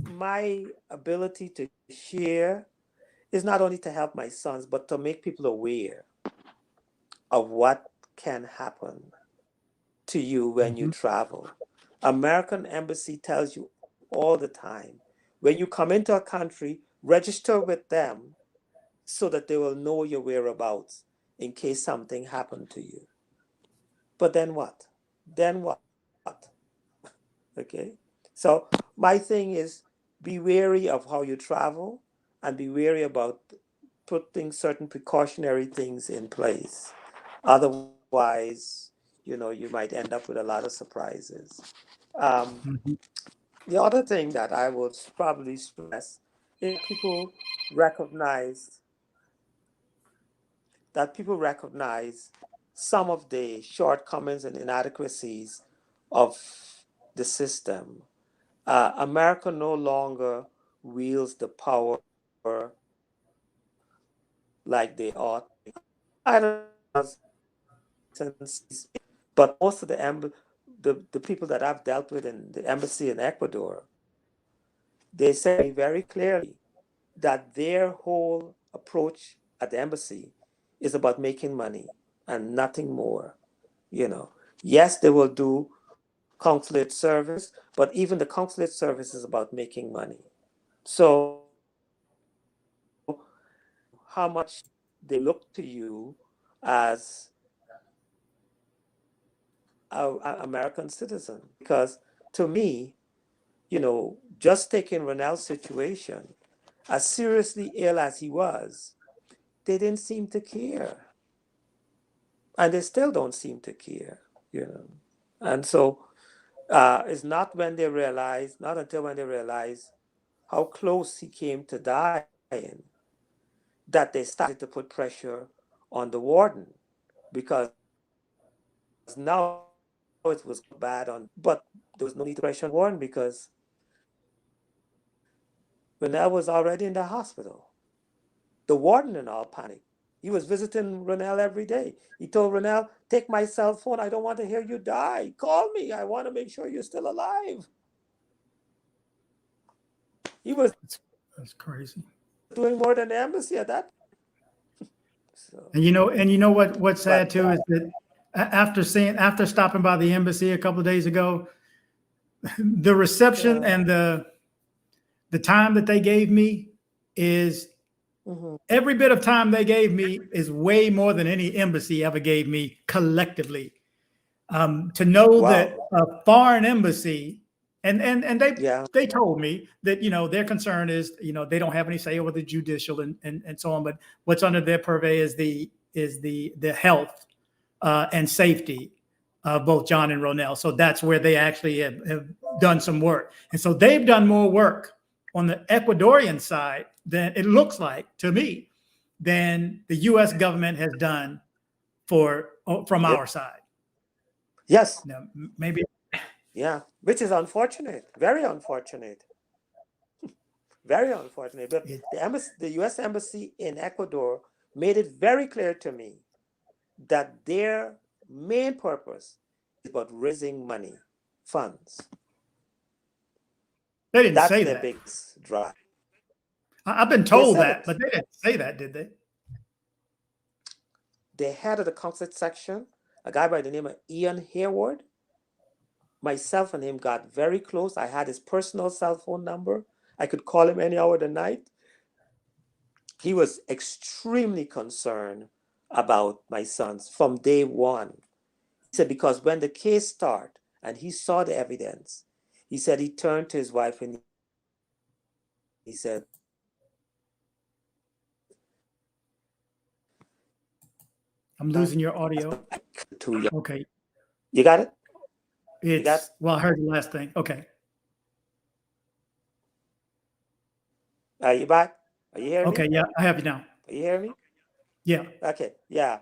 my ability to share is not only to help my sons, but to make people aware of what can happen to you when you travel. American Embassy tells you all the time, when you come into a country, register with them so that they will know your whereabouts in case something happened to you. But then what? then what? Okay. So my thing is be wary of how you travel and be wary about putting certain precautionary things in place. Otherwise, you might end up with a lot of surprises. Um, Mhm. the other thing that I would probably stress is recognize people recognize some of the shortcomings and inadequacies of the system. America no longer wields the power like they ought. I don't know, but most of the people that I've dealt with in the embassy in Ecuador, they say very clearly that their whole approach at the embassy is about making money and nothing more. Yes, they will do consulate service, but even the consulate service is about making money. So how much they look to you as an American citizen. Because to me, just taking Ronell's situation, as seriously ill as he was, they didn't seem to care. And they still don't seem to care. And so it's not until when they realize how close he came to dying that they started to put pressure on the warden, because now it was bad but there was no need to pressure on the warden because Ronell was already in the hospital. The warden and all panicked. He was visiting Ronell every day. He told Ronell, "Take my cell phone. I don't want to hear you die. Call me. I want to make sure you're still alive." He was That's crazy. doing more than the embassy at that. So, And what's sad but too is that after stopping by the embassy a couple of days ago, the reception yeah. and the time that they gave me is every bit of time they gave me is way more than any embassy ever gave me collectively. To know that Wow. a foreign embassy, and Yeah. they told me that their concern is they don't have any say over the judicial and so on, but what's under their purvey is the health and safety of both John and Ronell. So that's where they actually have done some work, and so they've done more work on the Ecuadorian side than it looks like to me than the U.S. government has done from our side. Yes. Now, maybe. Yeah. Which is unfortunate. Very unfortunate. Very unfortunate. But the U.S. Embassy in Ecuador made it very clear to me that their main purpose is about raising money, funds. They didn't That's say their that. biggest drive. I've been told that, but they didn't say that, did they? The head of the consulate section, a guy by the name of Ian Hayward, myself and him got very close. I had his personal cell phone number. I could call him any hour of the night. He was extremely concerned about my sons from day one. He said, because when the case started and he saw the evidence, he said he turned to his wife and he said, I'm losing your audio. Okay. You got it? Well, I heard the last thing. Okay. Are you back? Are you hearing me? Okay, yeah, I have you now. Are you hearing me? Yeah. Okay, yeah.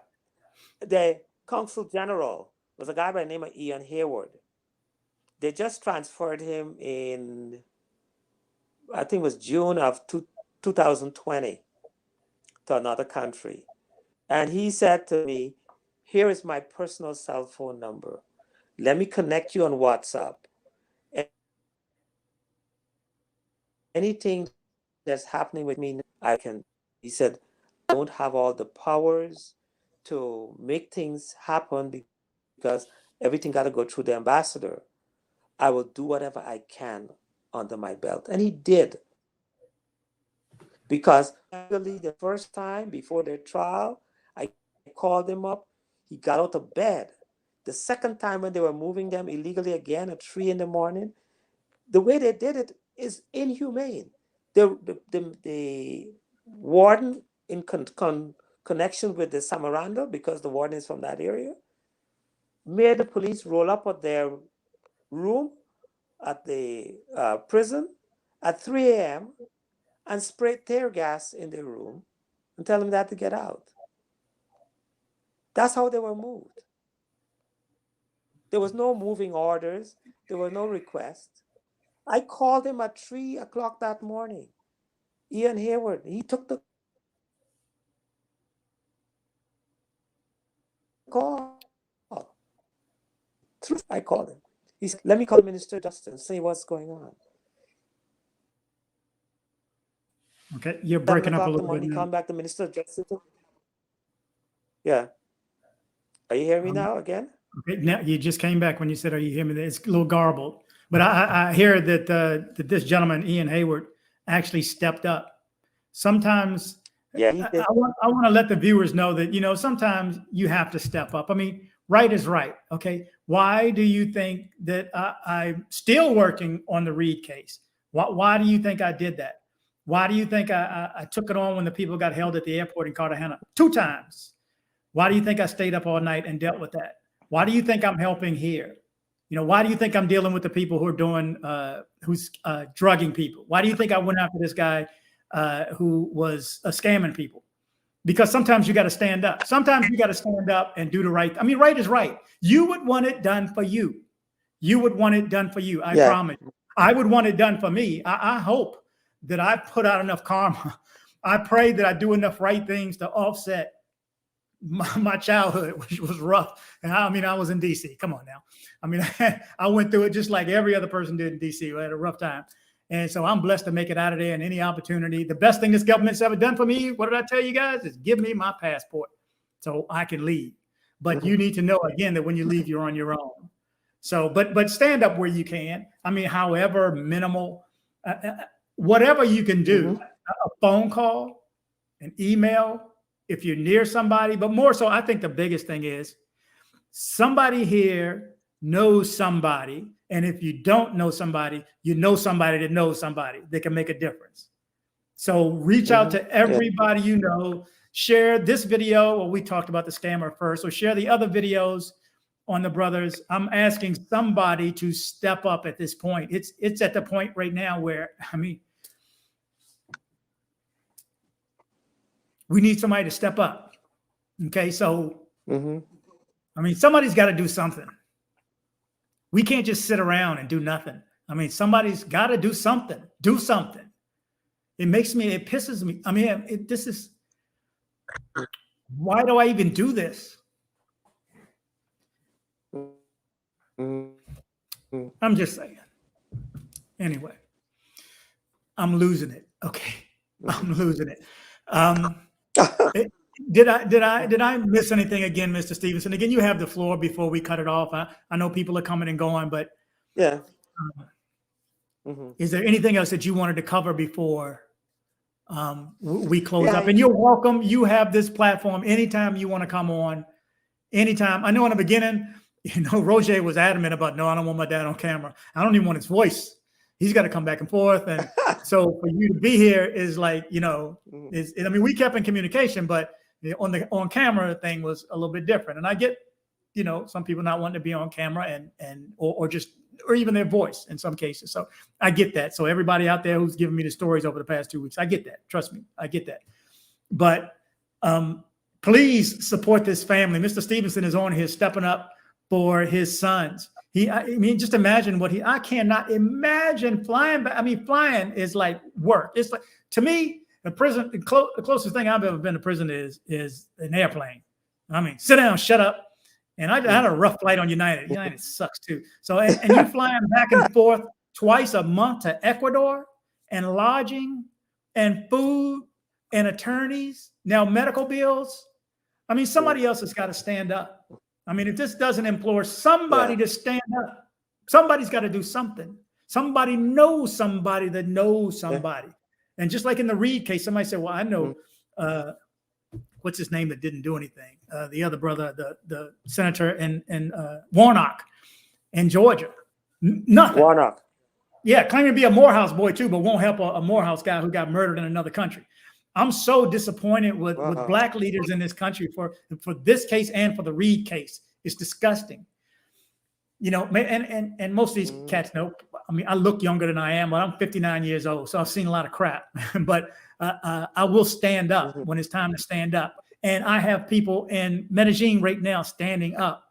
The consul general was a guy by the name of Ian Hayward. They just transferred him in, I think it was June of 2020 to another country. And he said to me, here is my personal cell phone number. Let me connect you on WhatsApp. Anything that's happening with me, I can. He said, I don't have all the powers to make things happen because everything got to go through the ambassador. I will do whatever I can under my belt. And he did. Because actually the first time before their trial, I called him up. He got out of bed the second time when they were moving them illegally again at 3 in the morning, the way they did it is inhumane. The warden, in connection with the Samaranda, because the warden is from that area, made the police roll up at their room at the prison at 3 a.m. and spray tear gas in their room and tell them they had to get out. That's how they were moved. There was no moving orders. There were no requests. I called him at 3 o'clock that morning. Ian Hayward, he took the call. I called him. He said, let me call Minister Justice and see what's going on. Okay, you're breaking up a little bit. He come back to Minister of Justice. Yeah. Are you hearing me now again? Okay, now you just came back when you said, "Are you hearing me?" It's a little garbled, but I hear that that this gentleman Ian Hayward actually stepped up. Sometimes, yeah, I want to let the viewers know that sometimes you have to step up. I mean, right is right. Okay, why do you think that I'm still working on the Reed case? Why do you think I did that? Why do you think I took it on when the people got held at the airport in Cartagena 2 times? Why do you think I stayed up all night and dealt with that? Why do you think I'm helping here? Why do you think I'm dealing with the people who are doing, who's drugging people? Why do you think I went after this guy who was scamming people? Because sometimes you got to stand up. Sometimes you got to stand up and do the right. I mean, right is right. You would want it done for you. You would want it done for you. I promise you. I would want it done for me. I hope that I put out enough karma. I pray that I do enough right things to offset my childhood, which was rough. And I was in DC. Come on now. I mean, I went through it just like every other person did in DC. I had a rough time. And so I'm blessed to make it out of there in any opportunity. The best thing this government's ever done for me, what did I tell you guys, is give me my passport so I can leave. But you need to know, again, that when you leave, you're on your own. So, but stand up where you can. I mean, however minimal, whatever you can do, a phone call, an email, if you're near somebody, but more so, I think the biggest thing is somebody here knows somebody. And if you don't know somebody, you know somebody that knows somebody that can make a difference. So reach out to everybody you know. Share this video. Well, we talked about the scammer first. So share the other videos on the brothers. I'm asking somebody to step up at this point. It's at the point right now where, I mean, we need somebody to step up. Okay, so, I mean, somebody's got to do something. We can't just sit around and do nothing. I mean, somebody's got to do something. Do something. It pisses me. I mean, this is, why do I even do this? I'm just saying. Anyway, I'm losing it. Okay, I'm losing it. Did I miss anything again, Mr. Stephenson? Again, you have the floor before we cut it off. I know people are coming and going, but yeah. Is there anything else that you wanted to cover before we close up? And you're welcome. You have this platform anytime you want to come on. Anytime. I know in the beginning, Roja was adamant about, no, I don't want my dad on camera. I don't even want his voice. He's got to come back and forth. And so for you to be here is like, I mean, we kept in communication, but on camera thing was a little bit different. And I get, some people not wanting to be on camera or even their voice in some cases. So I get that. So everybody out there who's given me the stories over the past 2 weeks, I get that. Trust me, I get that. But please support this family. Mr. Stephenson is on here stepping up for his sons. I mean, just imagine I cannot imagine flying back. I mean, flying is like work. It's like, to me, the closest thing I've ever been to prison is an airplane. I mean, sit down, shut up. And I had a rough flight on United. United sucks too. So, and you're flying back and forth twice a month to Ecuador, and lodging and food and attorneys, now medical bills. I mean, somebody else has got to stand up. I mean, if this doesn't implore somebody to stand up, somebody's got to do something. Somebody knows somebody that knows somebody. And just like in the Reed case, somebody said, well, I know what's his name that didn't do anything? The other brother, the senator in Warnock in Georgia. Nothing. Warnock. Yeah, claiming to be a Morehouse boy too, but won't help a Morehouse guy who got murdered in another country. I'm so disappointed with black leaders in this country for this case and for the Reed case. It's disgusting. You know, and most of these cats know. I mean, I look younger than I am, but I'm 59 years old, so I've seen a lot of crap. But I will stand up when it's time to stand up. And I have people in Medellin right now standing up.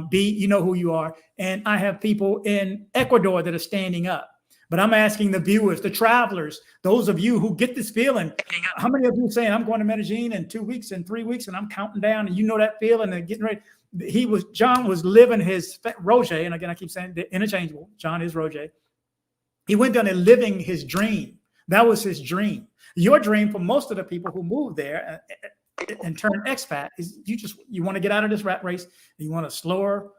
B, you know who you are. And I have people in Ecuador that are standing up. But I'm asking the viewers, the travelers, those of you who get this feeling, how many of you saying, I'm going to Medellin in 2 weeks and 3 weeks, and I'm counting down, and you know that feeling and getting ready. John was living his Roja, and again, I keep saying the interchangeable. John is Roja. He went down and living his dream. That was his dream. Your dream for most of the people who moved there and turn expat is you want to get out of this rat race. You want a slower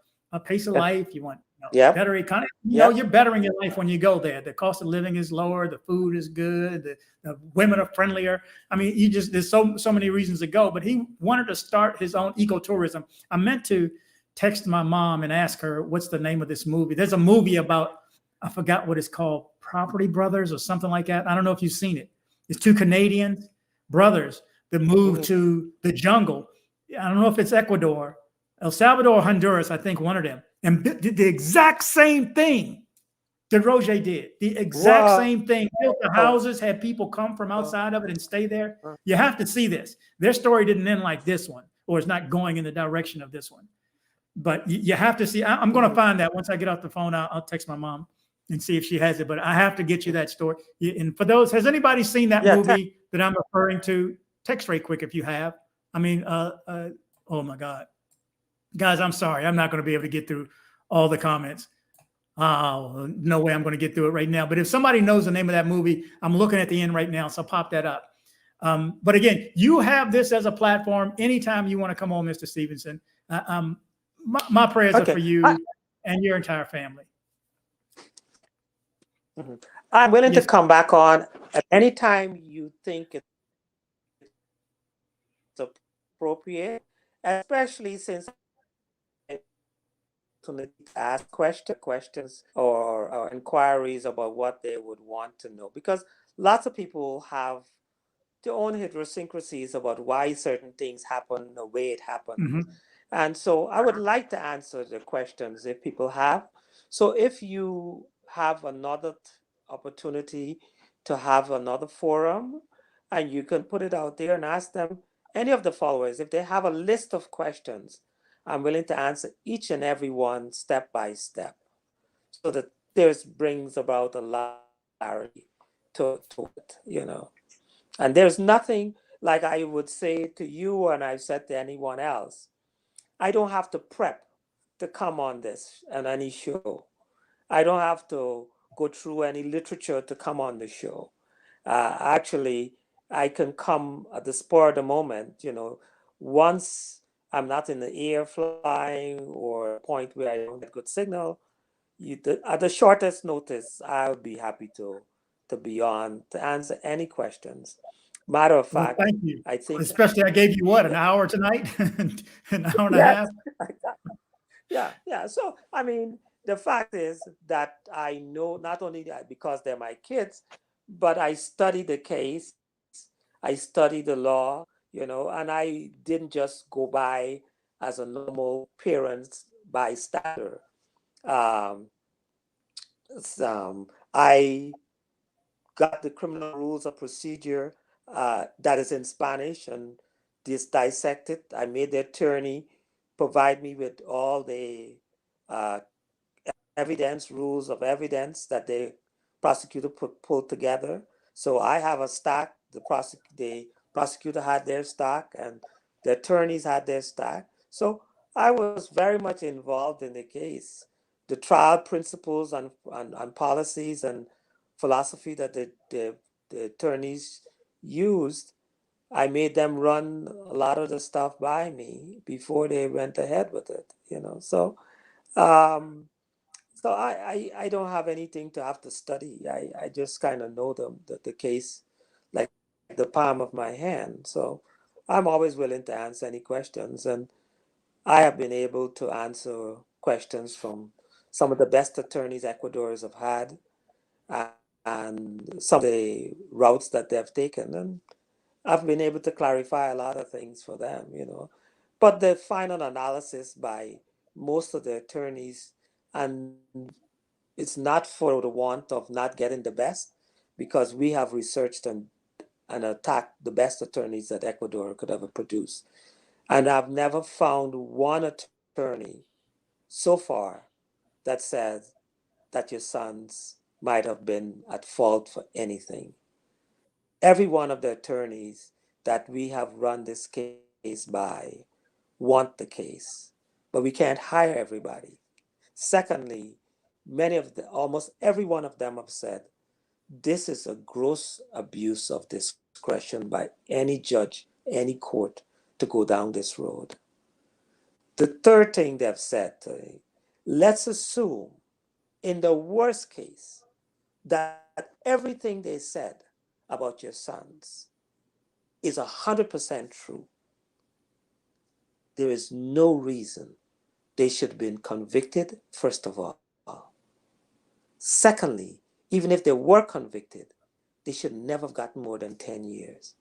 pace of life. You want better economy. You know, you're bettering your life when you go there. The cost of living is lower. The food is good. The women are friendlier. I mean, there's so many reasons to go. But he wanted to start his own ecotourism. I meant to text my mom and ask her what's the name of this movie. There's a movie about, I forgot what it's called, Property Brothers or something like that. I don't know if you've seen it. It's two Canadian brothers that moved to the jungle. I don't know if it's Ecuador, El Salvador, Honduras, I think one of them. And did the exact same thing that Roger did. The exact same thing. Built the houses, had people come from outside of it and stay there. You have to see this. Their story didn't end like this one, or it's not going in the direction of this one. But you have to see. I'm going to find that once I get off the phone. I'll text my mom and see if she has it. But I have to get you that story. And for those, has anybody seen that movie that I'm referring to? Text right quick if you have. I mean, oh my God. Guys, I'm sorry. I'm not going to be able to get through all the comments. No way I'm going to get through it right now. But if somebody knows the name of that movie, I'm looking at the end right now, so pop that up. But again, you have this as a platform anytime you want to come on, Mr. Stephenson. My prayers are for you and your entire family. I'm willing to come back on at any time you think it's appropriate, especially since to ask questions or inquiries about what they would want to know, because lots of people have their own idiosyncrasies about why certain things happen the way it happened. And so I would like to answer the questions if people have. So if you have another opportunity to have another forum, and you can put it out there and ask them any of the followers, if they have a list of questions, I'm willing to answer each and every one step by step, so that this brings about a lot of clarity to it, you know. And there's nothing, like I would say to you and I've said to anyone else, I don't have to prep to come on this and any show. I don't have to go through any literature to come on the show. Actually, I can come at the spur of the moment, you know, once I'm not in the air flying or a point where I don't get good signal. At the shortest notice, I'll be happy to be on to answer any questions. Matter of fact, thank you. I think, especially I gave you what, an hour tonight, an hour and a half. Yeah. So I mean, the fact is that I know not only because they're my kids, but I study the case, I study the law, you know, and I didn't just go by as a normal parent bystander. I got the criminal rules of procedure that is in Spanish and just dissect it. I made the attorney provide me with all the evidence, rules of evidence that the prosecutor pulled together. So I have a stack. The prosecutor had their stack, and the attorneys had their stack. So I was very much involved in the case. The trial principles and policies and philosophy that the attorneys used, I made them run a lot of the stuff by me before they went ahead with it, you know. So so I don't have anything to have to study. I just kind of know the case like the palm of my hand. So I'm always willing to answer any questions, and I have been able to answer questions from some of the best attorneys Ecuadors have had, and some of the routes that they've taken, and I've been able to clarify a lot of things for them, But the final analysis by most of the attorneys, and it's not for the want of not getting the best, because we have researched and attacked the best attorneys that Ecuador could ever produce. And I've never found one attorney so far that says that your sons might have been at fault for anything. Every one of the attorneys that we have run this case by want the case, but we can't hire everybody. Secondly, almost every one of them have said, this is a gross abuse of discretion by any judge, any court to go down this road. The third thing they've said, let's assume in the worst case that everything they said about your sons is 100% true. There is no reason they should have been convicted, first of all. Secondly, even if they were convicted, they should never have gotten more than 10 years,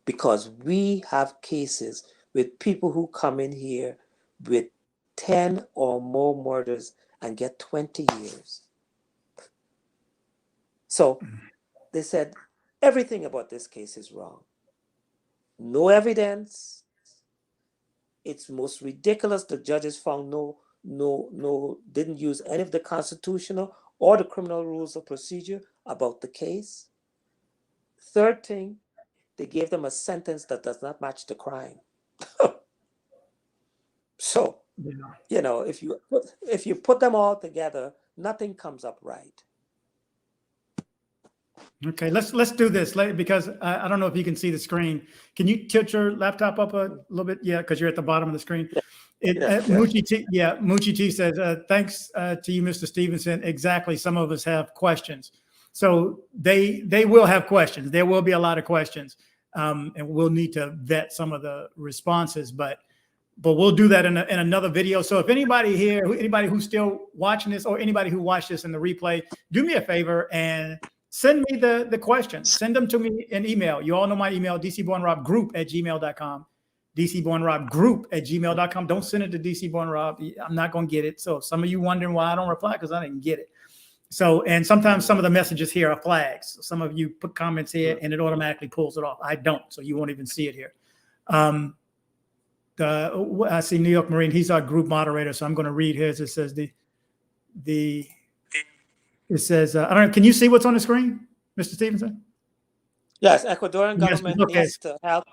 because we have cases with people who come in here with 10 or more murders and get 20 years. So they said everything about this case is wrong. No evidence. It's most ridiculous. The judges found didn't use any of the constitutional or the criminal rules of procedure about the case. Third thing, they gave them a sentence that does not match the crime. So, if you put them all together, nothing comes up right. Okay, let's do this because I don't know if you can see the screen. Can you tilt your laptop up a little bit? Yeah, because you're at the bottom of the screen. Moochie T says, thanks to you, Mr. Stephenson. Exactly. Some of us have questions. So they will have questions. There will be a lot of questions. And we'll need to vet some of the responses, but we'll do that in another video. So if anybody here, anybody who's still watching this, or anybody who watched this in the replay, do me a favor and send me the questions. Send them to me in email. You all know my email, dcbornrobgroup@gmail.com. dcbornrobgroup@gmail.com. Don't send it to dcbornrob. I'm not going to get it. So some of you wondering why I don't reply, because I didn't get it. So, and sometimes some of the messages here are flags. Some of you put comments here and it automatically pulls it off. I don't, so you won't even see it here. I see New York Marine. He's our group moderator, so I'm going to read his. It says it says, I don't know, can you see what's on the screen, Mr. Stevenson? Yes, Ecuadorian government needs to help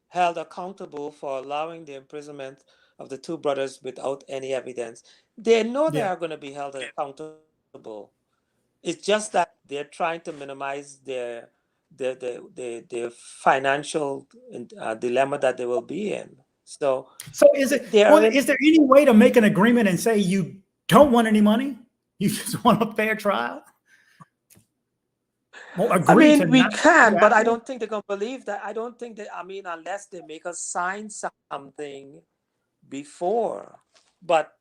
held accountable for allowing the imprisonment of the two brothers without any evidence. They know they are going to be held accountable. It's just that they're trying to minimize their financial dilemma that they will be in. So is there any way to make an agreement and say you don't want any money? You just want a fair trial? I mean, we can, but I don't think they're going to believe that. I don't think that, unless they make us sign something before. But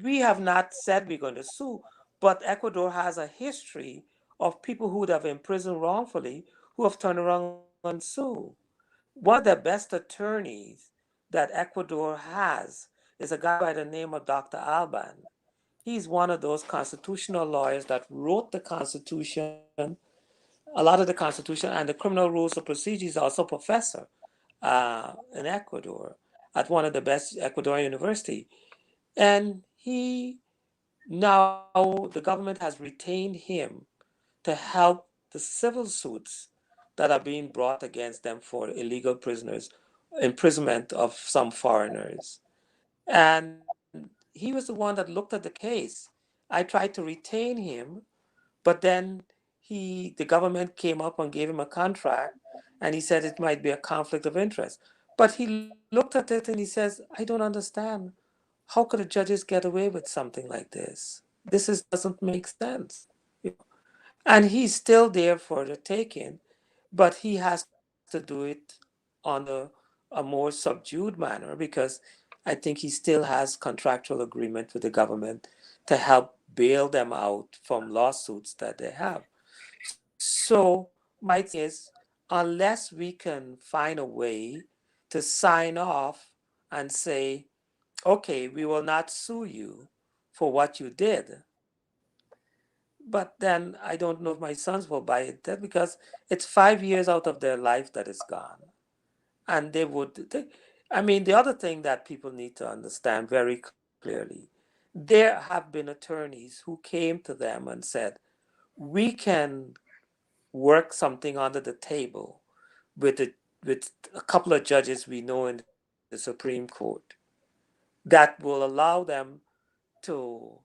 we have not said we're going to sue, but Ecuador has a history of people who would have imprisoned wrongfully who have turned around and sued. One of the best attorneys that Ecuador has is a guy by the name of Dr. Alban. He's one of those constitutional lawyers that wrote the Constitution, a lot of the Constitution and the criminal rules of procedure. He's also a professor in Ecuador at one of the best Ecuadorian university. And now the government has retained him to help the civil suits that are being brought against them for illegal imprisonment of some foreigners. And he was the one that looked at the case. I tried to retain him, but then the government came up and gave him a contract, and he said it might be a conflict of interest. But he looked at it and he says, I don't understand. How could the judges get away with something like this? This doesn't make sense. And he's still there for the taking, but he has to do it on a more subdued manner, because I think he still has contractual agreement with the government to help bail them out from lawsuits that they have. So my thing is, unless we can find a way to sign off and say, okay, we will not sue you for what you did. But then I don't know if my sons will buy it because it's 5 years out of their life that is gone. And I mean, the other thing that people need to understand very clearly, there have been attorneys who came to them and said, we can work something under the table with with a couple of judges we know in the Supreme Court that will allow them to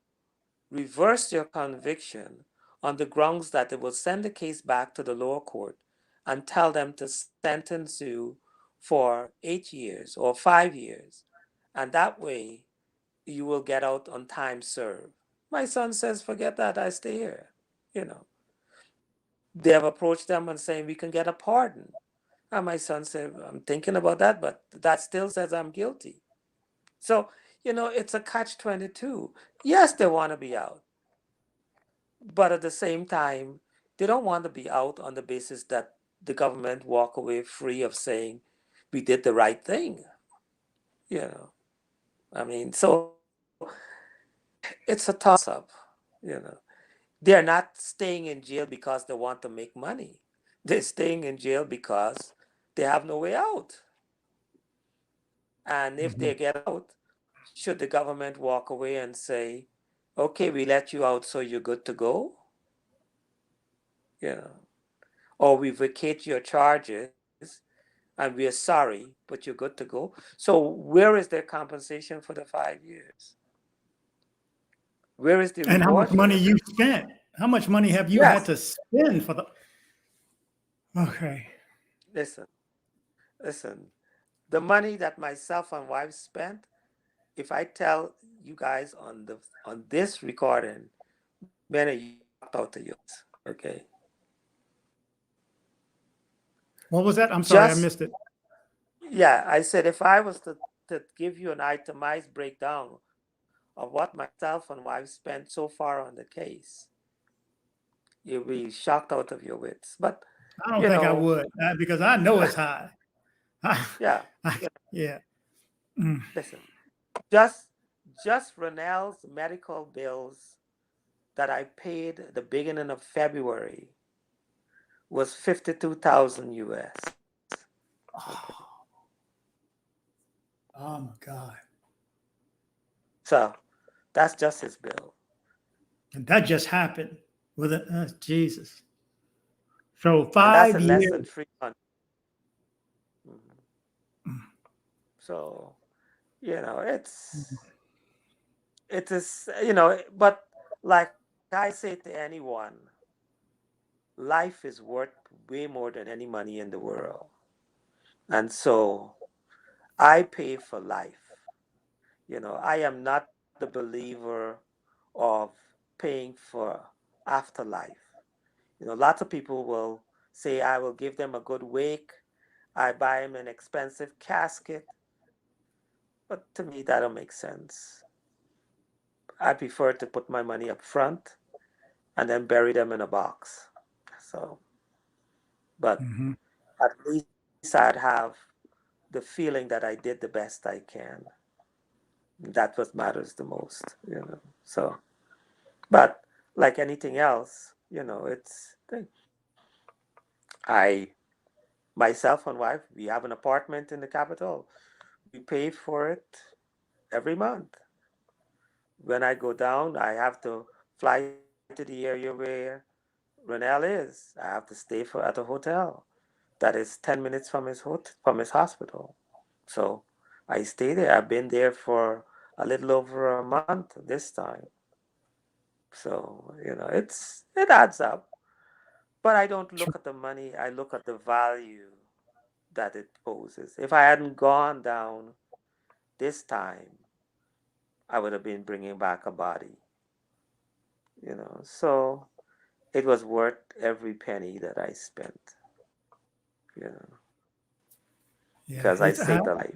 reverse your conviction on the grounds that they will send the case back to the lower court and tell them to sentence you for 8 years or 5 years. And that way you will get out on time served. My son says, forget that, I stay here. You know, they have approached them and saying, we can get a pardon. And my son said, I'm thinking about that, but that still says I'm guilty. So, it's a catch-22. Yes, they want to be out. But at the same time, they don't want to be out on the basis that the government walk away free of saying we did the right thing. You know, I mean, so it's a toss-up. You know, they're not staying in jail because they want to make money. They're staying in jail because they have no way out. And if they get out, should the government walk away and say, okay, we let you out, so you're good to go? You know, or we vacate your charges and we are sorry, but you're good to go. So where is their compensation for the 5 years? Where is the And how reward much for money them? you spent? How much money have you had Yes. to spend for the? Okay. Listen, listen. The money that myself and wife spent, if I tell you guys on this recording, man, you shocked out of yours. Okay. What was that? I'm sorry, I Just missed it. Yeah, I said if I was to give you an itemized breakdown of what myself and wife spent so far on the case, you'll be shocked out of your wits. But I don't you think I know, would because I know it's high. yeah, Yeah. Mm. listen, just just Ronell's medical bills that I paid at the beginning of February was 52,000 US. Oh my God. So that's just his bill. And that just happened with it. Jesus. So And that's 5 in less years. than 3 months. So, it is, but like I say to anyone, life is worth way more than any money in the world. And so I pay for life. I am not the believer of paying for afterlife. Lots of people will say, I will give them a good wake. I buy them an expensive casket. But to me, that don't make sense. I prefer to put my money up front and then bury them in a box. So, but Mhm. at least I'd have the feeling that I did the best I can. That's what matters the most. So, but like anything else, I, myself and wife, we have an apartment in the capital. We pay for it every month. When I go down, I have to fly to the area where Ronell is. I have to stay at a hotel that is 10 minutes from from his hospital. So I stay there. I've been there for a little over a month this time. So it adds up. But I don't look at the money. I look at the value that it poses. If I hadn't gone down this time, I would have been bringing back a body. So it was worth every penny that I spent. You know. because I saved a life.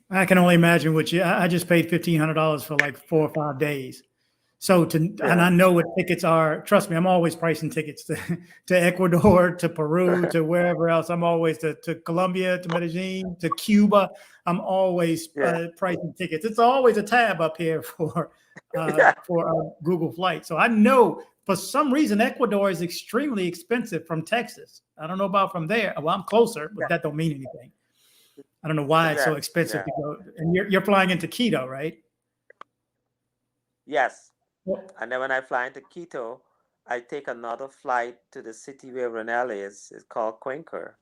I can only imagine what I just paid $1,500 for like 4 or 5 days. So and I know what tickets are. Trust me, I'm always pricing tickets to Ecuador, to Peru, to wherever else. I'm always to Colombia, to Medellin, to Cuba. I'm always pricing tickets. It's always a tab up here for Google Flights. So I know for some reason Ecuador is extremely expensive from Texas. I don't know about from there. Well, I'm closer, but that don't mean anything. I don't know why it's so expensive to go. And you're flying into Quito, right? Yes. And then when I fly into Quito, I take another flight to the city where Ronell is. It's called Cuenca.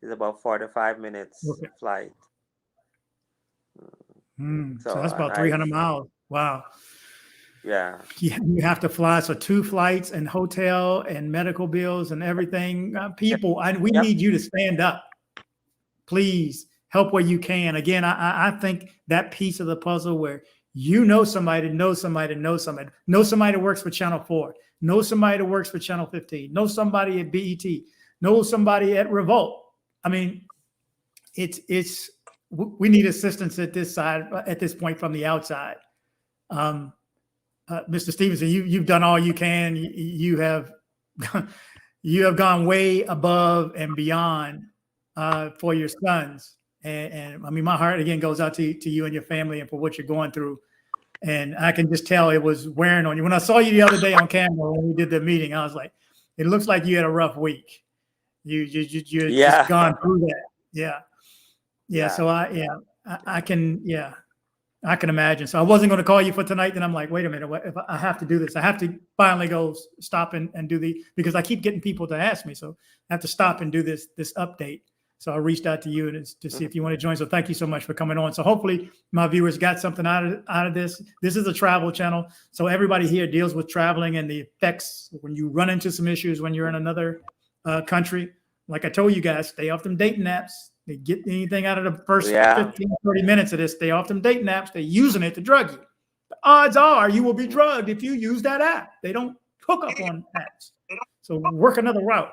It's about 45 minutes flight. So that's about 300 miles. Wow. Yeah. You have to fly. So 2 flights and hotel and medical bills and everything. People, we need you to stand up. Please help where you can. Again, I think that piece of the puzzle where you know somebody that knows somebody that knows somebody, know somebody that works for Channel 4, know somebody that works for Channel 15, know somebody at BET, know somebody at Revolt. I mean, we need assistance at this point from the outside. Mr. Stephenson, you've done all you can. You have gone way above and beyond for your sons. And I mean, my heart again goes out to you and your family and for what you're going through. And I can just tell it was wearing on you. When I saw you the other day on camera when we did the meeting, I was like, it looks like you had a rough week. You're just gone through that. Yeah. So I can imagine. So I wasn't going to call you for tonight. Then I'm like, wait a minute, if I have to do this, I have to finally go stop and do because I keep getting people to ask me. So I have to stop and do this update. So I reached out to you to see if you want to join. So thank you so much for coming on. So hopefully my viewers got something out of this. This is a travel channel. So everybody here deals with traveling and the effects when you run into some issues when you're in another country. Like I told you guys, stay off them dating apps. They get anything out of the first 15, 30 minutes of this. Stay off them dating apps. They're using it to drug you. The odds are you will be drugged if you use that app. They don't hook up on apps. So work another route.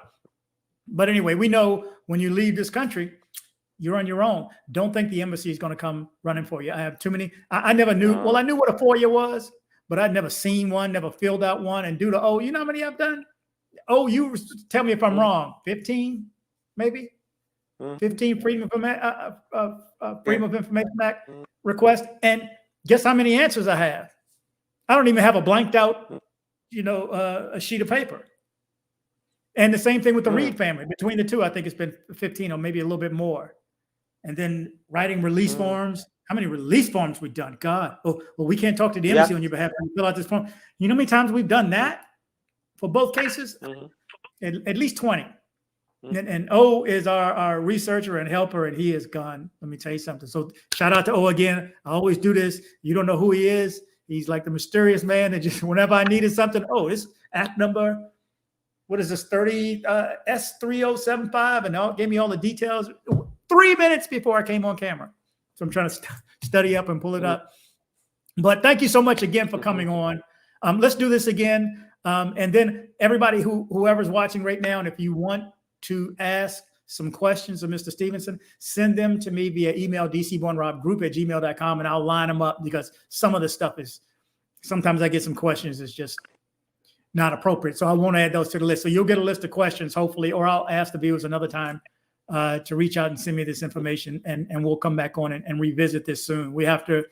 But anyway, we know when you leave this country, you're on your own. Don't think the embassy is going to come running for you. I have too many. I never knew. Well, I knew what a FOIA was, but I'd never seen one, never filled out one. And you know how many I've done? You tell me if I'm wrong. 15, maybe 15 Freedom of Information Act request. And guess how many answers I have? I don't even have a blanked out, a sheet of paper. And the same thing with the Reed family. Between the two, I think it's been 15 or maybe a little bit more. And then writing release forms. How many release forms we've done? God. Well, we can't talk to the embassy on your behalf and fill out this form. You know how many times we've done that for both cases? At least 20. And O is our researcher and helper, and he is gone. Let me tell you something. So shout out to O again. I always do this. You don't know who he is. He's like the mysterious man that just whenever I needed something, this act number. What is this, 30 S3075? And gave me all the details 3 minutes before I came on camera. So I'm trying to study up and pull it up. But thank you so much again for coming on. Let's do this again. And then everybody whoever's watching right now, and if you want to ask some questions of Mr. Stephenson, send them to me via email, dcbornrobgroup@gmail.com, and I'll line them up because some of the stuff sometimes I get some questions that's just not appropriate. So I won't add those to the list. So you'll get a list of questions, hopefully, or I'll ask the viewers another time to reach out and send me this information, and we'll come back on and revisit this soon. We have to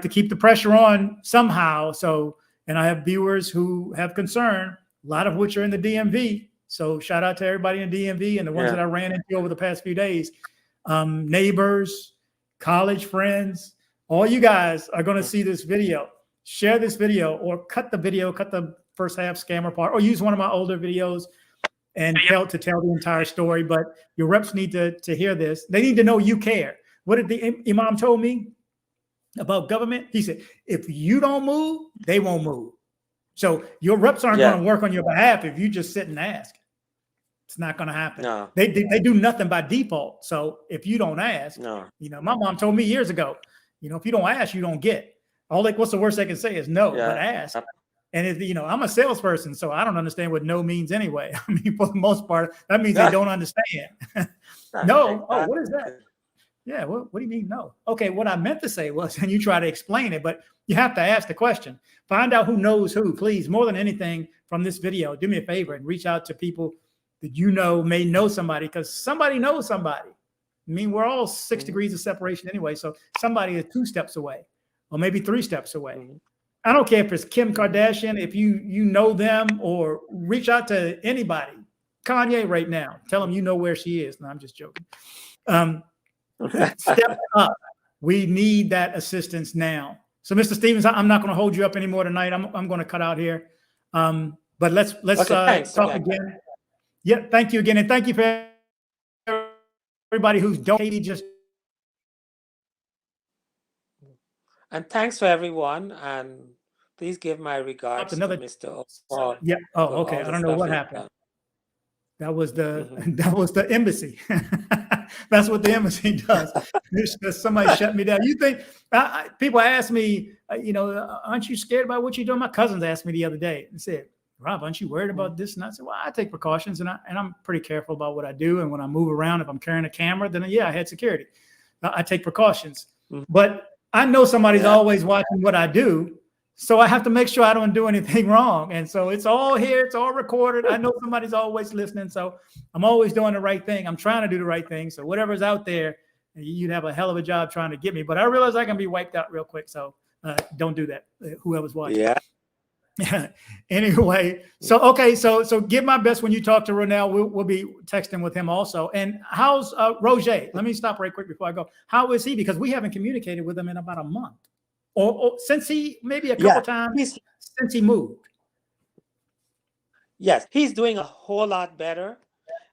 keep the pressure on somehow. So, and I have viewers who have concern, a lot of which are in the DMV. So shout out to everybody in the DMV and the ones that I ran into over the past few days. Neighbors, college friends, all you guys are going to see this video. Share this video or cut the first half scammer part, or use one of my older videos and tell the entire story. But your reps need to hear this. They need to know you care. What did the Imam told me about government? He said, if you don't move, they won't move. So your reps aren't going to work on your behalf if you just sit and ask. It's not going to happen. No. They do nothing by default. So if you don't ask, my mom told me years ago, if you don't ask, you don't get. What's the worst they can say is no, but ask. And I'm a salesperson, so I don't understand what no means anyway. I mean, for the most part, that means they don't understand. No. Oh, what is that? Yeah. What do you mean no? Okay. What I meant to say was, and you try to explain it, but you have to ask the question. Find out who knows who, please. More than anything from this video, do me a favor and reach out to people that you know may know somebody, because somebody knows somebody. I mean, we're all 6 degrees of separation anyway. So somebody is 2 steps away or maybe 3 steps away. I don't care if it's Kim Kardashian, if you know them, or reach out to anybody. Kanye right now. Tell him you know where she is. No, I'm just joking. Step up. We need that assistance now. So, Mr. Stevens, I'm not going to hold you up anymore tonight. I'm going to cut out here. But let's talk again. Yeah, thank you again, and thank you for everybody who's donated. Just and thanks for everyone, and please give my regards to Mr. Paul. Yeah. Oh, okay. I don't know what happened. That was the embassy. That's what the embassy does. Somebody shut me down. You think people ask me, aren't you scared about what you're doing? My cousins asked me the other day and said, Rob, aren't you worried about this? And I said, well, I take precautions, and I'm pretty careful about what I do. And when I move around, if I'm carrying a camera, then yeah, I had security. I take precautions. But I know somebody's always watching what I do. So I have to make sure I don't do anything wrong. And so it's all here. It's all recorded. I know somebody's always listening. So I'm always doing the right thing. I'm trying to do the right thing. So whatever's out there, you'd have a hell of a job trying to get me. But I realize I can be wiped out real quick. So don't do that, whoever's watching. Yeah. Anyway, so, okay. So give my best when you talk to Ronell. We'll be texting with him also. And how's Roger? Let me stop right quick before I go. How is he? Because we haven't communicated with him in about a month. Or since he, maybe a couple times since he moved. Yes, he's doing a whole lot better.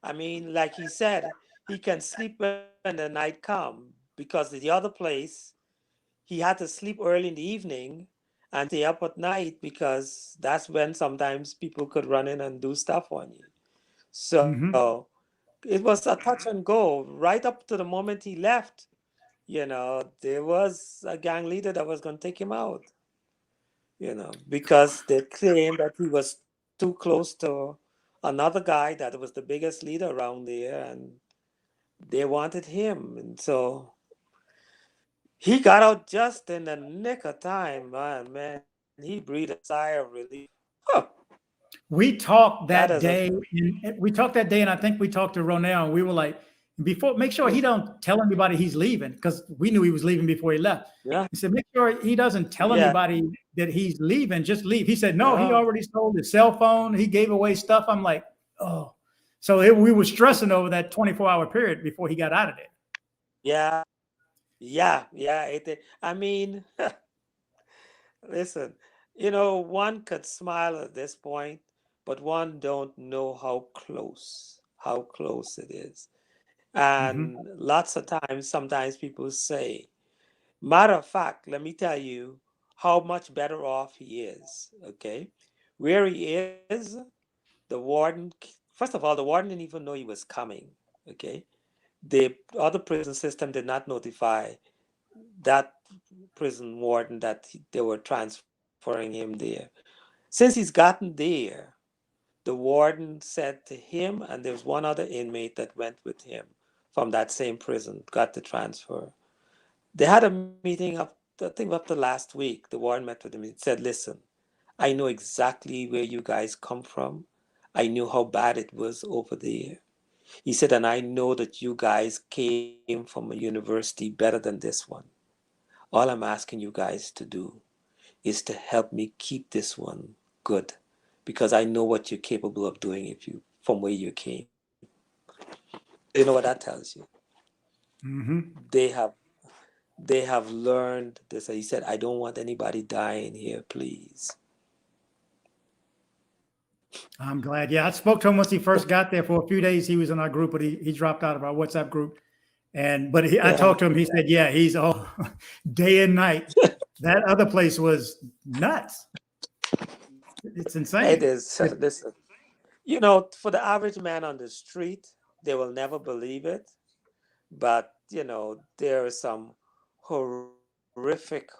I mean, like he said, he can sleep when the night comes, because the other place, he had to sleep early in the evening and stay up at night, because that's when sometimes people could run in and do stuff on you. So it was a touch and go right up to the moment he left. There was a gang leader that was going to take him out, because they claimed that he was too close to another guy that was the biggest leader around there, and they wanted him. And so he got out just in the nick of time, man. He breathed a sigh of relief. Huh. We talked that day. And I think we talked to Ronell, and we were like, make sure he don't tell anybody he's leaving, because we knew he was leaving before he left. Yeah. He said, make sure he doesn't tell anybody that he's leaving. Just leave. He said, no, he already sold his cell phone. He gave away stuff. I'm like, oh. So we were stressing over that 24-hour period before he got out of there. Yeah. I mean, listen, one could smile at this point, but one don't know how close it is. And lots of times, sometimes people say, matter of fact, let me tell you how much better off he is, okay? Where he is, first of all, the warden didn't even know he was coming, okay? The other prison system did not notify that prison warden that they were transferring him there. Since he's gotten there, the warden said to him, and there's one other inmate that went with him from that same prison, got the transfer. They had a meeting up to last week. The warden met with him and said, listen, I know exactly where you guys come from. I knew how bad it was over there. He said, and I know that you guys came from a university better than this one. All I'm asking you guys to do is to help me keep this one good, because I know what you're capable of doing from where you came. You know what that tells you? They have learned this. He said, I don't want anybody dying here, please. I'm glad. Yeah, I spoke to him once he first got there. For a few days, he was in our group, but he dropped out of our WhatsApp group. I talked to him. He said, yeah, he's all day and night. That other place was nuts. It's insane. It is. Listen, for the average man on the street, they will never believe it. But, there are some horrific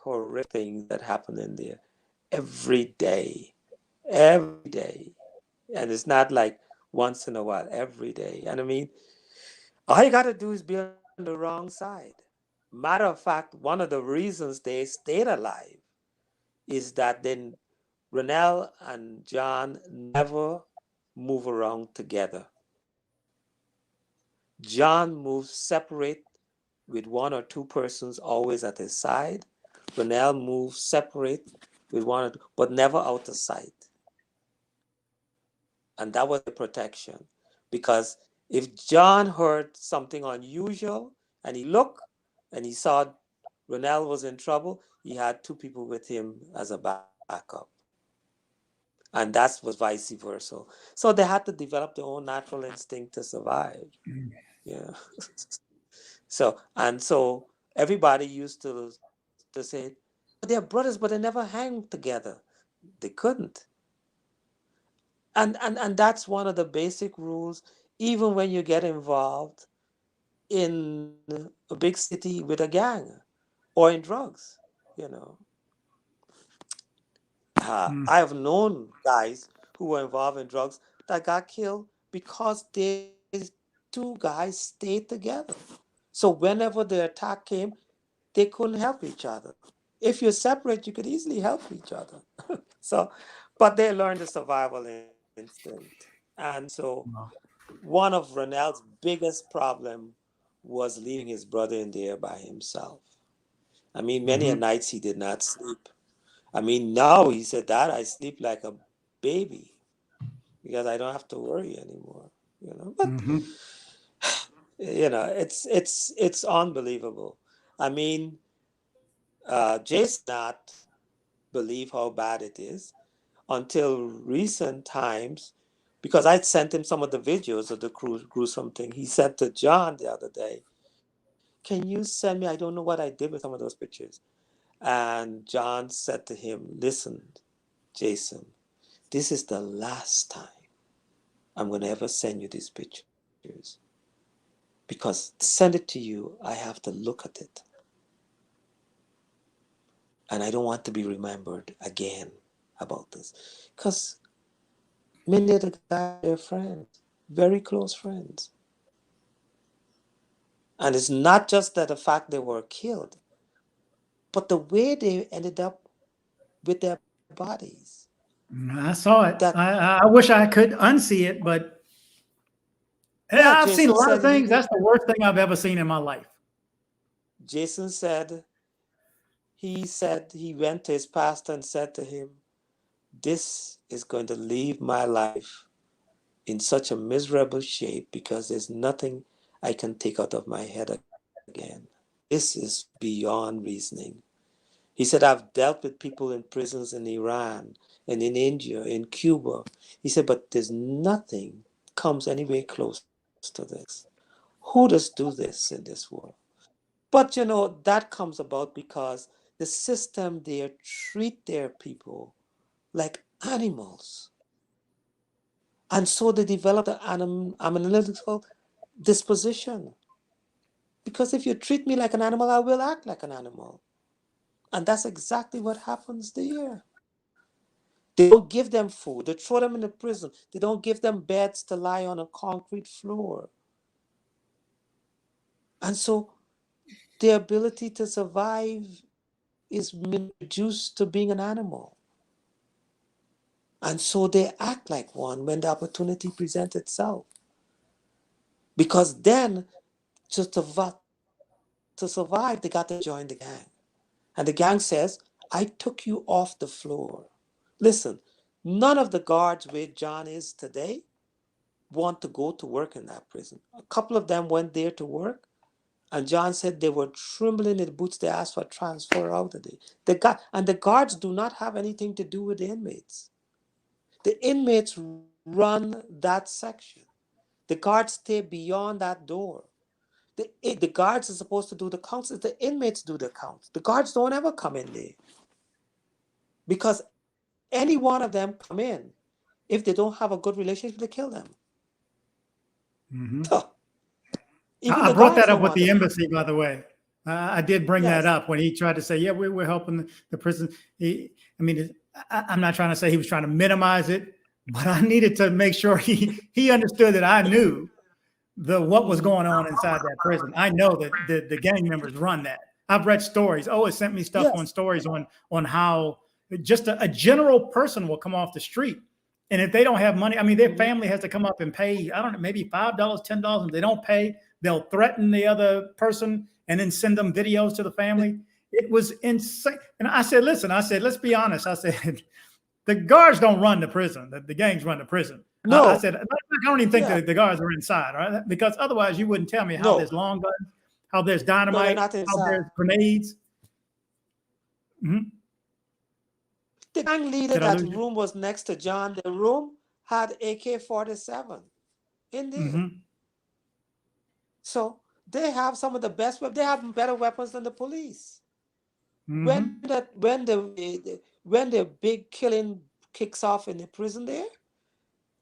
things that happen in there every day. And it's not like once in a while, every day. And I mean, All you got to do is be on the wrong side. Matter of fact, one of the reasons they stayed alive is that then Ronell and John never move around together. John moves separate with one or two persons always at his side. Ronell moves separate with one or two, but never out of sight. And that was the protection. Because if John heard something unusual and he looked and he saw Ronell was in trouble, he had two people with him as a backup. And that was vice versa. So they had to develop their own natural instinct to survive. Yeah. So everybody used to say, they're brothers, but they never hang together. They couldn't. And that's one of the basic rules, even when you get involved in a big city with a gang or in drugs, you know. I have known guys who were involved in drugs that got killed because these two guys stayed together. So whenever the attack came, they couldn't help each other. If you're separate, you could easily help each other. But they learned the survival instinct. And so one of Ronell's biggest problem was leaving his brother in there by himself. I mean, many a nights he did not sleep. I mean, now he said that I sleep like a baby because I don't have to worry anymore, you know. But you know, it's unbelievable. I mean, Jason not believe how bad it is until recent times, because I sent him some of the videos of the gruesome thing. He said to John the other day, "Can you send me? I don't know what I did with some of those pictures." And John said to him, "Listen, Jason, this is the last time I'm going to ever send you these pictures. Because to send it to you, I have to look at it. And I don't want to be remembered again about this." Because many of the guys are friends, very close friends. And it's not just that the fact they were killed, but the way they ended up with their bodies. I saw it. I wish I could unsee it, but yeah, I've Jason seen a lot of said things. That's the worst thing I've ever seen in my life. Jason said he went to his pastor and said to him, "This is going to leave my life in such a miserable shape because there's nothing I can take out of my head again. This is beyond reasoning." He said, "I've dealt with people in prisons in Iran and in India, in Cuba." He said, "But there's nothing comes anywhere close to this. Who does do this in this world?" But you know, that comes about because the system there treat their people like animals. And so they develop the analytical disposition. Because if you treat me like an animal, I will act like an animal. And that's exactly what happens there. They don't give them food. They throw them in the prison. They don't give them beds to lie on a concrete floor. And so their ability to survive is reduced to being an animal. And so they act like one when the opportunity presents itself. Because then, to survive, they got to join the gang. And the gang says, "I took you off the floor." Listen, none of the guards where John is today want to go to work in that prison. A couple of them went there to work, and John said they were trembling in the boots. They asked for a transfer out of there. And the guards do not have anything to do with the inmates. The inmates run that section. The guards stay beyond that door. The guards are supposed to do the counts. The inmates do the counts. The guards don't ever come in there. Because any one of them come in, if they don't have a good relationship, they kill them. So, I brought that up with the embassy, by the way. I did bring that up when he tried to say, "Yeah, we're helping the prison." I'm not trying to say he was trying to minimize it, but I needed to make sure he understood that I knew what was going on inside that prison. I know that the gang members run that. I've read stories. Oh, it sent me stuff on stories on how just a general person will come off the street. And if they don't have money, I mean, their family has to come up and pay, I don't know, maybe $5, $10. If they don't pay, they'll threaten the other person and then send them videos to the family. It was insane. And I said, listen, I said, let's be honest. I said, the guards don't run the prison. The gangs run the prison. No. I said, I don't even think that the guards are inside, right? Because otherwise you wouldn't tell me how there's long guns, how there's dynamite, how there's grenades. Mm-hmm. The gang leader that room was next to John. The room had AK-47 in there. Mm-hmm. So they have some of the best weapons. They have better weapons than the police. Mm-hmm. When the big killing kicks off in the prison there,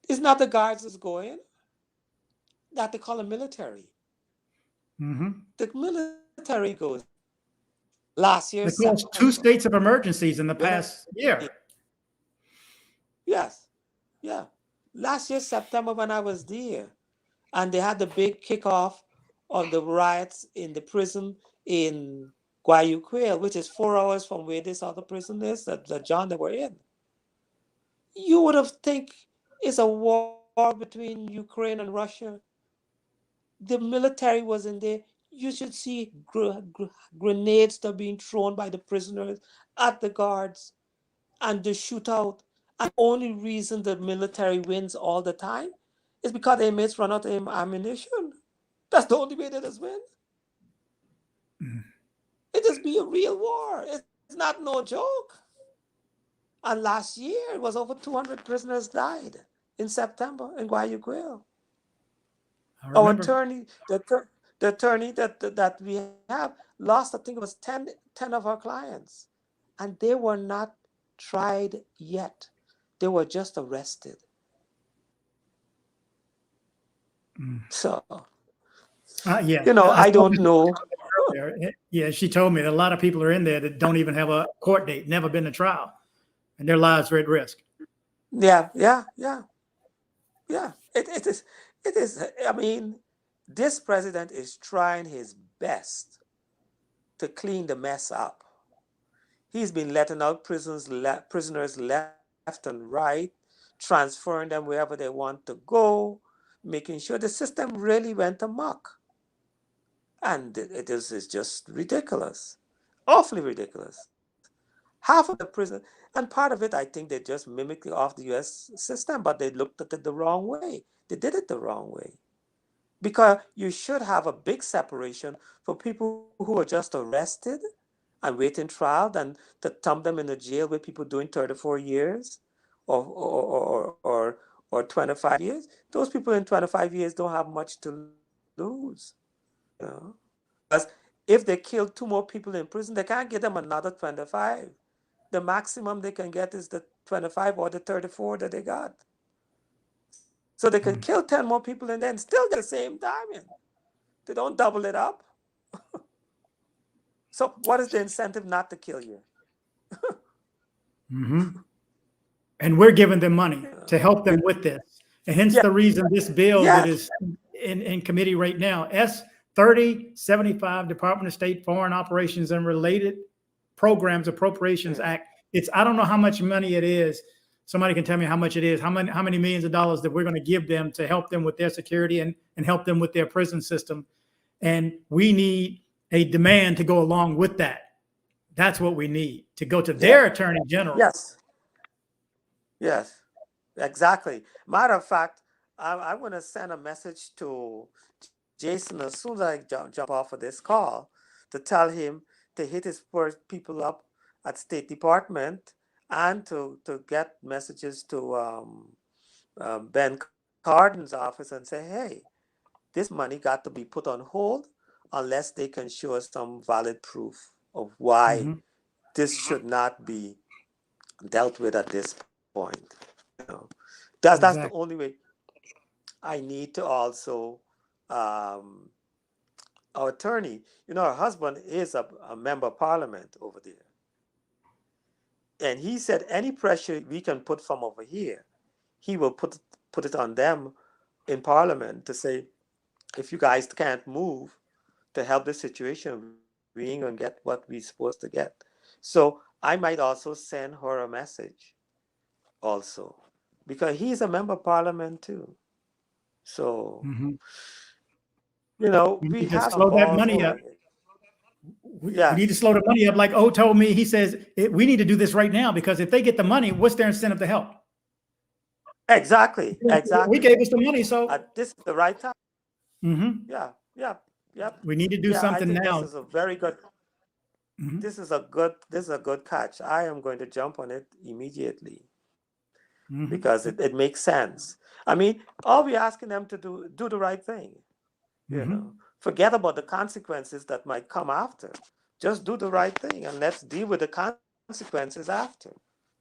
it's not the guards that's going. That they call the military. Mm-hmm. The military goes. Last year, they caused 2 states of emergencies in the past year. Yes, yeah. Last year, September, when I was there, and they had the big kickoff of the riots in the prison in Guayaquil, which is 4 hours from where this other prison is, that John they were in. You would have think it's a war between Ukraine and Russia. The military was in there. You should see grenades that are being thrown by the prisoners at the guards and the shootout. And the only reason the military wins all the time is because the inmates run out of ammunition. That's the only way they just win. It just be a real war. It's not no joke. And last year, it was over 200 prisoners died in September in Guayaquil. Our attorney, the attorney that we have lost, I think it was 10 of our clients. And they were not tried yet. They were just arrested. So, you know, I don't know. Yeah, she told me that a lot of people are in there that don't even have a court date, never been to trial, and their lives are at risk. Yeah. It is. I mean, this president is trying his best to clean the mess up. He's been letting out prisoners left and right, transferring them wherever they want to go, making sure the system really went amok. And it is just ridiculous, awfully ridiculous. Half of the prison, and part of it, I think they just mimicked off the U.S. system, but they looked at it the wrong way. They did it the wrong way. Because you should have a big separation for people who are just arrested and waiting trial than to dump them in the jail with people doing 34 years or 25 years. Those people in 25 years don't have much to lose. You know? Because if they kill 2 more people in prison, they can't get them another 25. The maximum they can get is the 25 or the 34 that they got. So they can kill 10 more people and then still get the same time. They don't double it up. So what is the incentive not to kill you? And we're giving them money to help them with this. And hence the reason this bill that is in committee right now, S-3075, Department of State Foreign Operations and Related Programs Appropriations Act. I don't know how much money it is. Somebody can tell me how much it is, how many millions of dollars that we're going to give them to help them with their security and help them with their prison system. And we need a demand to go along with that. That's what we need, to go to their attorney general. Yes, exactly. Matter of fact, I want to send a message to Jason as soon as I jump off of this call to tell him to hit his first people up at State Department and to get messages to Ben Cardin's office and say, hey, this money got to be put on hold unless they can show us some valid proof of why this should not be dealt with at this point. You know, that's the only way. I need to also, our attorney, you know, her husband is a member of parliament over there. And he said any pressure we can put from over here, he will put it on them in parliament to say, if you guys can't move to help the situation, we ain't gonna get what we supposed to get. So I might also send her a message also, because he's a member of parliament too. So, Mhm. We we need to have some slow that balls money up. rolling. We need to Yes, slow the money up. Like O told me, he says we need to do this right now because if they get the money, what's their incentive to help? exactly, We exactly. gave us the money, so This is the right time. mhm, Yeah, yeah, yep. we need to do Yeah, I something think this now. is a very good. Mhm, This is a good catch. I am going to jump on it immediately mhm. because it makes sense. I mean, all we're asking them to do the right thing. Forget about the consequences that might come after. Just do the right thing and let's deal with the consequences after.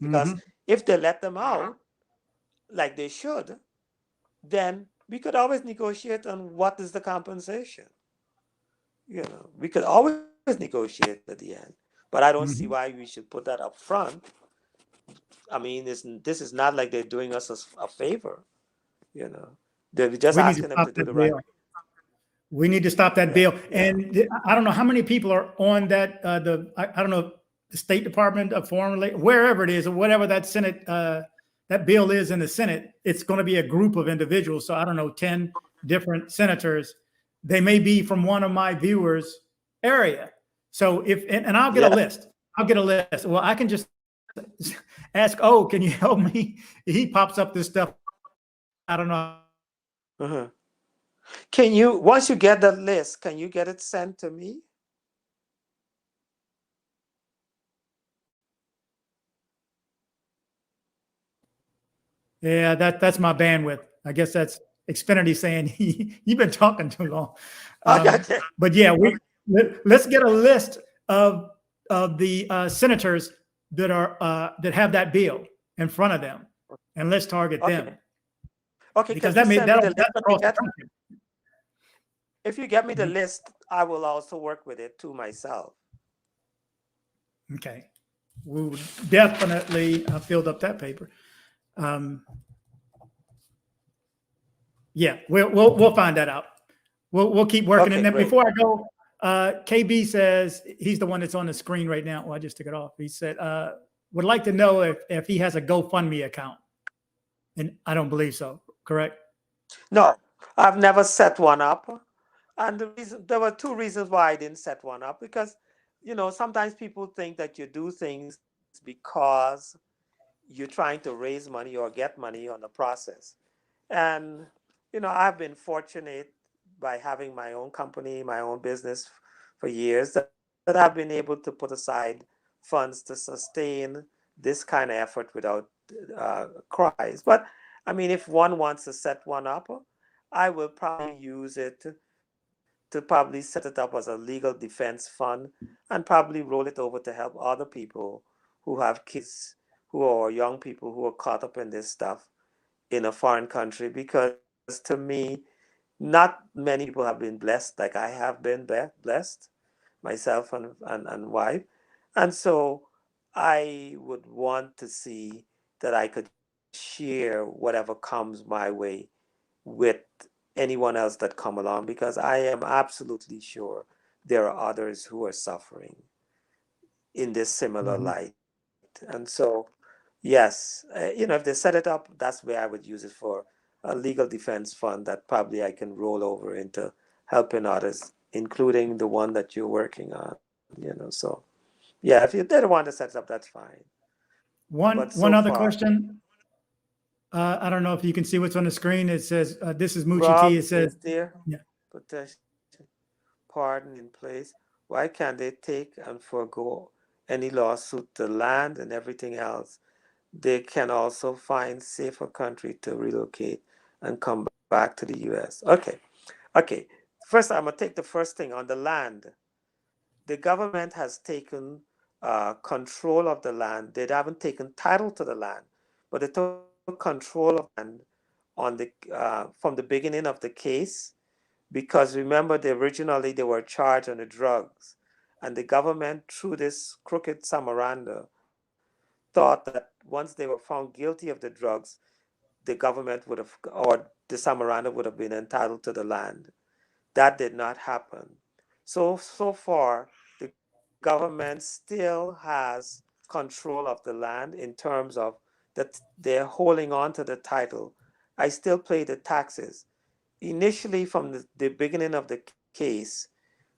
Because Mhm. if they let them out like they should, then we could always negotiate on what is the compensation. We could always negotiate at the end. But I don't see why Mhm. we should put that up front. I mean, this is not like they're doing us a favor. You know, they're just We need to asking them stop to do that the right. bill. We need to stop that Yeah, bill. yeah. And I don't know how many people are on that. I don't know, the State Department of wherever it is, or whatever that Senate that bill is in the Senate. It's going to be a group of individuals. So I don't know, 10 different senators. They may be from one of my viewers' area. So and I'll get a Yeah. list. I'll get a list. Well, I can just ask, oh, can you help me? He pops up this stuff. I don't know. Uh-huh. Can you, once you get that list, can you get it sent to me? Yeah, that's my bandwidth. I guess that's Xfinity saying you've been talking too long. Okay. But yeah, Okay. let's get a list of the senators that are that have that bill in front of them, and let's target them Okay. Okay. because Can you send me the list that's when you across the get? country. If you get me the Mhm. list, I will also work with it too myself. Okay, we would definitely filled up that paper. Um, yeah, we'll find that out. We'll keep working. And Okay, then great. before I go, KB says he's the one that's on the screen right now. Well, I just took it off. He said would like to know if he has a GoFundMe account, and I don't believe so. Correct? No, I've never set one up. And there were two reasons why I didn't set one up because, sometimes people think that you do things because you're trying to raise money or get money on the process. And, I've been fortunate by having my own company, my own business for years that I've been able to put aside funds to sustain this kind of effort without cries. But I mean, if one wants to set one up, I will probably use it to probably set it up as a legal defense fund and probably roll it over to help other people who have kids who are young people who are caught up in this stuff in a foreign country. Because to me, not many people have been blessed like I have been blessed myself and wife. And so I would want to see that I could share whatever comes my way with anyone else that come along because I am absolutely sure there are others who are suffering in this similar Mhm. light. And so, yes, if they set it up, that's where I would use it for a legal defense fund that probably I can roll over into helping others, including the one that you're working on. So, yeah, if they don't want to set it up, that's fine. But so One other far, question. I don't know if you can see what's on the screen. It says this is Moochie T. Rob, It says is there yeah. protection pardon in place? Why can't they take and forego any lawsuit, the land and everything else? They can also find safer country to relocate and come back to the US. Okay. First, I'm gonna take the first thing on the land. The government has taken control of the land. They haven't taken title to the land, but they took control of the land from the beginning of the case because remember, originally they were charged on the drugs, and the government, through this crooked Samaranda, thought that once they were found guilty of the drugs, the government would have, or the Samaranda would have been entitled to the land. That did not happen. So far, the government still has control of the land in terms of that they're holding on to the title. I still pay the taxes. Initially, from the beginning of the case,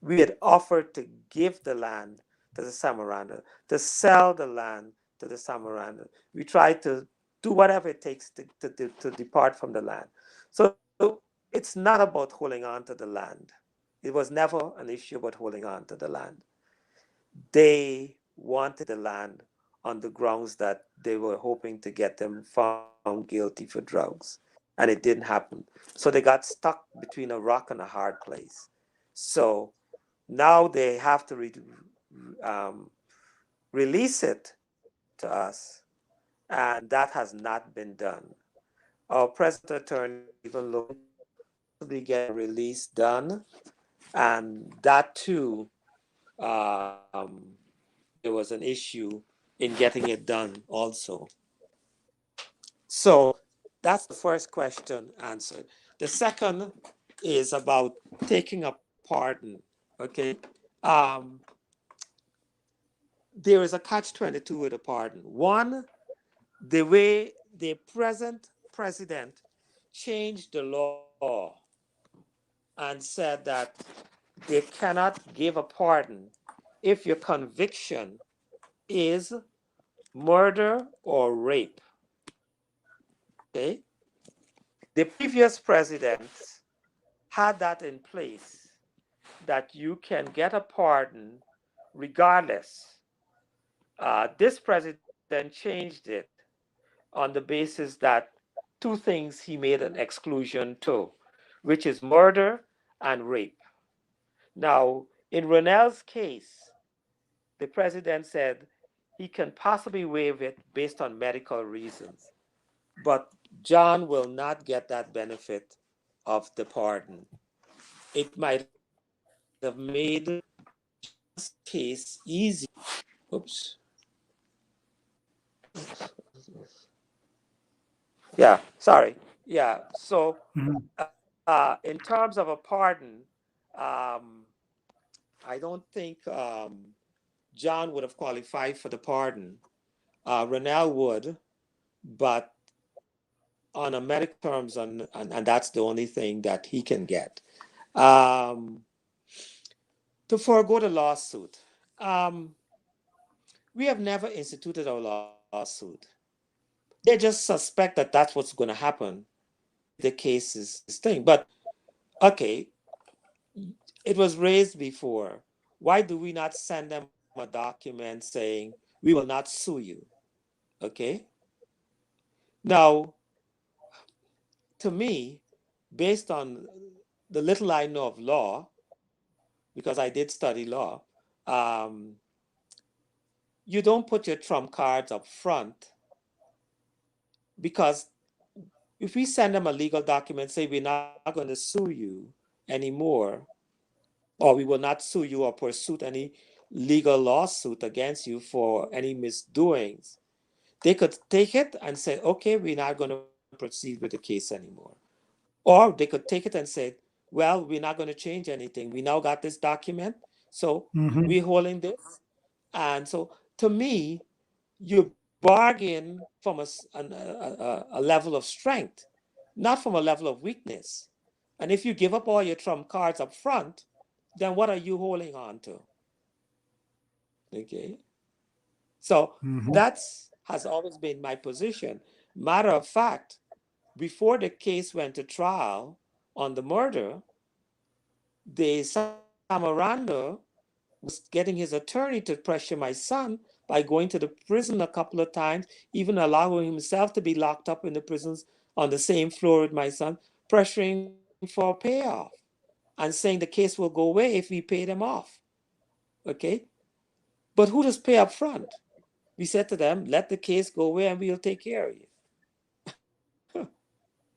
we had offered to give the land to the Samaranda, to sell the land to the Samaranda. We tried to do whatever it takes to depart from the land. So it's not about holding on to the land. It was never an issue about holding on to the land. They wanted the land on the grounds that they were hoping to get them found guilty for drugs. And it didn't happen. So they got stuck between a rock and a hard place. So now they have to release it to us. And that has not been done. Our present attorney even looking to get a release done. And that too, there was an issue in getting it done also. So that's the first question answered. The second is about taking a pardon. Okay. There is a catch-22 with a pardon. One, the way the present president changed the law and said that they cannot give a pardon if your conviction is murder or rape. Okay? The previous presidents had that in place, that you can get a pardon regardless. This president changed it on the basis that two things he made an exclusion to, which is murder and rape. Now, in Ronell's case, the president said he can possibly waive it based on medical reasons. But John will not get that benefit of the pardon. It might have made John's case easy. Oops. Yeah, sorry. Yeah, so in terms of a pardon, I don't think John would have qualified for the pardon. Ronell would, but on a medical terms, and that's the only thing that he can get. To forego the lawsuit, we have never instituted a lawsuit. They just suspect that that's what's going to happen if the case is this thing. But okay, it was raised before. Why do we not send them a document saying we will not sue you? Okay. Now, to me, based on the little I know of law, because I did study law, you don't put your trump cards up front, because if we send them a legal document, say we're not going to sue you anymore, or we will not sue you or pursue any legal lawsuit against you for any misdoings, they could take it and say, okay, we're not going to proceed with the case anymore. Or they could take it and say, well, we're not going to change anything. We now got this document, so we're holding this. And so to me, you bargain from a level of strength, not from a level of weakness. And if you give up all your trump cards up front, then what are you holding on to? Okay. So that has always been my position. Matter of fact, before the case went to trial on the murder, the Samaranda was getting his attorney to pressure my son by going to the prison a couple of times, even allowing himself to be locked up in the prisons on the same floor with my son, pressuring for a payoff and saying the case will go away if we pay them off. Okay? But who does pay up front? We said to them, let the case go away and we'll take care of you.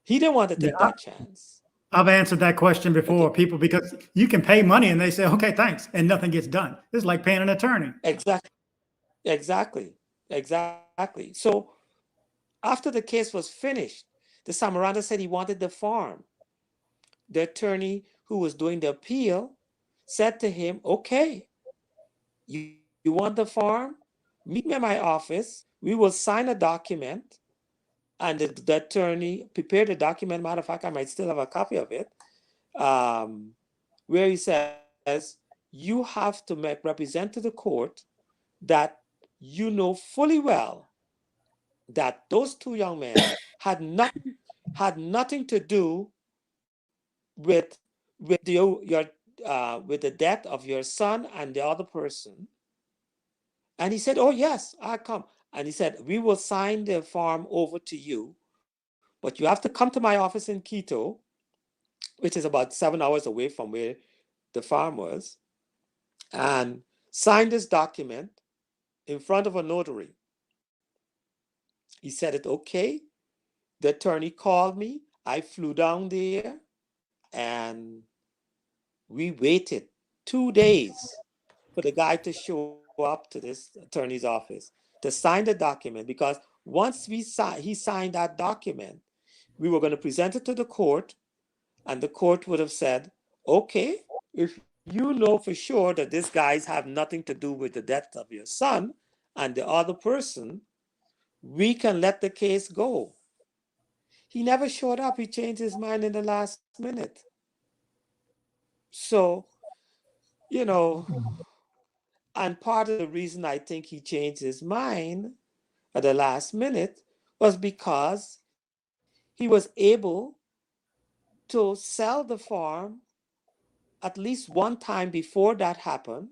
He didn't want to take that chance. I've answered that question before, people, because you can pay money and they say, okay, thanks, and nothing gets done. It's like paying an attorney. Exactly. So after the case was finished, the Samaranda said he wanted the farm. The attorney who was doing the appeal, said to him, okay, you want the farm? Meet me at my office. We will sign a document. And the attorney prepared a document. Matter of fact, I might still have a copy of it, where he says, you have to represent to the court that you know fully well that those two young men had nothing to do with the death of your son and the other person. And he said, oh yes, I'll come. And he said, we will sign the farm over to you, but you have to come to my office in Quito, which is about 7 hours away from where the farm was, and sign this document in front of a notary. He said it okay. The attorney called me. I flew down there, and we waited 2 days for the guy to show up to this attorney's office to sign the document, because once he signed that document, we were going to present it to the court, and the court would have said, okay, if you know for sure that these guys have nothing to do with the death of your son and the other person, we can let the case go. He never showed up. He changed his mind in the last minute. So, and part of the reason I think he changed his mind at the last minute was because he was able to sell the farm at least one time before that happened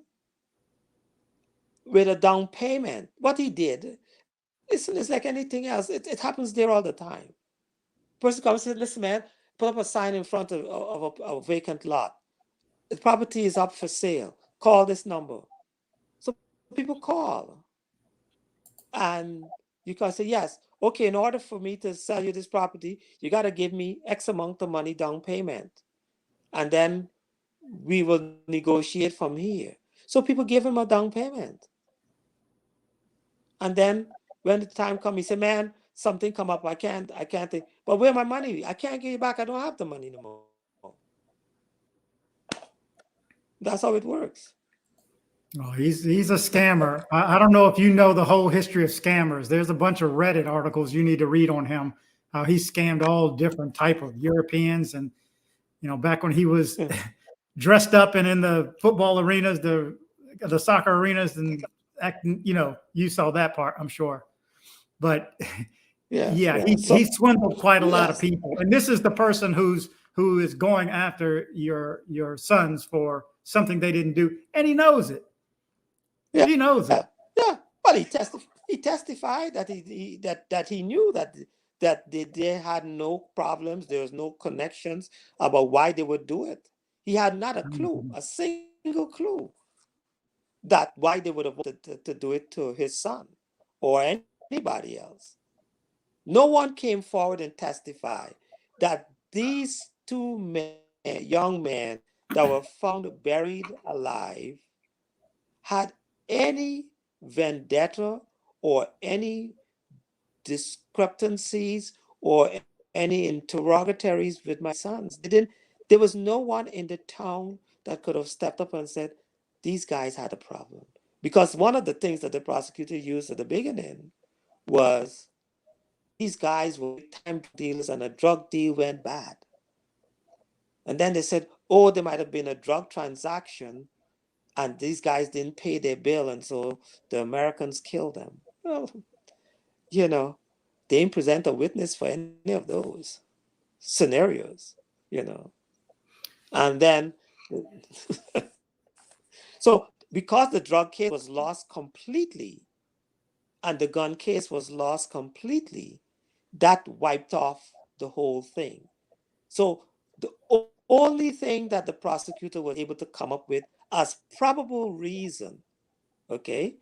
with a down payment. What he did, listen, it's like anything else. It happens there all the time. Person comes and says, listen, man, put up a sign in front of a vacant lot. The property is up for sale. Call this number. So people call. And you can say, yes, okay, in order for me to sell you this property, you got to give me X amount of money down payment. And then we will negotiate from here. So people give him a down payment. And then when the time comes, he said, man, something come up. I can't think. But where my money? I can't give you back. I don't have the money anymore. That's how it works. Oh, he's a scammer. I don't know if you know the whole history of scammers. There's a bunch of Reddit articles you need to read on him. How he scammed all different type of Europeans, and back when he was dressed up and in the football arenas, the soccer arenas, and acting. You saw that part, I'm sure. But he swindled quite a lot of people, and this is the person who is going after your sons for something they didn't do, and he knows it. Yeah. He knows it. Yeah. Well, he testified that he knew that they had no problems. There was no connections about why they would do it. He had not a clue, a single clue, that why they would have wanted to do it to his son or anybody else. No one came forward and testified that these two young men that were found buried alive had any vendetta or any discrepancies or any interrogatories with my sons. There was no one in the town that could have stepped up and said, these guys had a problem. Because one of the things that the prosecutor used at the beginning was these guys were time dealers and a drug deal went bad. And then they said, oh, there might have been a drug transaction and these guys didn't pay their bill, and so the Americans killed them. Well, they didn't present a witness for any of those scenarios, And then, so because the drug case was lost completely and the gun case was lost completely, that wiped off the whole thing. So the only thing that the prosecutor was able to come up with as probable reason, okay,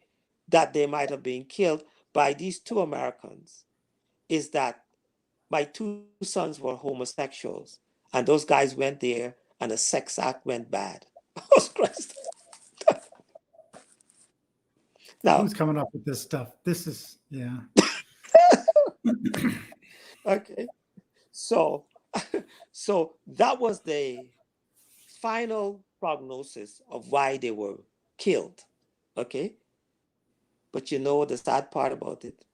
that they might have been killed by these two Americans is that my two sons were homosexuals and those guys went there and a sex act went bad. Oh, Christ. Now, who's coming up with this stuff? This is, yeah. Okay. So that was the final prognosis of why they were killed. Okay? But you know the sad part about it?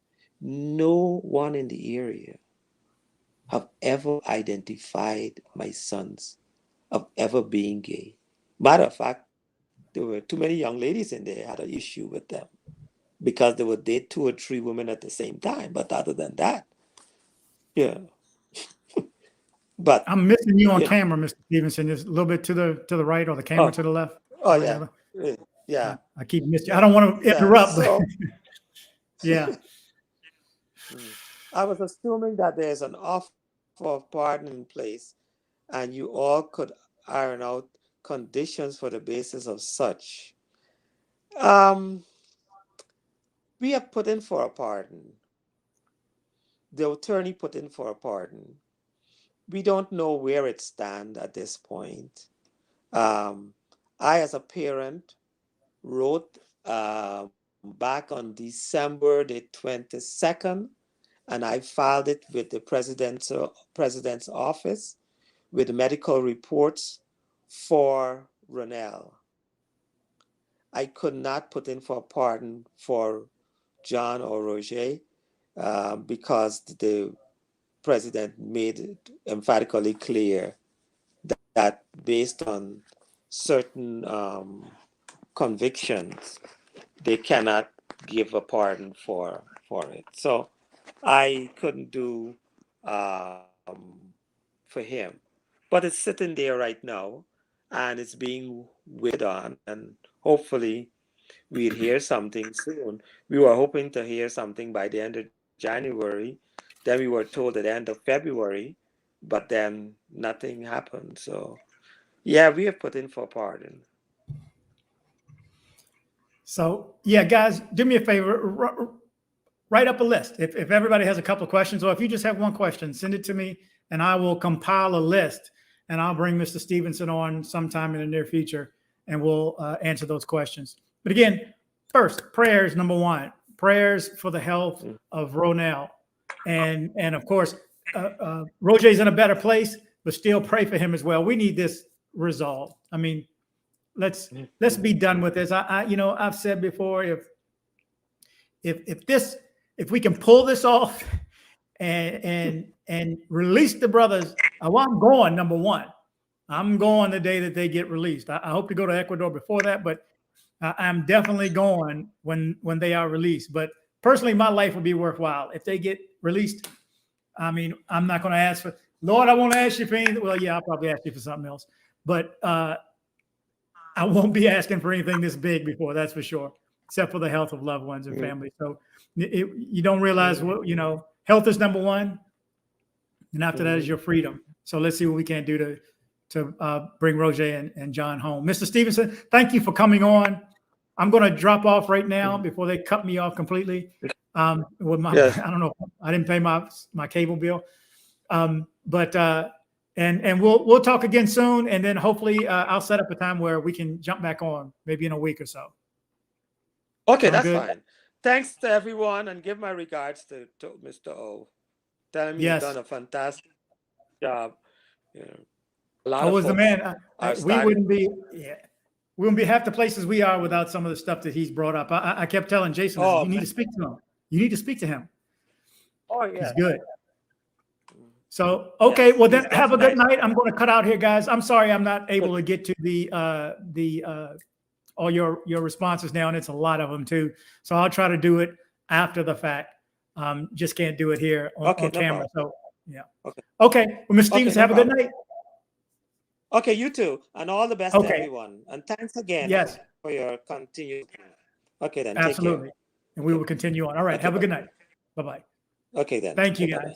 No one in the area have ever identified my sons of ever being gay. Matter of fact, there were too many young ladies in there had an issue with them because they would date 2 or 3 women at the same time. But other than that, yeah. But I'm missing you on yeah. camera, Mr. Stevenson. Just a little bit to the right, or the camera to the left. Oh yeah. Yeah. I keep missing you. I don't want to interrupt, so, but yeah. I was assuming that there's an offer of pardon in place, and you all could iron out conditions for the basis of such. We have put in for a pardon. The attorney put in for a pardon. We don't know where it stands at this point. I, as a parent, wrote back on December the 22nd, and I filed it with the president's office with medical reports for Ronell. I could not put in for a pardon for John or Roger because the president made it emphatically clear that based on certain convictions, they cannot give a pardon for it. So I couldn't do for him. But it's sitting there right now, and it's being weighed on, and hopefully we'll hear something soon. We were hoping to hear something by the end of January. Then we were told at the end of February, but then nothing happened. So yeah, we have put in for pardon. So yeah, guys, do me a favor. Write up a list. If everybody has a couple of questions, or if you just have one question, send it to me and I will compile a list, and I'll bring Mr. Stevenson on sometime in the near future, and we'll answer those questions. But again, first, prayers, number one, prayers for the health of Ronell. And of course, Roger's in a better place, but still pray for him as well. We need this resolved. I mean, let's be done with this. I've said before, if we can pull this off and release the brothers, well, I'm going, number one. I'm going the day that they get released. I hope to go to Ecuador before that, but I'm definitely going when they are released. But personally, my life will be worthwhile if they get released. I mean, I'm not going to ask for, Lord, I won't ask you for anything. Well, yeah, I'll probably ask you for something else, but I won't be asking for anything this big before, that's for sure, except for the health of loved ones and family. So you don't realize what, health is number one. And after that is your freedom. So let's see what we can do to bring Roger and John home. Mr. Stevenson, thank you for coming on. I'm going to drop off right now before they cut me off completely. With my, I don't know, I didn't pay my cable bill. But we'll talk again soon, and then hopefully I'll set up a time where we can jump back on, maybe in a week or so. Okay, that's fine. Thanks to everyone, and give my regards to Mr. O. Tell him you've done a fantastic job. I was the man. We wouldn't be half the places we are without some of the stuff that he's brought up. I kept telling Jason, you need to speak to him. You need to speak to him. Oh yeah, he's good. So okay, well then have a good night. I'm going to cut out here, guys. I'm sorry I'm not able to get to the all your responses now, and it's a lot of them too. So I'll try to do it after the fact. Just can't do it here on camera. So yeah. Okay. Well, Mr. Stevenson, have a good night. Okay, you too, and all the best to everyone. And thanks again for your continued. Okay, then. Absolutely. And we will continue on. All right. Have a good night. Bye-bye. Okay, then. Thank you, guys.